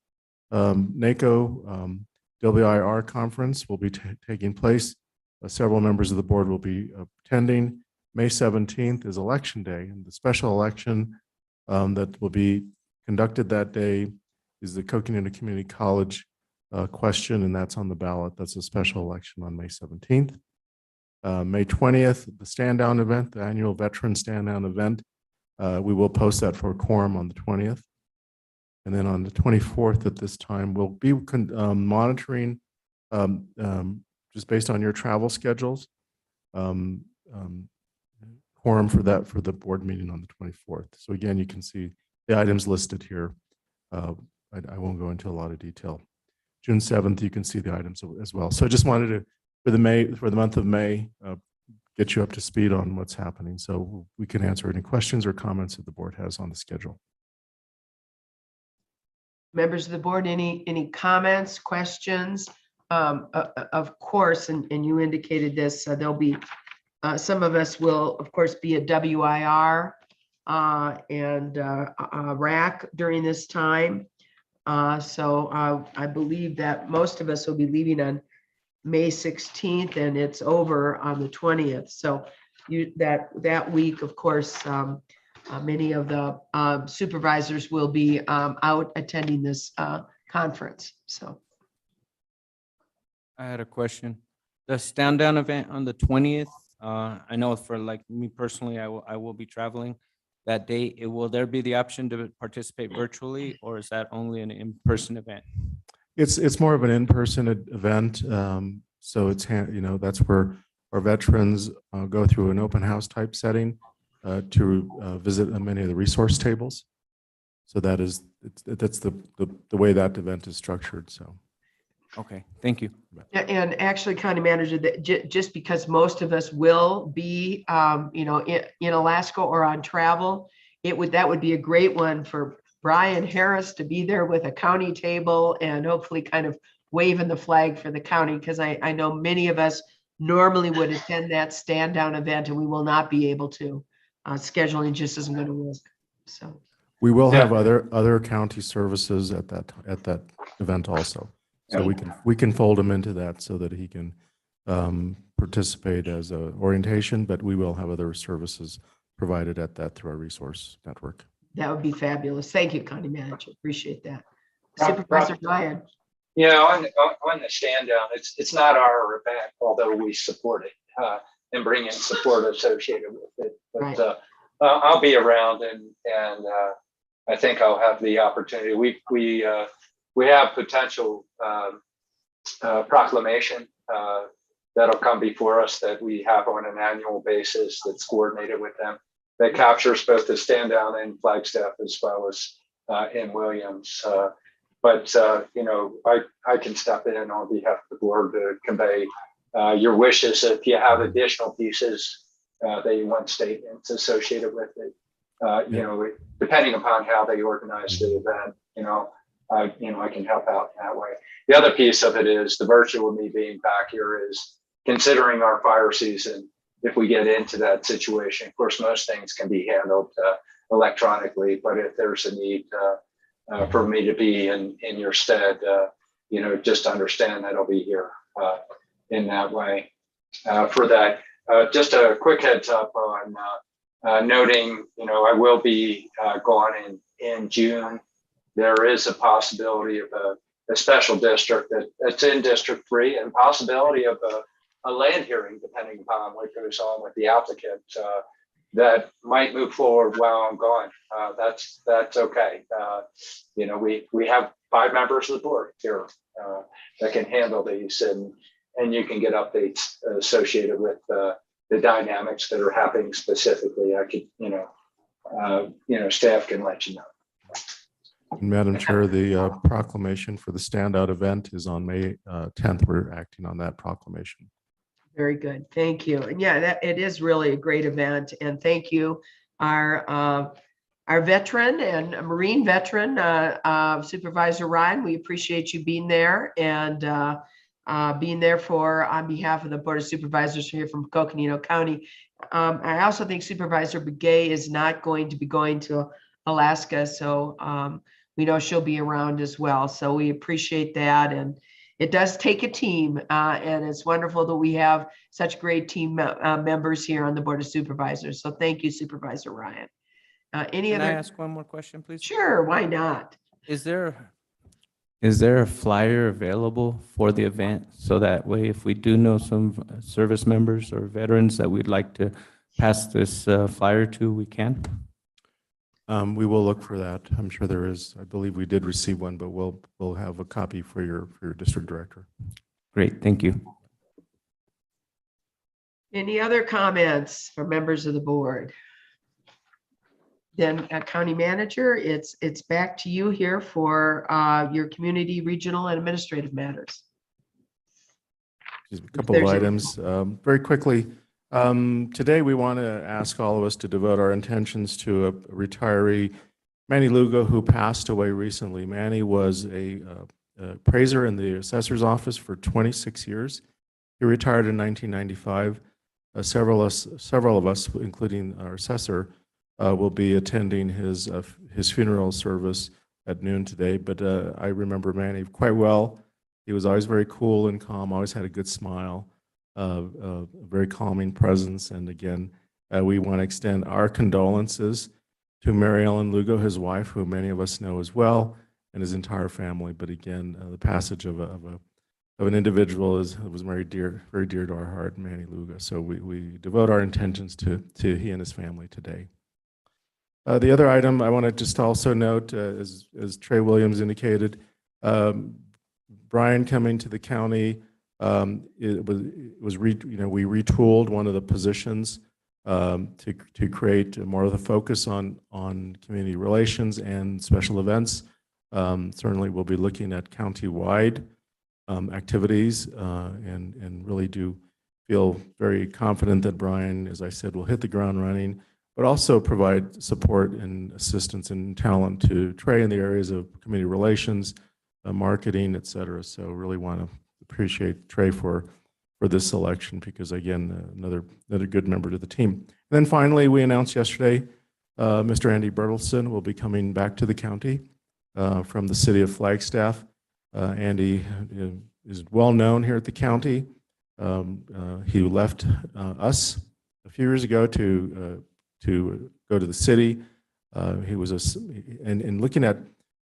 NACO WIR conference will be taking place. Several members of the board will be attending. May 17th is election day, and the special election that will be conducted that day is the Coconino Community College question, and that's on the ballot. That's a special election on May 17th. May 20th, the stand down event, the annual veteran stand down event. We will post that for a quorum on the 20th. And then on the 24th at this time, we'll be monitoring just based on your travel schedules, quorum for that for the board meeting on the 24th. So again, you can see the items listed here. I won't go into a lot of detail. June 7th, you can see the items as well. So I just wanted to, for the month of May, get you up to speed on what's happening. So we can answer any questions or comments that the board has on the schedule. Members of the board, any comments, questions? Of course, and you indicated this, there'll be, some of us will, of course, be at WIR and RAC during this time. So I believe that most of us will be leaving on May 16th and it's over on the 20th. So that week, of course, many of the supervisors will be out attending this conference. So I had a question. The stand down event on the 20th, I know for like me personally, I will be traveling that day. Will there be the option to participate virtually, or is that only an in-person event? It's more of an in-person event. So it's, that's where our veterans go through an open house type setting to visit many of the resource tables. So that's the way that event is structured. So. Okay, thank you. and actually, County Manager, that just because most of us will be, in Alaska or on travel, that would be a great one for Brian Harris to be there with a county table and hopefully kind of waving the flag for the county, because I know many of us normally would attend that stand down event and we will not be able to. Scheduling just isn't going to work. So we will have other county services at that event also. So we can fold him into that so that he can participate as a orientation, but we will have other services provided at that through our resource network. that would be fabulous. Thank you, County Manager. Appreciate that. Supervisor Ryan. Yeah, on the stand down, it's not our event, although we support it and bring in support associated with it. But Right. I'll be around and I think I'll have the opportunity. We have potential proclamation that'll come before us that we have on an annual basis that's coordinated with them, that captures both the stand down in Flagstaff as well as in Williams. But I can step in on behalf of the board to convey your wishes. If you have additional pieces that you want statements associated with it, depending upon how they organize the event, I can help out in that way. The other piece of it is the virtue of me being back here is considering our fire season. If we get into that situation, of course, most things can be handled electronically, but if there's a need for me to be in your stead, just understand that I'll be here in that way. For that, just a quick heads up on noting, I will be gone in June. There is a possibility of a special district that's in District 3 and possibility of a land hearing, depending upon what goes on with the applicant, that might move forward while I'm gone. That's okay. We have 5 members of the board here that can handle these, and you can get updates associated with the dynamics that are happening specifically. I could, staff can let you know. Madam Chair, the proclamation for the standout event is on May 10th. We're acting on that proclamation. Very good. Thank you. And yeah, it is really a great event. And thank you, our veteran and Marine veteran, Supervisor Ryan. We appreciate you being there and being there on behalf of the Board of Supervisors here from Coconino County. I also think Supervisor Begay is not going to be going to Alaska. So we know she'll be around as well. So we appreciate that. And it does take a team, and it's wonderful that we have such great team members here on the Board of Supervisors. So thank you, Supervisor Ryan. Can I ask one more question, please? Sure, why not? Is there a flyer available for the event? So that way, if we do know some service members or veterans that we'd like to pass this flyer to, we can? We will look for that. I'm sure there is. I believe we did receive one, but we'll have a copy for your district director. Great, thank you. Any other comments from members of the board? Then County Manager, it's back to you here for your community, regional, and administrative matters. A couple of items. Very quickly, Today, we want to ask all of us to devote our intentions to a retiree, Manny Lugo, who passed away recently. Manny was a appraiser in the assessor's office for 26 years. He retired in 1995. Several of us, including our assessor, will be attending his funeral service at noon today. But I remember Manny quite well. He was always very cool and calm, always had a good smile, a very calming presence. And again, we want to extend our condolences to Mary Ellen Lugo, his wife, who many of us know as well, and his entire family. But again, the passage of an individual was very dear to our heart, Manny Lugo. So we devote our intentions to he and his family today. The other item I want to just also note, as Trey Williams indicated, Brian coming to the county, we retooled one of the positions to create more of the focus on community relations and special events. Certainly, we'll be looking at county-wide activities and really do feel very confident that Brian, as I said, will hit the ground running, but also provide support and assistance and talent to Trey in the areas of community relations, marketing, et cetera. So really want to appreciate Trey for this selection because, again, another good member to the team. And then finally, we announced yesterday Mr. Andy Bertelson will be coming back to the county from the city of Flagstaff. Andy is well known here at the county. He left us a few years ago to go to the city. He was and looking at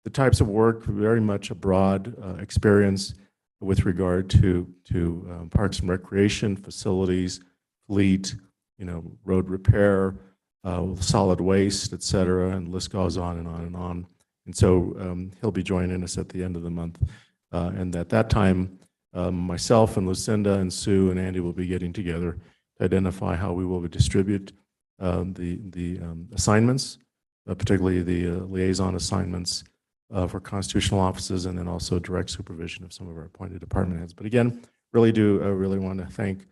the types of work, very much a broad experience with regard to parks and recreation, facilities, fleet, road repair, solid waste, et cetera, and the list goes on and on and on. And so he'll be joining us at the end of the month. And at that time, myself and Lucinda and Sue and Andy will be getting together to identify how we will distribute the assignments, particularly the liaison assignments for constitutional offices, and then also direct supervision of some of our appointed department heads. But again, really want to thank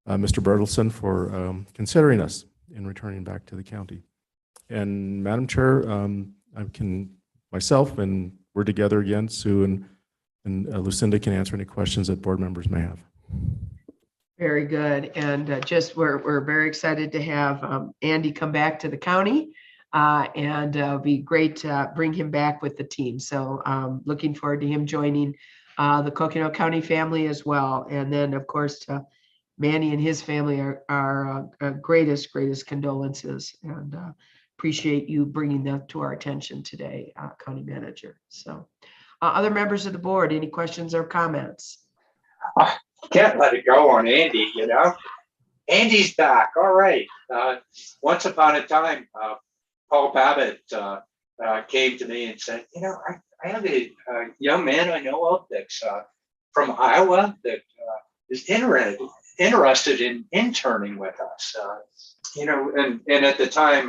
Mr. Bertelson for considering us in returning back to the county. And Madam Chair, myself and we're together again, Sue and Lucinda can answer any questions that board members may have. Very good. And we're very excited to have Andy come back to the county. And it'll be great to bring him back with the team. So looking forward to him joining the Coconino County family as well. And then, of course, to Manny and his family, our greatest condolences, and appreciate you bringing that to our attention today, County Manager. So other members of the board, any questions or comments? Can't let it go on Andy, Andy's back. All right. Once upon a time, Paul Babbitt came to me and said, I have a young man I know of that's from Iowa that is interested in interning with us. And at the time,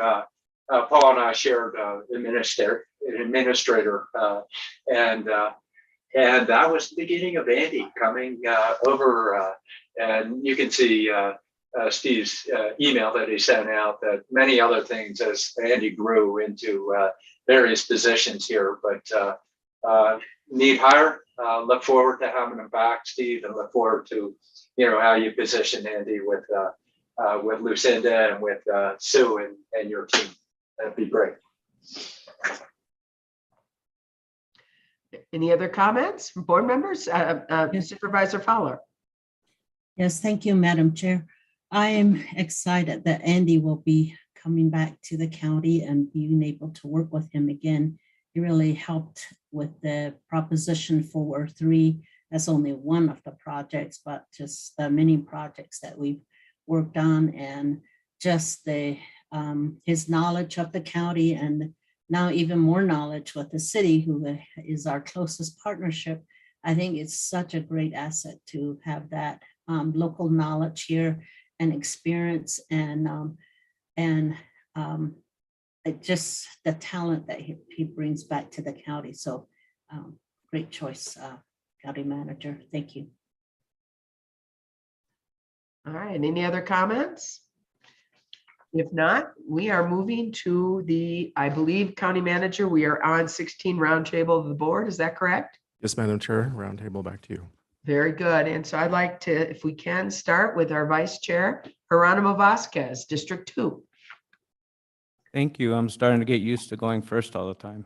Paul and I shared an administrator, and that was the beginning of Andy coming over. And you can see Steve's email that he sent out, that many other things as Andy grew into various positions here, but neat hire. Look forward to having him back, Steve, and look forward to how you position Andy with Lucinda and with Sue and your team. That'd be great. Any other comments from board members? Supervisor Fowler. Yes, thank you, Madam Chair. I am excited that Andy will be coming back to the county and being able to work with him again. He really helped with the Proposition 403. That's only one of the projects, but just the many projects that we've worked on, and just his knowledge of the county, and now even more knowledge with the city, who is our closest partnership. I think it's such a great asset to have that local knowledge here and experience, and just the talent that he brings back to the county. So great choice, County Manager. Thank you. All right, any other comments? If not, we are moving to the, I believe, County Manager, we are on 16 roundtable of the board. Is that correct? Yes, Madam Chair, roundtable back to you. Very good. And so I'd like to, if we can, start with our Vice Chair, Geronimo Vasquez, District 2. Thank you. I'm starting to get used to going first all the time.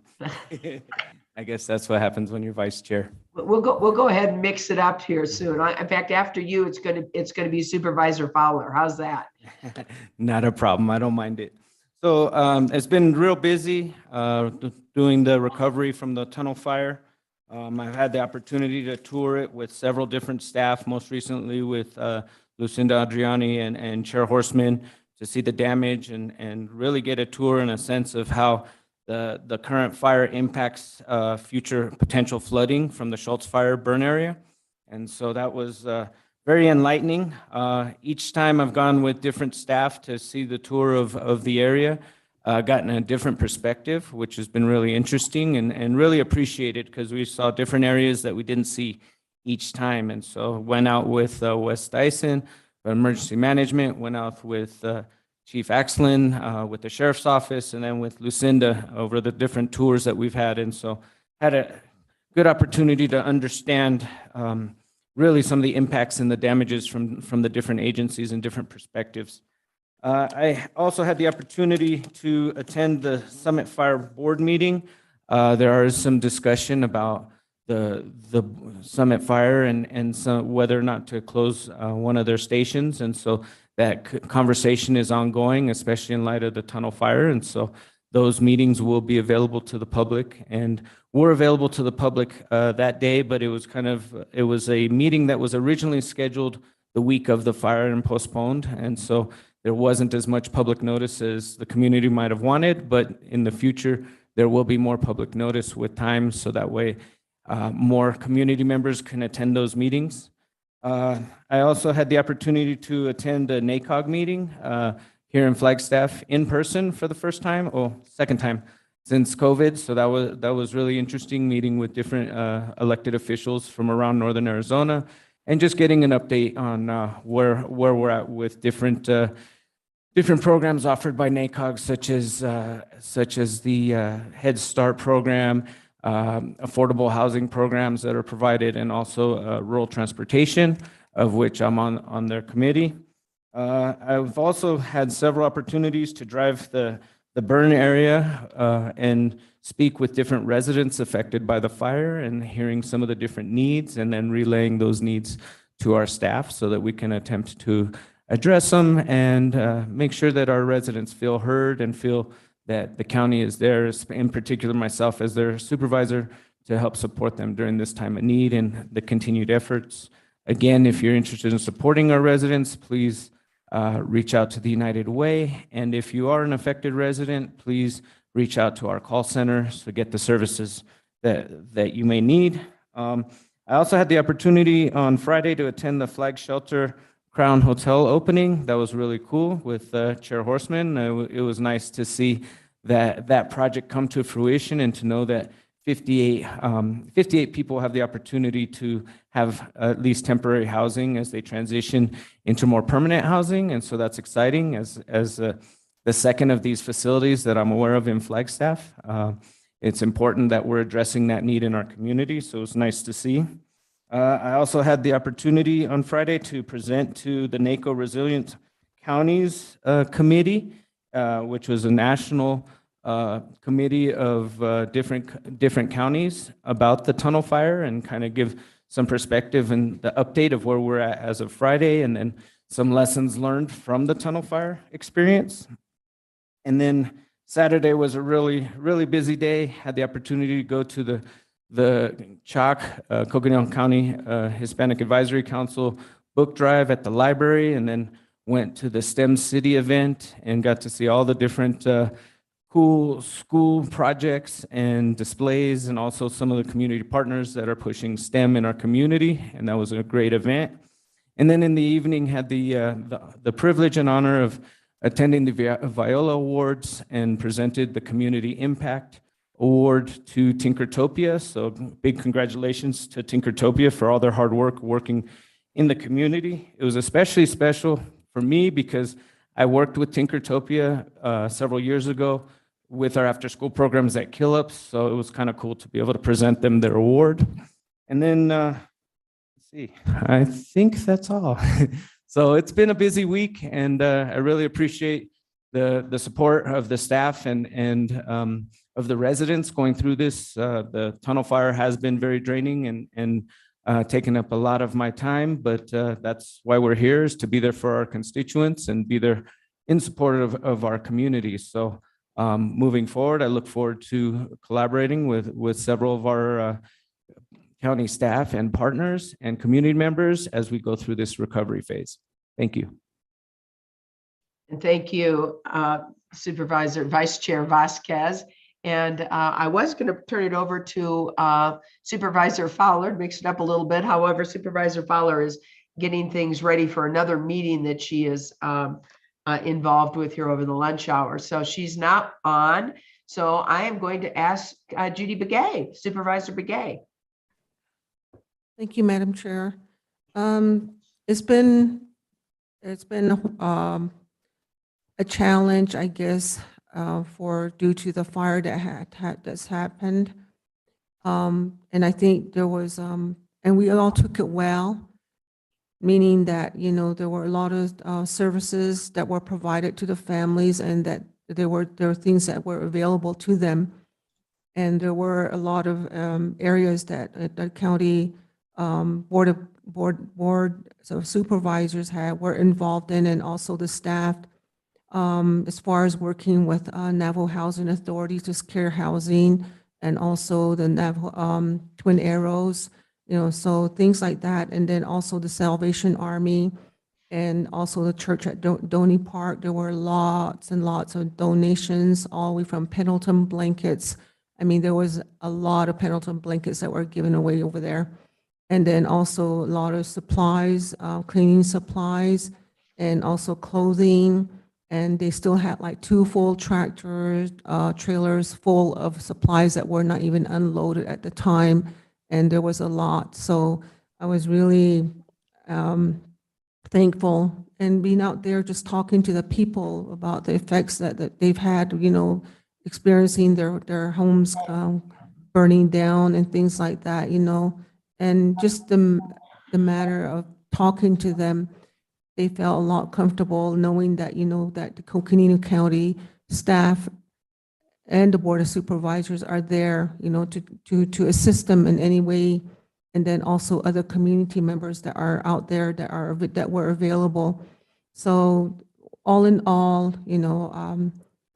I guess that's what happens when you're vice chair. We'll go ahead and mix it up here soon. In fact, after you, it's gonna be Supervisor Fowler. How's that? Not a problem. I don't mind it. So it's been real busy doing the recovery from the tunnel fire. I've had the opportunity to tour it with several different staff, most recently with Lucinda Adriani and Chair Horseman, to see the damage and really get a tour and a sense of how the current fire impacts future potential flooding from the Schultz fire burn area. And so that was very enlightening. Each time I've gone with different staff to see the tour of the area, gotten a different perspective, which has been really interesting and really appreciated because we saw different areas that we didn't see each time. And so went out with Wes Dyson, emergency management, went out with Chief Axlin, with the Sheriff's Office, and then with Lucinda over the different tours that we've had. And so had a good opportunity to understand really some of the impacts and the damages from the different agencies and different perspectives. I also had the opportunity to attend the Summit Fire Board meeting. There is some discussion about the Summit Fire and some, whether or not to close one of their stations. And so that conversation is ongoing, especially in light of the tunnel fire. And so those meetings will be available to the public and were available to the public that day, but it was a meeting that was originally scheduled the week of the fire and postponed. And so there wasn't as much public notice as the community might have wanted, but in the future, there will be more public notice with time, so that way more community members can attend those meetings. I also had the opportunity to attend a NACOG meeting here in Flagstaff in person for the first time, second time since COVID. So that was really interesting, meeting with different elected officials from around Northern Arizona and just getting an update on where we're at with different programs offered by NACOG, such as the Head Start program, affordable housing programs that are provided, and also rural transportation, of which I'm on their committee. I've also had several opportunities to drive the burn area and speak with different residents affected by the fire and hearing some of the different needs and then relaying those needs to our staff so that we can attempt to address them and make sure that our residents feel heard and feel that the county is there, in particular myself as their supervisor, to help support them during this time of need and the continued efforts. Again, if you're interested in supporting our residents, please reach out to the United Way. And if you are an affected resident, please reach out to our call center to get the services that you may need. I also had the opportunity on Friday to attend the Flag Shelter Crown Hotel opening. That was really cool with Chair Horseman. It was nice to see that project come to fruition and to know that 58 people have the opportunity to have at least temporary housing as they transition into more permanent housing. And so that's exciting as the second of these facilities that I'm aware of in Flagstaff. It's important that we're addressing that need in our community. So it's nice to see. I also had the opportunity on Friday to present to the NACO Resilient Counties Committee, which was a national committee of different counties about the tunnel fire, and kind of give some perspective and the update of where we're at as of Friday, and then some lessons learned from the tunnel fire experience. And then Saturday was a really, really busy day. Had the opportunity to go to the CHOC, Coconino County Hispanic Advisory Council book drive at the library, and then went to the STEM City event and got to see all the different cool school projects and displays, and also some of the community partners that are pushing STEM in our community, and that was a great event. And then in the evening, had the privilege and honor of attending the Viola Awards and presented the Community Impact Award to Tinkertopia. So big congratulations to Tinkertopia for all their hard work working in the community. It was especially special for me because I worked with Tinkertopia several years ago with our after-school programs at Killups, so it was kind of cool to be able to present them their award. And then, let's see, I think that's all. So it's been a busy week, and I really appreciate the support of the staff and of the residents going through this. The tunnel fire has been very draining and taken up a lot of my time, but that's why we're here, is to be there for our constituents and be there in support of our communities. So moving forward, I look forward to collaborating with several of our county staff and partners and community members as we go through this recovery phase. Thank you. And thank you, Supervisor Vice Chair Vasquez. And I was going to turn it over to Supervisor Fowler to mix it up a little bit. However, Supervisor Fowler is getting things ready for another meeting that she is involved with here over the lunch hour. So she's not on. So I am going to ask Judy Begay, Supervisor Begay. Thank you, Madam Chair. It's been a challenge, I guess, due to the fire that's happened. And I think there was, and we all took it well, meaning that, you know, there were a lot of services that were provided to the families, and that there were things that were available to them. And there were a lot of areas that the county board of supervisors were involved in, and also the staff, as far as working with Navajo Housing Authority to secure housing, and also the Navajo Twin Arrows, you know, so things like that. And then also the Salvation Army, and also the church at Donny Park. There were lots and lots of donations, all the way from Pendleton blankets. I mean, there was a lot of Pendleton blankets that were given away over there. And then also a lot of supplies, cleaning supplies, and also clothing. And they still had like 2 full tractors, trailers full of supplies that were not even unloaded at the time. And there was a lot. So I was really thankful, and being out there just talking to the people about the effects that they've had, you know, experiencing their homes burning down and things like that, you know. And just the matter of talking to them, they felt a lot comfortable knowing that, you know, that the Coconino County staff and the Board of Supervisors are there, you know, to assist them in any way. And then also other community members that are out there that were available. So all in all, you know,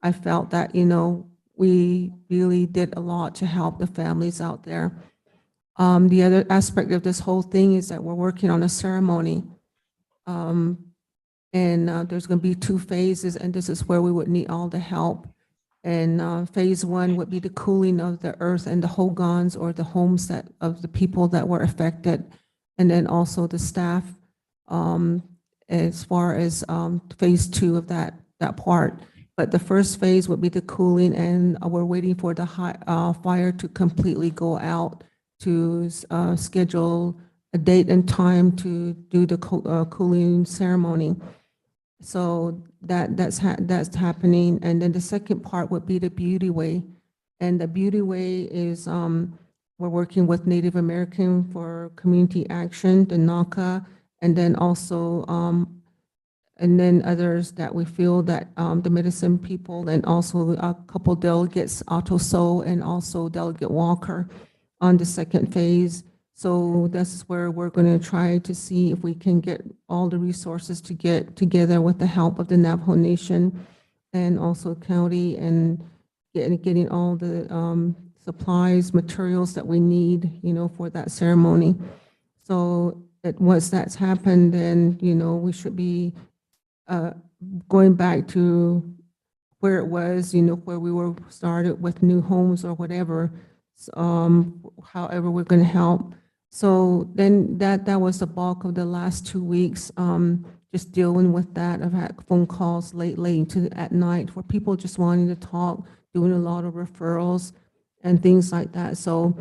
I felt that, you know, we really did a lot to help the families out there. The other aspect of this whole thing is that we're working on a ceremony. And there's going to be 2 phases, and this is where we would need all the help. And phase 1 would be the cooling of the earth and the hogans, or the homes of the people that were affected. And then also the staff, as far as phase 2 of that part. But the first phase would be the cooling, and we're waiting for the fire to completely go out, to schedule a date and time to do the cooling ceremony. So that's happening. And then the second part would be the Beauty Way. And the Beauty Way is, we're working with Native American for community action, the NACA, and then also, and then others that we feel that the medicine people, and also a couple delegates, Otto So and also Delegate Walker, on the second phase. So that's where we're going to try to see if we can get all the resources to get together with the help of the Navajo Nation and also county, and getting all the supplies, materials that we need, you know, for that ceremony. So once that's happened, then, you know, we should be going back to where it was, you know, where we were started with new homes or whatever. However, we're going to help. So then that was the bulk of the last 2 weeks, just dealing with that. I've had phone calls late at night where people just wanting to talk, doing a lot of referrals and things like that. So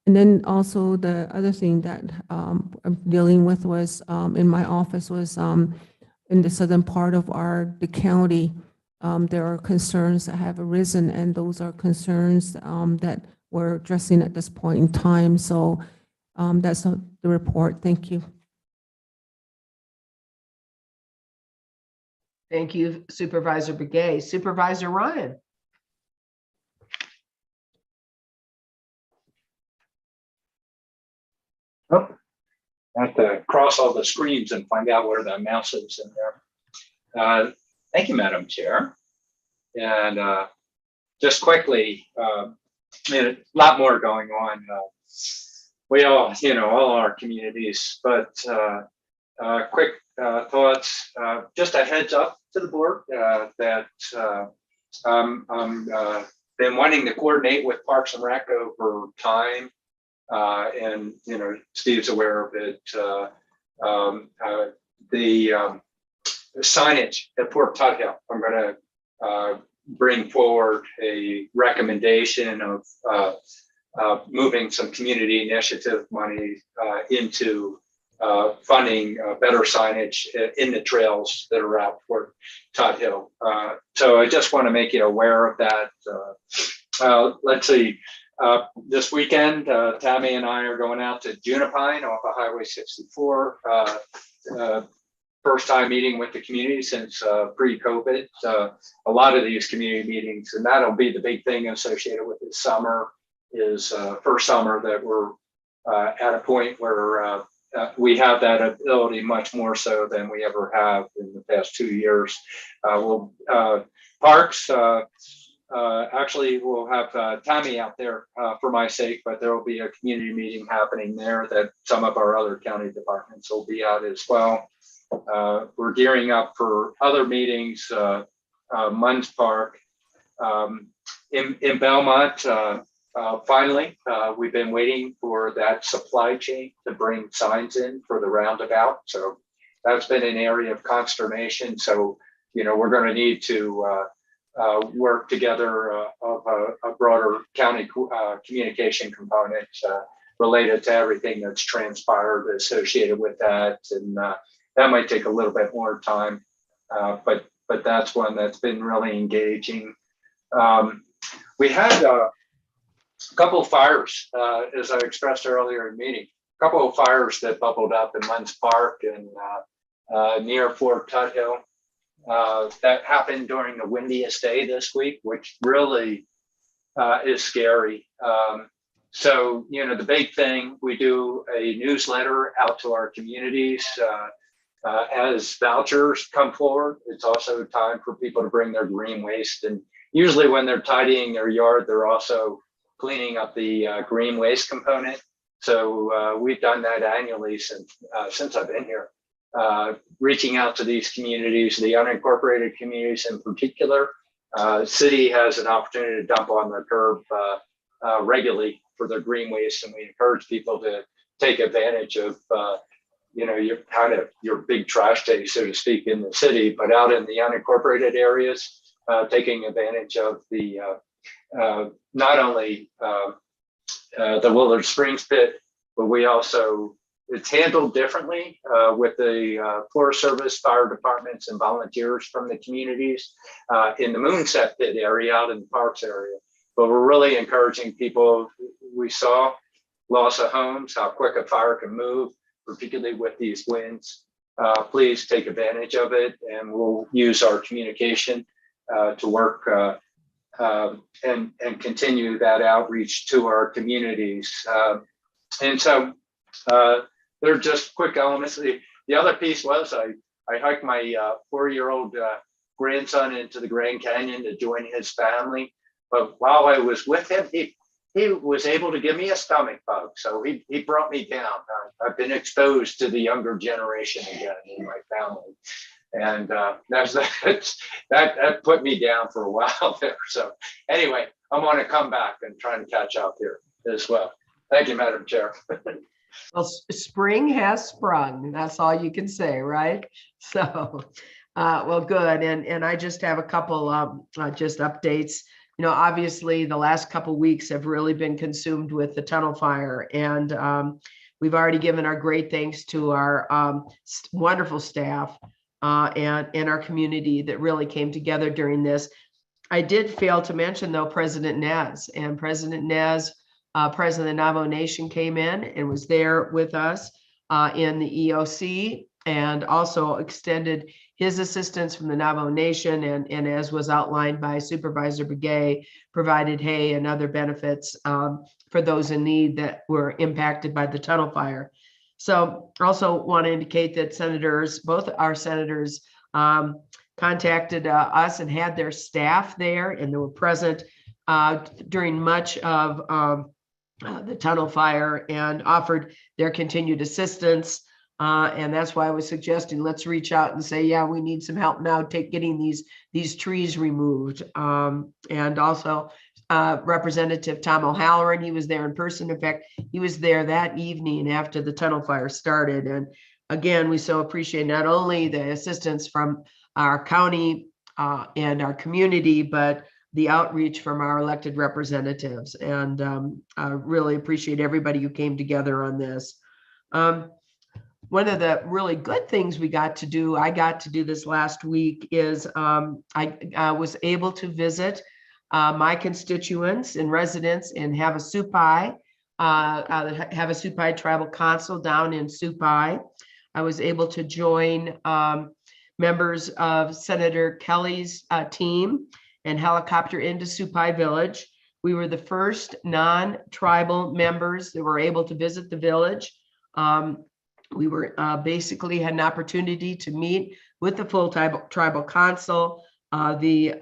And then also the other thing that I'm dealing with was in my office was in the southern part of the county, there are concerns that have arisen, and those are concerns that we're addressing at this point in time. So that's the report. Thank you. Thank you, Supervisor Begay. Supervisor Ryan. Oh, I have to cross all the screens and find out where the mouse is in there. Thank you, Madam Chair. And just quickly, a lot more going on. We all, all our communities, but quick thoughts, just a heads up to the board that I'm been wanting to coordinate with Parks and Rec over time. And Steve's aware of it. The signage at Port Tuthill, I'm going to bring forward a recommendation of moving some community initiative money into funding better signage in the trails that are out Port Tuthill. So I just want to make you aware of that. Let's see. This weekend, Tammy and I are going out to Junipine off of Highway 64. First time meeting with the community since pre-COVID. A lot of these community meetings, and that'll be the big thing associated with this summer, is first summer that we're at a point where we have that ability much more so than we ever have in the past 2 years. Parks, actually, we'll have Tammy out there for my sake, but there will be a community meeting happening there that some of our other county departments will be at as well. We're gearing up for other meetings, Munns Park. In Belmont, finally, we've been waiting for that supply chain to bring signs in for the roundabout. So that's been an area of consternation. So, we're going to need to work together of a broader county communication component related to everything that's transpired associated with that. And that might take a little bit more time, but that's one that's been really engaging. We had a couple of fires, as I expressed earlier in the meeting, a couple of fires that bubbled up in Munns Park and near Fort Tuthill. That happened during the windiest day this week, which really is scary. So, the big thing, we do a newsletter out to our communities as vouchers come forward. It's also time for people to bring their green waste. And usually when they're tidying their yard, they're also cleaning up the green waste component. So we've done that annually since I've been here. Reaching out to these communities, the unincorporated communities in particular. City has an opportunity to dump on their curb regularly for their green waste, and we encourage people to take advantage of your big trash day, so to speak, in the city, but out in the unincorporated areas, taking advantage of the not only the Willard Springs pit, but we also, it's handled differently with the Forest Service, fire departments, and volunteers from the communities in the Moonset pit area out in the parks area. But we're really encouraging people. We saw loss of homes, how quick a fire can move, particularly with these winds. Please take advantage of it, and we'll use our communication to work and continue that outreach to our communities. And so they're just quick elements. The other piece was I hiked my 4-year-old grandson into the Grand Canyon to join his family. But while I was with him, he was able to give me a stomach bug. So he brought me down. I've been exposed to the younger generation again in my family. And that put me down for a while there. So anyway, I'm on to come back and trying to catch up here as well. Thank you, Madam Chair. Well, spring has sprung. That's all you can say, right? So, well, good. And I just have a couple just updates. obviously the last couple weeks have really been consumed with the tunnel fire, and we've already given our great thanks to our wonderful staff and our community that really came together during this. I did fail to mention, though, President Nez, and President Nez, President of the Navajo Nation, came in and was there with us in the EOC, and also extended his assistance from the Navajo Nation, and as was outlined by Supervisor Begay, provided hay and other benefits for those in need that were impacted by the tunnel fire. So also want to indicate that senators, both our senators, contacted us and had their staff there, and they were present during much of the tunnel fire and offered their continued assistance. And that's why I was suggesting, let's reach out and say, yeah, we need some help now getting these trees removed. And also Representative Tom O'Halloran, he was there in person. In fact, he was there that evening after the tunnel fire started. And again, we so appreciate not only the assistance from our county and our community, but the outreach from our elected representatives. And I really appreciate everybody who came together on this. One of the really good things I got to do this last week is I was able to visit my constituents and residents in Havasupai, Havasupai Tribal Council down in Supai. I was able to join members of Senator Kelly's team and helicopter into Supai Village. We were the first non-tribal members that were able to visit the village. We were basically had an opportunity to meet with the full tribal council, the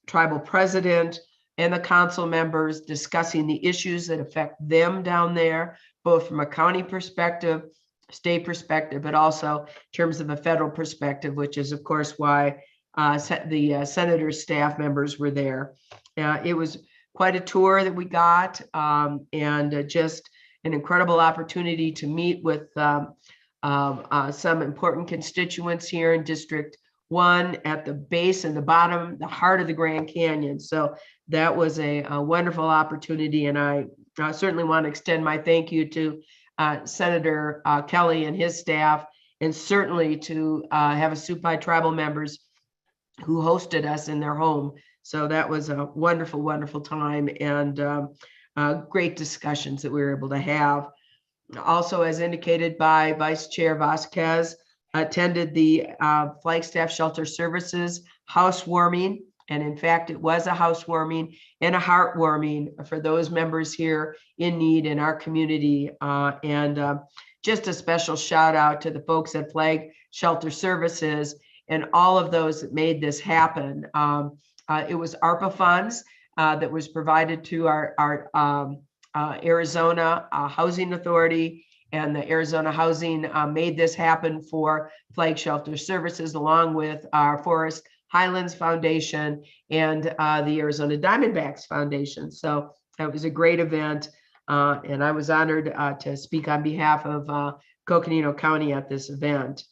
tribal president, and the council members, discussing the issues that affect them down there, both from a county perspective, state perspective, but also in terms of a federal perspective, which is, of course, why the senator's staff members were there. It was quite a tour that we got, and just an incredible opportunity to meet with some important constituents here in District 1 at the base and the bottom, the heart of the Grand Canyon. So that was a wonderful opportunity, and I certainly want to extend my thank you to Senator Kelly and his staff, and certainly to Havasupai tribal members who hosted us in their home. So that was a wonderful, wonderful time, and great discussions that we were able to have. Also, as indicated by Vice Chair Vasquez, attended the Flagstaff Shelter Services housewarming. And in fact, it was a housewarming and a heartwarming for those members here in need in our community. And just a special shout out to the folks at Flag Shelter Services and all of those that made this happen. It was ARPA funds that was provided to our Arizona Housing Authority, and the Arizona Housing made this happen for Flag Shelter Services, along with our Forest Highlands Foundation and the Arizona Diamondbacks Foundation. So that was a great event, and I was honored to speak on behalf of Coconino County at this event.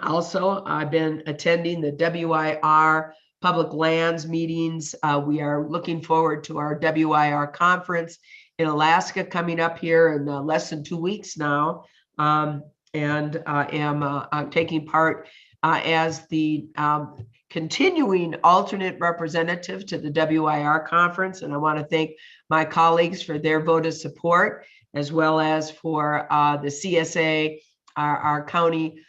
Also, I've been attending the WIR public lands meetings. We are looking forward to our WIR conference in Alaska coming up here in less than 2 weeks now, and am taking part as the continuing alternate representative to the WIR conference. And I want to thank my colleagues for their vote of support, as well as for the CSA, our county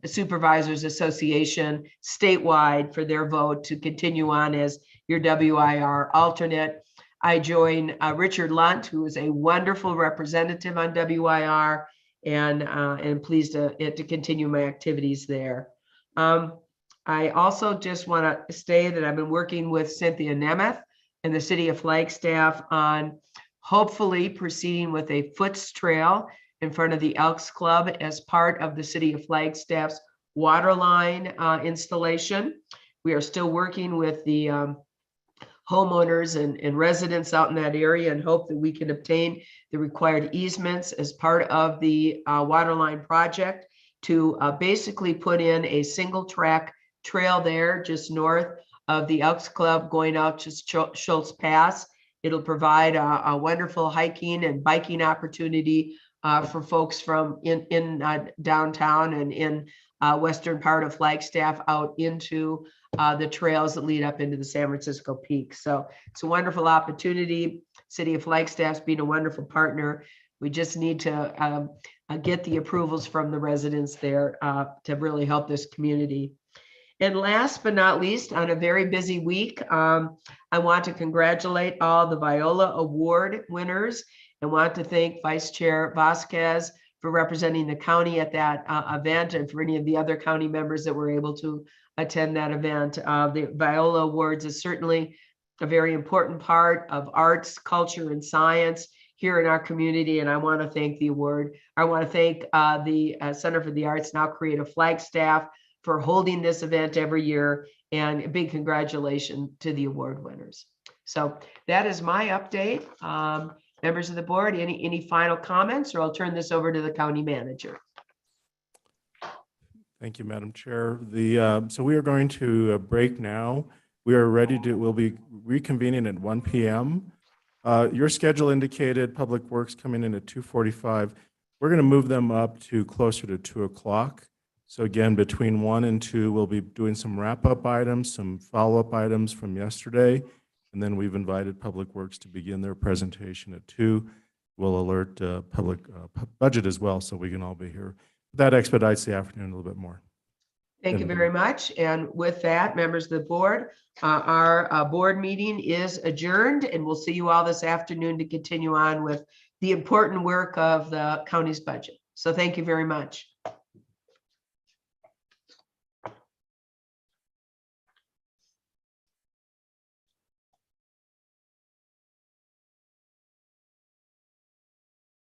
Supervisors Association statewide, for their vote to continue on as your WIR alternate. I join Richard Lunt, who is a wonderful representative on WIR, and pleased to continue my activities there. I also just want to say that I've been working with Cynthia Nemeth and the city of Flagstaff on hopefully proceeding with a foots trail in front of the Elks Club as part of the city of Flagstaff's water line installation. We are still working with the homeowners and residents out in that area, and hope that we can obtain the required easements as part of the water line project to basically put in a single track trail there just north of the Elks Club going out to Schultz Pass. It'll provide a wonderful hiking and biking opportunity for folks from in downtown and in western part of Flagstaff out into the trails that lead up into the San Francisco Peak. So it's a wonderful opportunity. City of Flagstaff's been a wonderful partner. We just need to get the approvals from the residents there to really help this community. And last but not least, on a very busy week, I want to congratulate all the Viola Award winners and want to thank Vice Chair Vasquez for representing the county at that event, and for any of the other county members that were able to attend that event. The Viola Awards is certainly a very important part of arts, culture, and science here in our community, and I want to thank the award. I want to thank the Center for the Arts, now Creative Flagstaff, for holding this event every year, and a big congratulations to the award winners. So that is my update. Members of the board, any final comments, or I'll turn this over to the county manager. Thank you, Madam Chair. So we are going to break now. We are ready to, we'll be reconvening at 1 p.m. Your schedule indicated Public Works coming in at 2:45. We're going to move them up to closer to 2 o'clock. So again, between 1 and 2, we'll be doing some wrap-up items, some follow-up items from yesterday, and then we've invited Public Works to begin their presentation at 2. We'll alert public budget as well, so we can all be here. That expedites the afternoon a little bit more. Thank you very much. And with that, members of the board, our board meeting is adjourned, and we'll see you all this afternoon to continue on with the important work of the county's budget. So thank you very much.